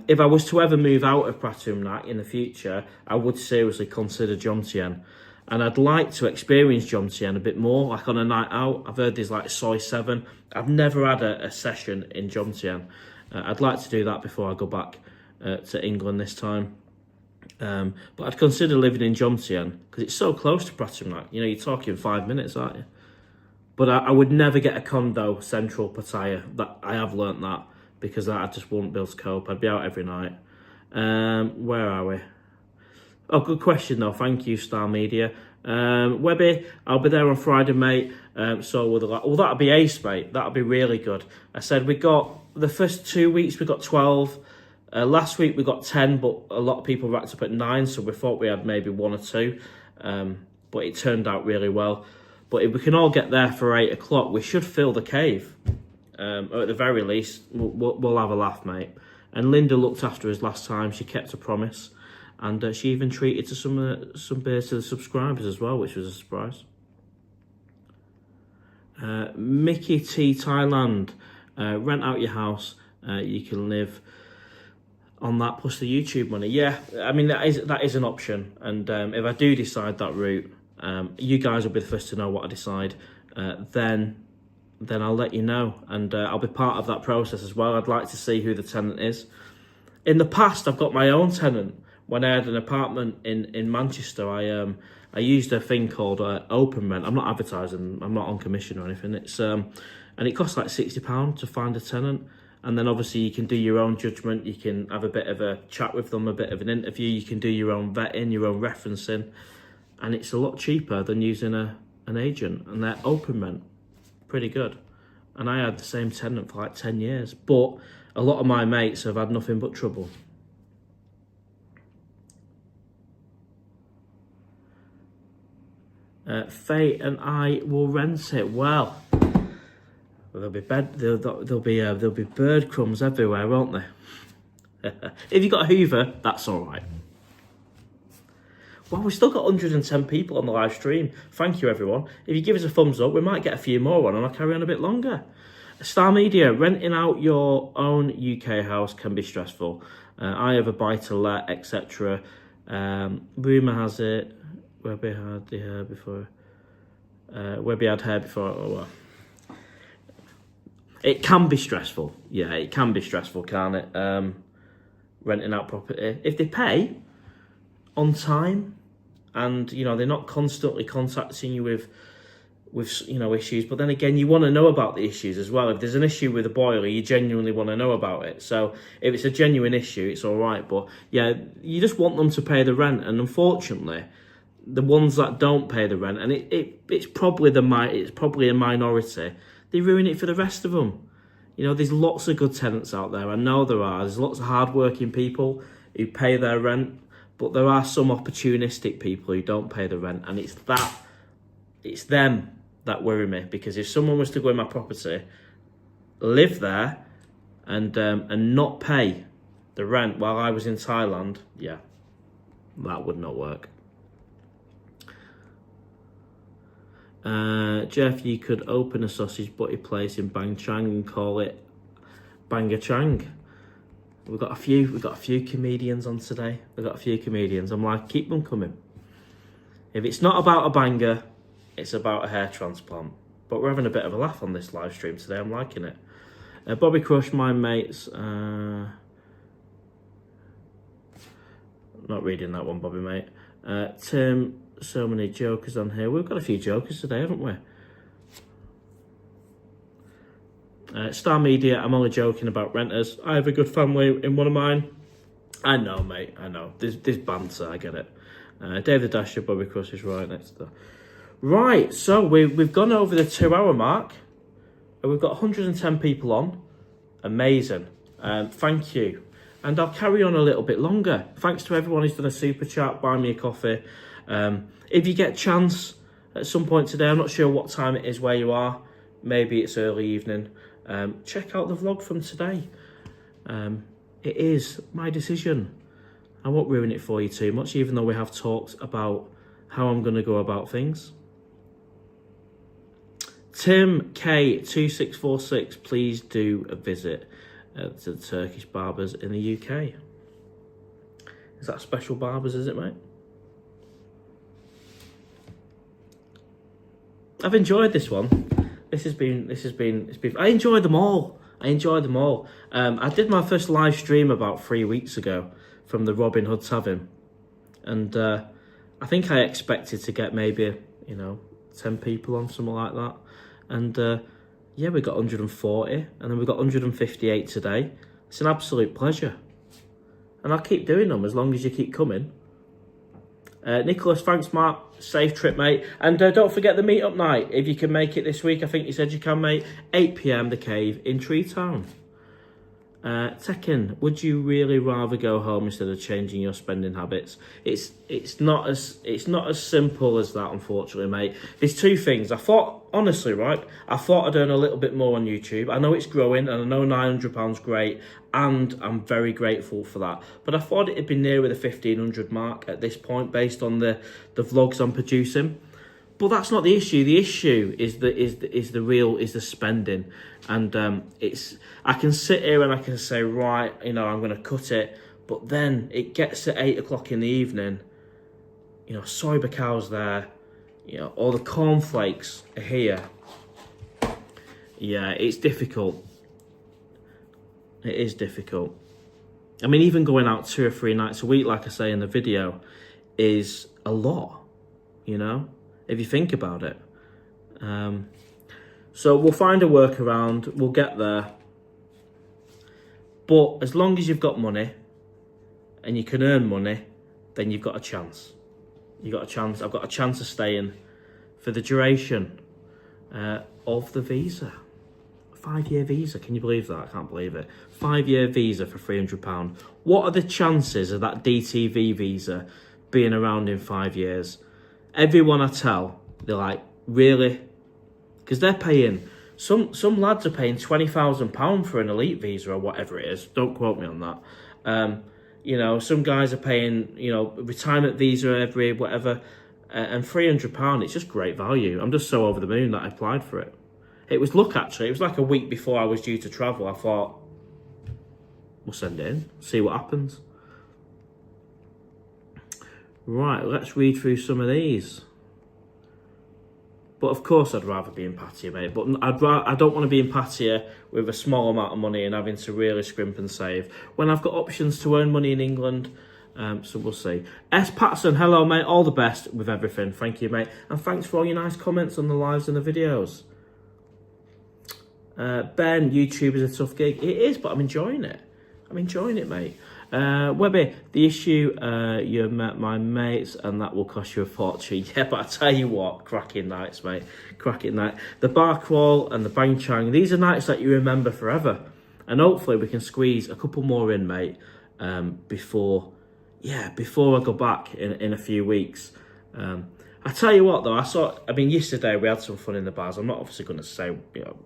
If I was to ever move out of PattayaOwl in the future, I would seriously consider Jomtien. And I'd like to experience Jomtien a bit more, like on a night out. I've heard there's like Soi 7. I've never had a session in Jomtien. I'd like to do that before I go back to England this time. But I'd consider living in Jomtien because it's so close to PattayaOwl. You know, you're talking 5 minutes, aren't you? But I would never get a condo central Pattaya. That I have learnt that, because I just wouldn't be able to cope. I'd be out every night. Where are we? Oh, good question though. Thank you, Star Media. Webby, I'll be there on Friday, mate. So well, that'll be ace, mate. That'll be really good. I said we got the first 2 weeks. We got 12. Last week we got 10, but a lot of people racked up at 9. So we thought we had maybe 1 or 2. But it turned out really well. But if we can all get there for 8 o'clock, we should fill the cave. Or at the very least, we'll have a laugh, mate. And Linda looked after us last time. She kept her promise. And she even treated to some beers to the subscribers as well, which was a surprise. Mickey T Thailand, rent out your house. You can live on that plus the YouTube money. Yeah, I mean that is an option. And if I do decide that route, you guys will be the first to know what I decide. Then I'll let you know, and I'll be part of that process as well. I'd like to see who the tenant is. In the past, I've got my own tenant. When I had an apartment in Manchester, I used a thing called open rent. I'm not advertising. I'm not on commission or anything. It's and it costs like £60 to find a tenant. And then obviously you can do your own judgment. You can have a bit of a chat with them, a bit of an interview. You can do your own vetting, your own referencing, and it's a lot cheaper than using an agent. And they're open rent, pretty good. And I had the same tenant for like 10 years, but a lot of my mates have had nothing but trouble. Faye and I will rent it. Well, there'll be bird crumbs everywhere, won't there? If you got a Hoover, that's all right. Well, we've still got 110 people on the live stream. Thank you, everyone. If you give us a thumbs up, we might get a few more on, and I'll carry on a bit longer. Star Media, renting out your own UK house can be stressful. I have a buy-to-let, etc. Rumour has it. Webby had the hair before. Webby had hair before. Oh, well. It can be stressful. Yeah, it can be stressful, can't it? Renting out property. If they pay on time, and you know they're not constantly contacting you with you know issues, but then again you want to know about the issues as well. If there's an issue with a boiler, you genuinely want to know about it. So if it's a genuine issue, it's all right. But yeah, you just want them to pay the rent, and unfortunately, the ones that don't pay the rent, and it's probably a minority, they ruin it for the rest of them. You know, there's lots of good tenants out there. I know there are. There's lots of hard-working people who pay their rent, but there are some opportunistic people who don't pay the rent, and it's them that worry me. Because if someone was to go in my property, live there, and not pay the rent while I was in Thailand, yeah, that would not work. Jeff, you could open a sausage butty place in Bang Chang and call it Banga Chang. We've got a few comedians on today. I'm like, keep them coming. If it's not about a banger, it's about a hair transplant. But we're having a bit of a laugh on this live stream today. I'm liking it. Bobby Crush, my mates. Not reading that one, Bobby, mate. Tim, so many jokers on here. We've got a few jokers today, haven't we? Star Media, I'm only joking about renters. I have a good family in one of mine. I know, mate, I know. There's banter, I get it. Dave the Dasher, Bobby Cross is right next to that. Right, so we've gone over the 2 hour mark. We've got 110 people on. Amazing. Thank you. And I'll carry on a little bit longer. Thanks to everyone who's done a super chat, buy me a coffee. If you get a chance at some point today, I'm not sure what time it is where you are. Maybe it's early evening. Check out the vlog from today. It is my decision. I won't ruin it for you too much, even though we have talked about how I'm going to go about things. Tim K2646, please do a visit to the Turkish barbers in the UK. Is that special barbers, is it, mate? I've enjoyed this one. It's been. I enjoyed them all. I did my first live stream about 3 weeks ago from the Robin Hood Tavern, and I think I expected to get maybe 10 people on, something like that, and yeah, we got 140, and then we got 158 today. It's an absolute pleasure, and I'll keep doing them as long as you keep coming. Nicholas, thanks, Mark. Safe trip, mate. And don't forget the meet-up night. If you can make it this week, I think you said you can, mate. 8 p.m, the Cave in Tree Town. Tekken, would you really rather go home instead of changing your spending habits? It's not as simple as that, unfortunately, mate. There's two things. I thought I'd earn a little bit more on YouTube. I know it's growing, and I know £900's great, and I'm very grateful for that. But I thought it'd be nearer the 1,500 mark at this point, based on the vlogs I'm producing. But that's not the issue. The issue is the spending, and I can sit here and I can say, right, I'm going to cut it, but then it gets to 8 o'clock in the evening. Soy cow's there, all the cornflakes are here. Yeah, it's difficult. It is difficult. I mean, even going out 2 or 3 nights a week, like I say in the video, is a lot. If you think about it. So we'll find a workaround, we'll get there. But as long as you've got money and you can earn money, then you've got a chance. You've got a chance. I've got a chance of staying for the duration of the visa. 5-year visa, can you believe that? I can't believe it. 5-year visa for £300. What are the chances of that DTV visa being around in 5 years? Everyone I tell, they're like, really? Because they're paying, some lads are paying £20,000 for an elite visa or whatever it is. Don't quote me on that. Some guys are paying, retirement visa every whatever, and £300. It's just great value. I'm just so over the moon that I applied for it. It was luck, actually. It was like a week before I was due to travel. I thought, we'll send it in, see what happens. Right, let's read through some of these. But of course I'd rather be in Pattaya, mate. But I don't want to be in Pattaya with a small amount of money and having to really scrimp and save, when I've got options to earn money in England. So we'll see. S. Patson, hello, mate. All the best with everything. Thank you, mate. And thanks for all your nice comments on the lives and the videos. Ben, YouTube is a tough gig. It is, but I'm enjoying it. Mate. Webby, the issue, you met my mates and that will cost you a fortune. Yeah, but I tell you what, cracking nights, mate. Cracking night. The bar crawl and the bang chang, these are nights that you remember forever. And hopefully we can squeeze a couple more in, mate, before I go back in a few weeks. I tell you what, though, yesterday we had some fun in the bars. I'm not obviously going to say,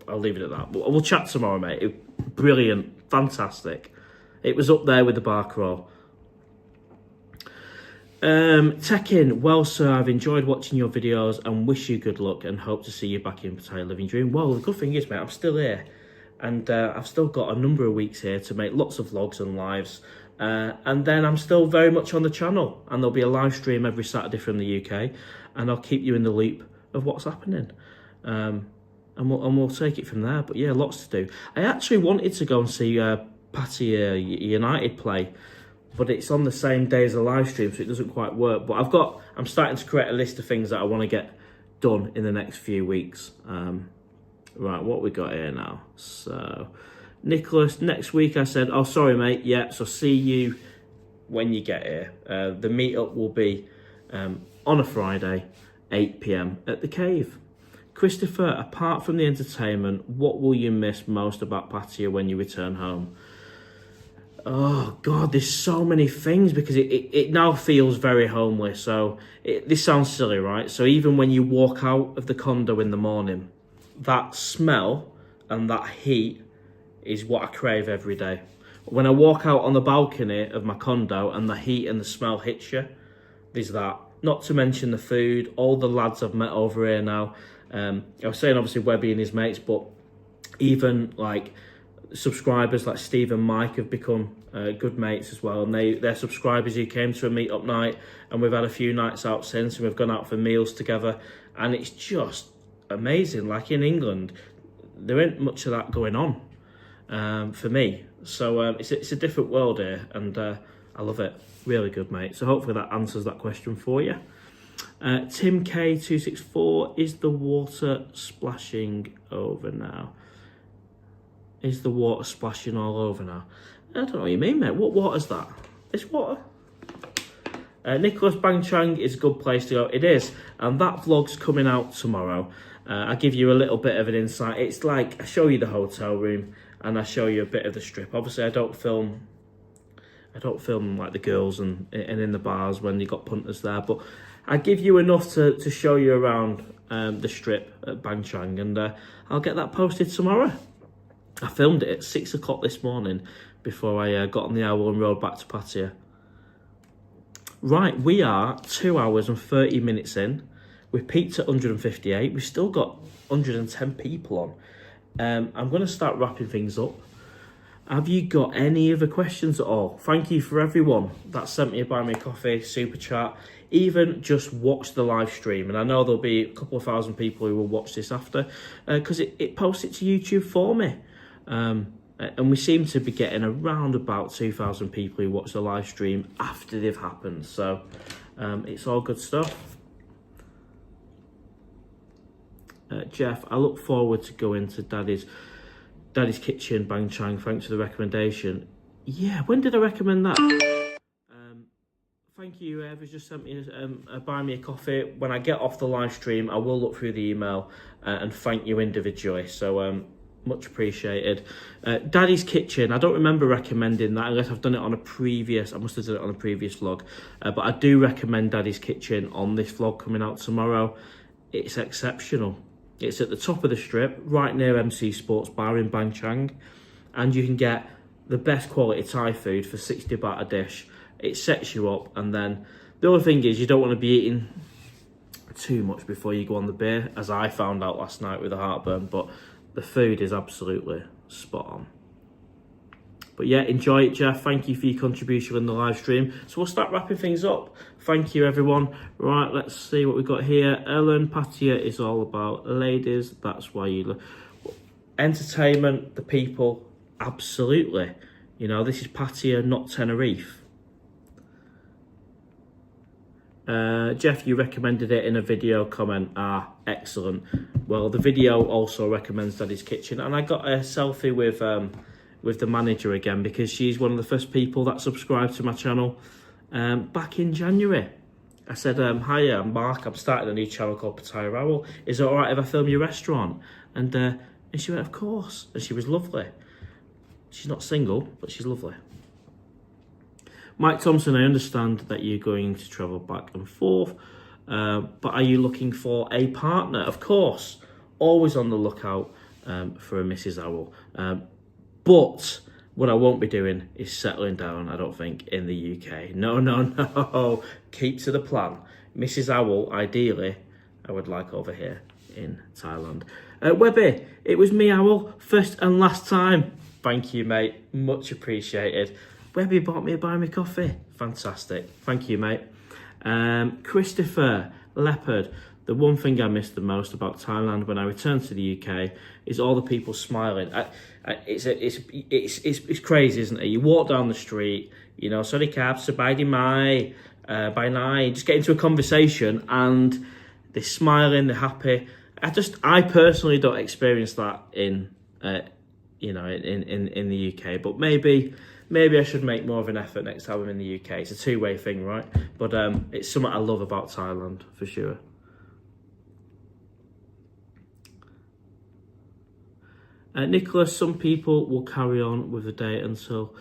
I'll leave it at that. But we'll chat tomorrow, mate. Brilliant, fantastic. It was up there with the bar crawl. Tekken, well, sir, I've enjoyed watching your videos and wish you good luck and hope to see you back in Pattaya Living Dream. Well, the good thing is, mate, I'm still here. And I've still got a number of weeks here to make lots of vlogs and lives. And then I'm still very much on the channel. And there'll be a live stream every Saturday from the UK. And I'll keep you in the loop of what's happening. And we'll take it from there. But yeah, lots to do. I actually wanted to go and see Pattaya United play, but it's on the same day as a live stream, so it doesn't quite work. But I'm starting to create a list of things that I want to get done in the next few weeks. Right, what we got here now? So, Nicholas, next week I said, oh, sorry, mate. Yeah, so see you when you get here. The meetup will be on a Friday, 8 p.m. at the Cave. Christopher, apart from the entertainment, what will you miss most about Pattaya when you return home? Oh, God, there's so many things, because it now feels very homely. So this sounds silly, right? So even when you walk out of the condo in the morning, that smell and that heat is what I crave every day. When I walk out on the balcony of my condo and the heat and the smell hits you, there's that. Not to mention the food, all the lads I've met over here now. I was saying obviously Webby and his mates, but even like subscribers like Steve and Mike have become good mates as well, and they're subscribers who came to a meet-up night, and we've had a few nights out since, and we've gone out for meals together, and it's just amazing. Like in England, there ain't much of that going on for me, so it's a different world here, and I love it. Really good, mate. So hopefully that answers that question for you. Tim K264, is the water splashing over now? Is the water splashing all over now? I don't know what you mean, mate. What water's that? It's water. Nicholas, Bangchang is a good place to go. It is. And that vlog's coming out tomorrow. I give you a little bit of an insight. It's like, I show you the hotel room and I show you a bit of the strip. Obviously, I don't film like the girls and in the bars when you got punters there. But I give you enough to show you around the strip at Bangchang. And I'll get that posted tomorrow. I filmed it at 6 o'clock this morning before I got on the owl and rode back to Pattaya. Right, we are 2 hours and 30 minutes in. We've peaked at 158. We've still got 110 people on. I'm going to start wrapping things up. Have you got any other questions at all? Thank you for everyone that sent me a buy me a coffee, super chat, even just watch the live stream. And I know there'll be a couple of thousand people who will watch this after because it posts it to YouTube for me. And we seem to be getting around about 2,000 people who watch the live stream after they've happened. So it's all good stuff. Jeff, I look forward to going to Daddy's Kitchen, Bangchang. Thanks for the recommendation. Yeah, when did I recommend that? Thank you, whoever's just sent me a buy me a coffee. When I get off the live stream, I will look through the email and thank you individually. So much appreciated. Daddy's Kitchen, I don't remember recommending that unless I've done it on a previous, I must have done it on a previous vlog. But I do recommend Daddy's Kitchen on this vlog coming out tomorrow. It's exceptional. It's at the top of the strip, right near MC Sports Bar in Bangchang. And you can get the best quality Thai food for 60 baht a dish. It sets you up, and then the other thing is you don't want to be eating too much before you go on the beer, as I found out last night with the heartburn, but the food is absolutely spot on. But yeah, enjoy it, Jeff. Thank you for your contribution in the live stream. So we'll start wrapping things up. Thank you, everyone. Right, let's see what we've got here. Ellen, Pattaya is all about ladies. That's why you look. Entertainment, the people, absolutely. You know, this is Pattaya, not Tenerife. Jeff, you recommended it in a video comment. Ah, excellent. Well, the video also recommends Daddy's Kitchen, and I got a selfie with the manager again because she's one of the first people that subscribed to my channel back in January. I said, hiya, I'm Mark. I'm starting a new channel called PattayaOwl. Is it all right if I film your restaurant? And she went, of course. And she was lovely. She's not single, but she's lovely. Mike Thompson, I understand that you're going to travel back and forth, but are you looking for a partner? Of course, always on the lookout for a Mrs. Owl. But what I won't be doing is settling down, I don't think, in the UK. No. Keep to the plan. Mrs. Owl, ideally, I would like over here in Thailand. Webby, it was me, Owl, first and last time. Thank you, mate. Much appreciated. Webby bought me a buy me coffee. Fantastic. Thank you, mate. Christopher Leopard. The one thing I miss the most about Thailand when I return to the UK is all the people smiling. It's crazy, isn't it? You walk down the street, you know, sorry cab, sabai mai, bye night, just get into a conversation and they're smiling, they're happy. I personally don't experience that in the UK, but maybe I should make more of an effort next time I'm in the UK. It's a two-way thing, right? But it's something I love about Thailand, for sure. Nicholas, some people will carry on with the day until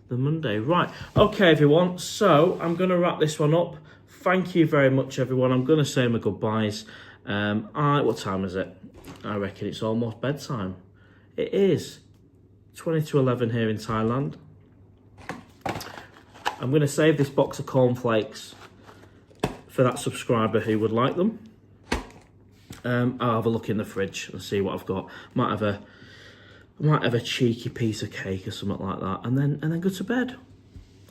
the Monday. Right, okay, everyone. So I'm going to wrap this one up. Thank you very much, everyone. I'm going to say my goodbyes. What time is it? I reckon it's almost bedtime. It is 20 to 11 here in Thailand. I'm going to save this box of cornflakes for that subscriber who would like them. I'll have a look in the fridge and see what I've got. Might have a cheeky piece of cake or something like that, and then go to bed.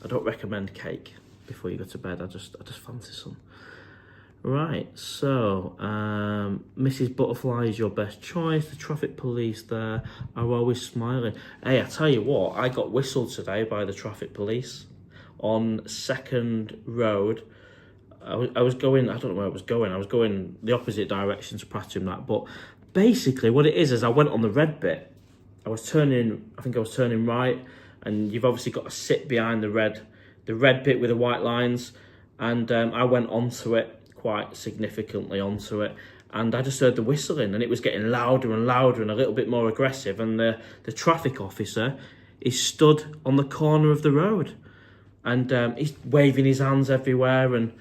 I don't recommend cake before you go to bed. I just fancy some. Right, so Mrs. Butterfly is your best choice. The traffic police there are always smiling. Hey, I tell you what, I got whistled today by the traffic police on 2nd Road. I was going, I don't know where I was going the opposite direction to Pratt and that, but basically what it is I went on the red bit. I think I was turning right, and you've obviously got to sit behind the red bit with the white lines, and I went onto it, quite significantly onto it, and I just heard the whistling, and it was getting louder and louder and a little bit more aggressive, and the traffic officer is stood on the corner of the road, and he's waving his hands everywhere, and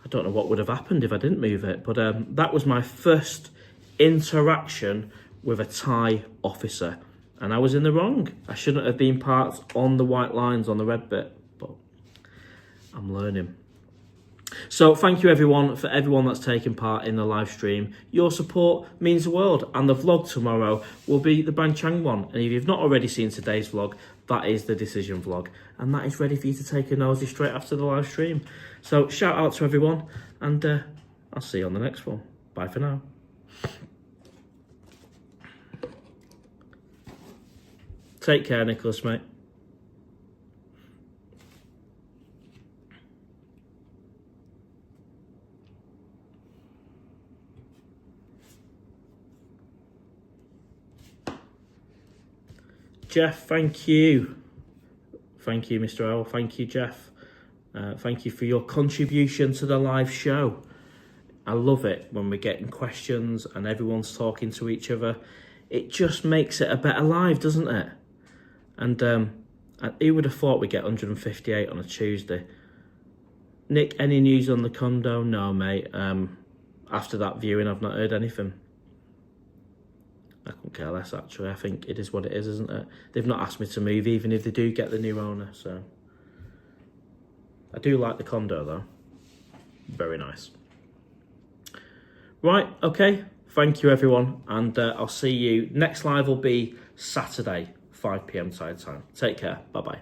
I don't know what would have happened if I didn't move it, but that was my first interaction with a Thai officer, and I was in the wrong. I shouldn't have been parked on the white lines on the red bit, but I'm learning. So thank you everyone that's taken part in the live stream. Your support means the world, and the vlog tomorrow will be the Bang Chang one. And if you've not already seen today's vlog, that is the decision vlog, and that is ready for you to take a nosy straight after the live stream. So shout out to everyone, and I'll see you on the next one. Bye for now. Take care, Nicholas, mate. Jeff, thank you. Thank you, Mr. Owl. Thank you, Jeff. Thank you for your contribution to the live show. I love it when we're getting questions and everyone's talking to each other. It just makes it a better live, doesn't it? And who would have thought we'd get 158 on a Tuesday? Nick, any news on the condo? No, mate. After that viewing, I've not heard anything. I couldn't care less, actually. I think it is what it is, isn't it? They've not asked me to move, even if they do get the new owner, so. I do like the condo, though. Very nice. Right, okay. Thank you, everyone. And I'll see you. Next live will be Saturday, 5 p.m. Thai time. Take care. Bye-bye.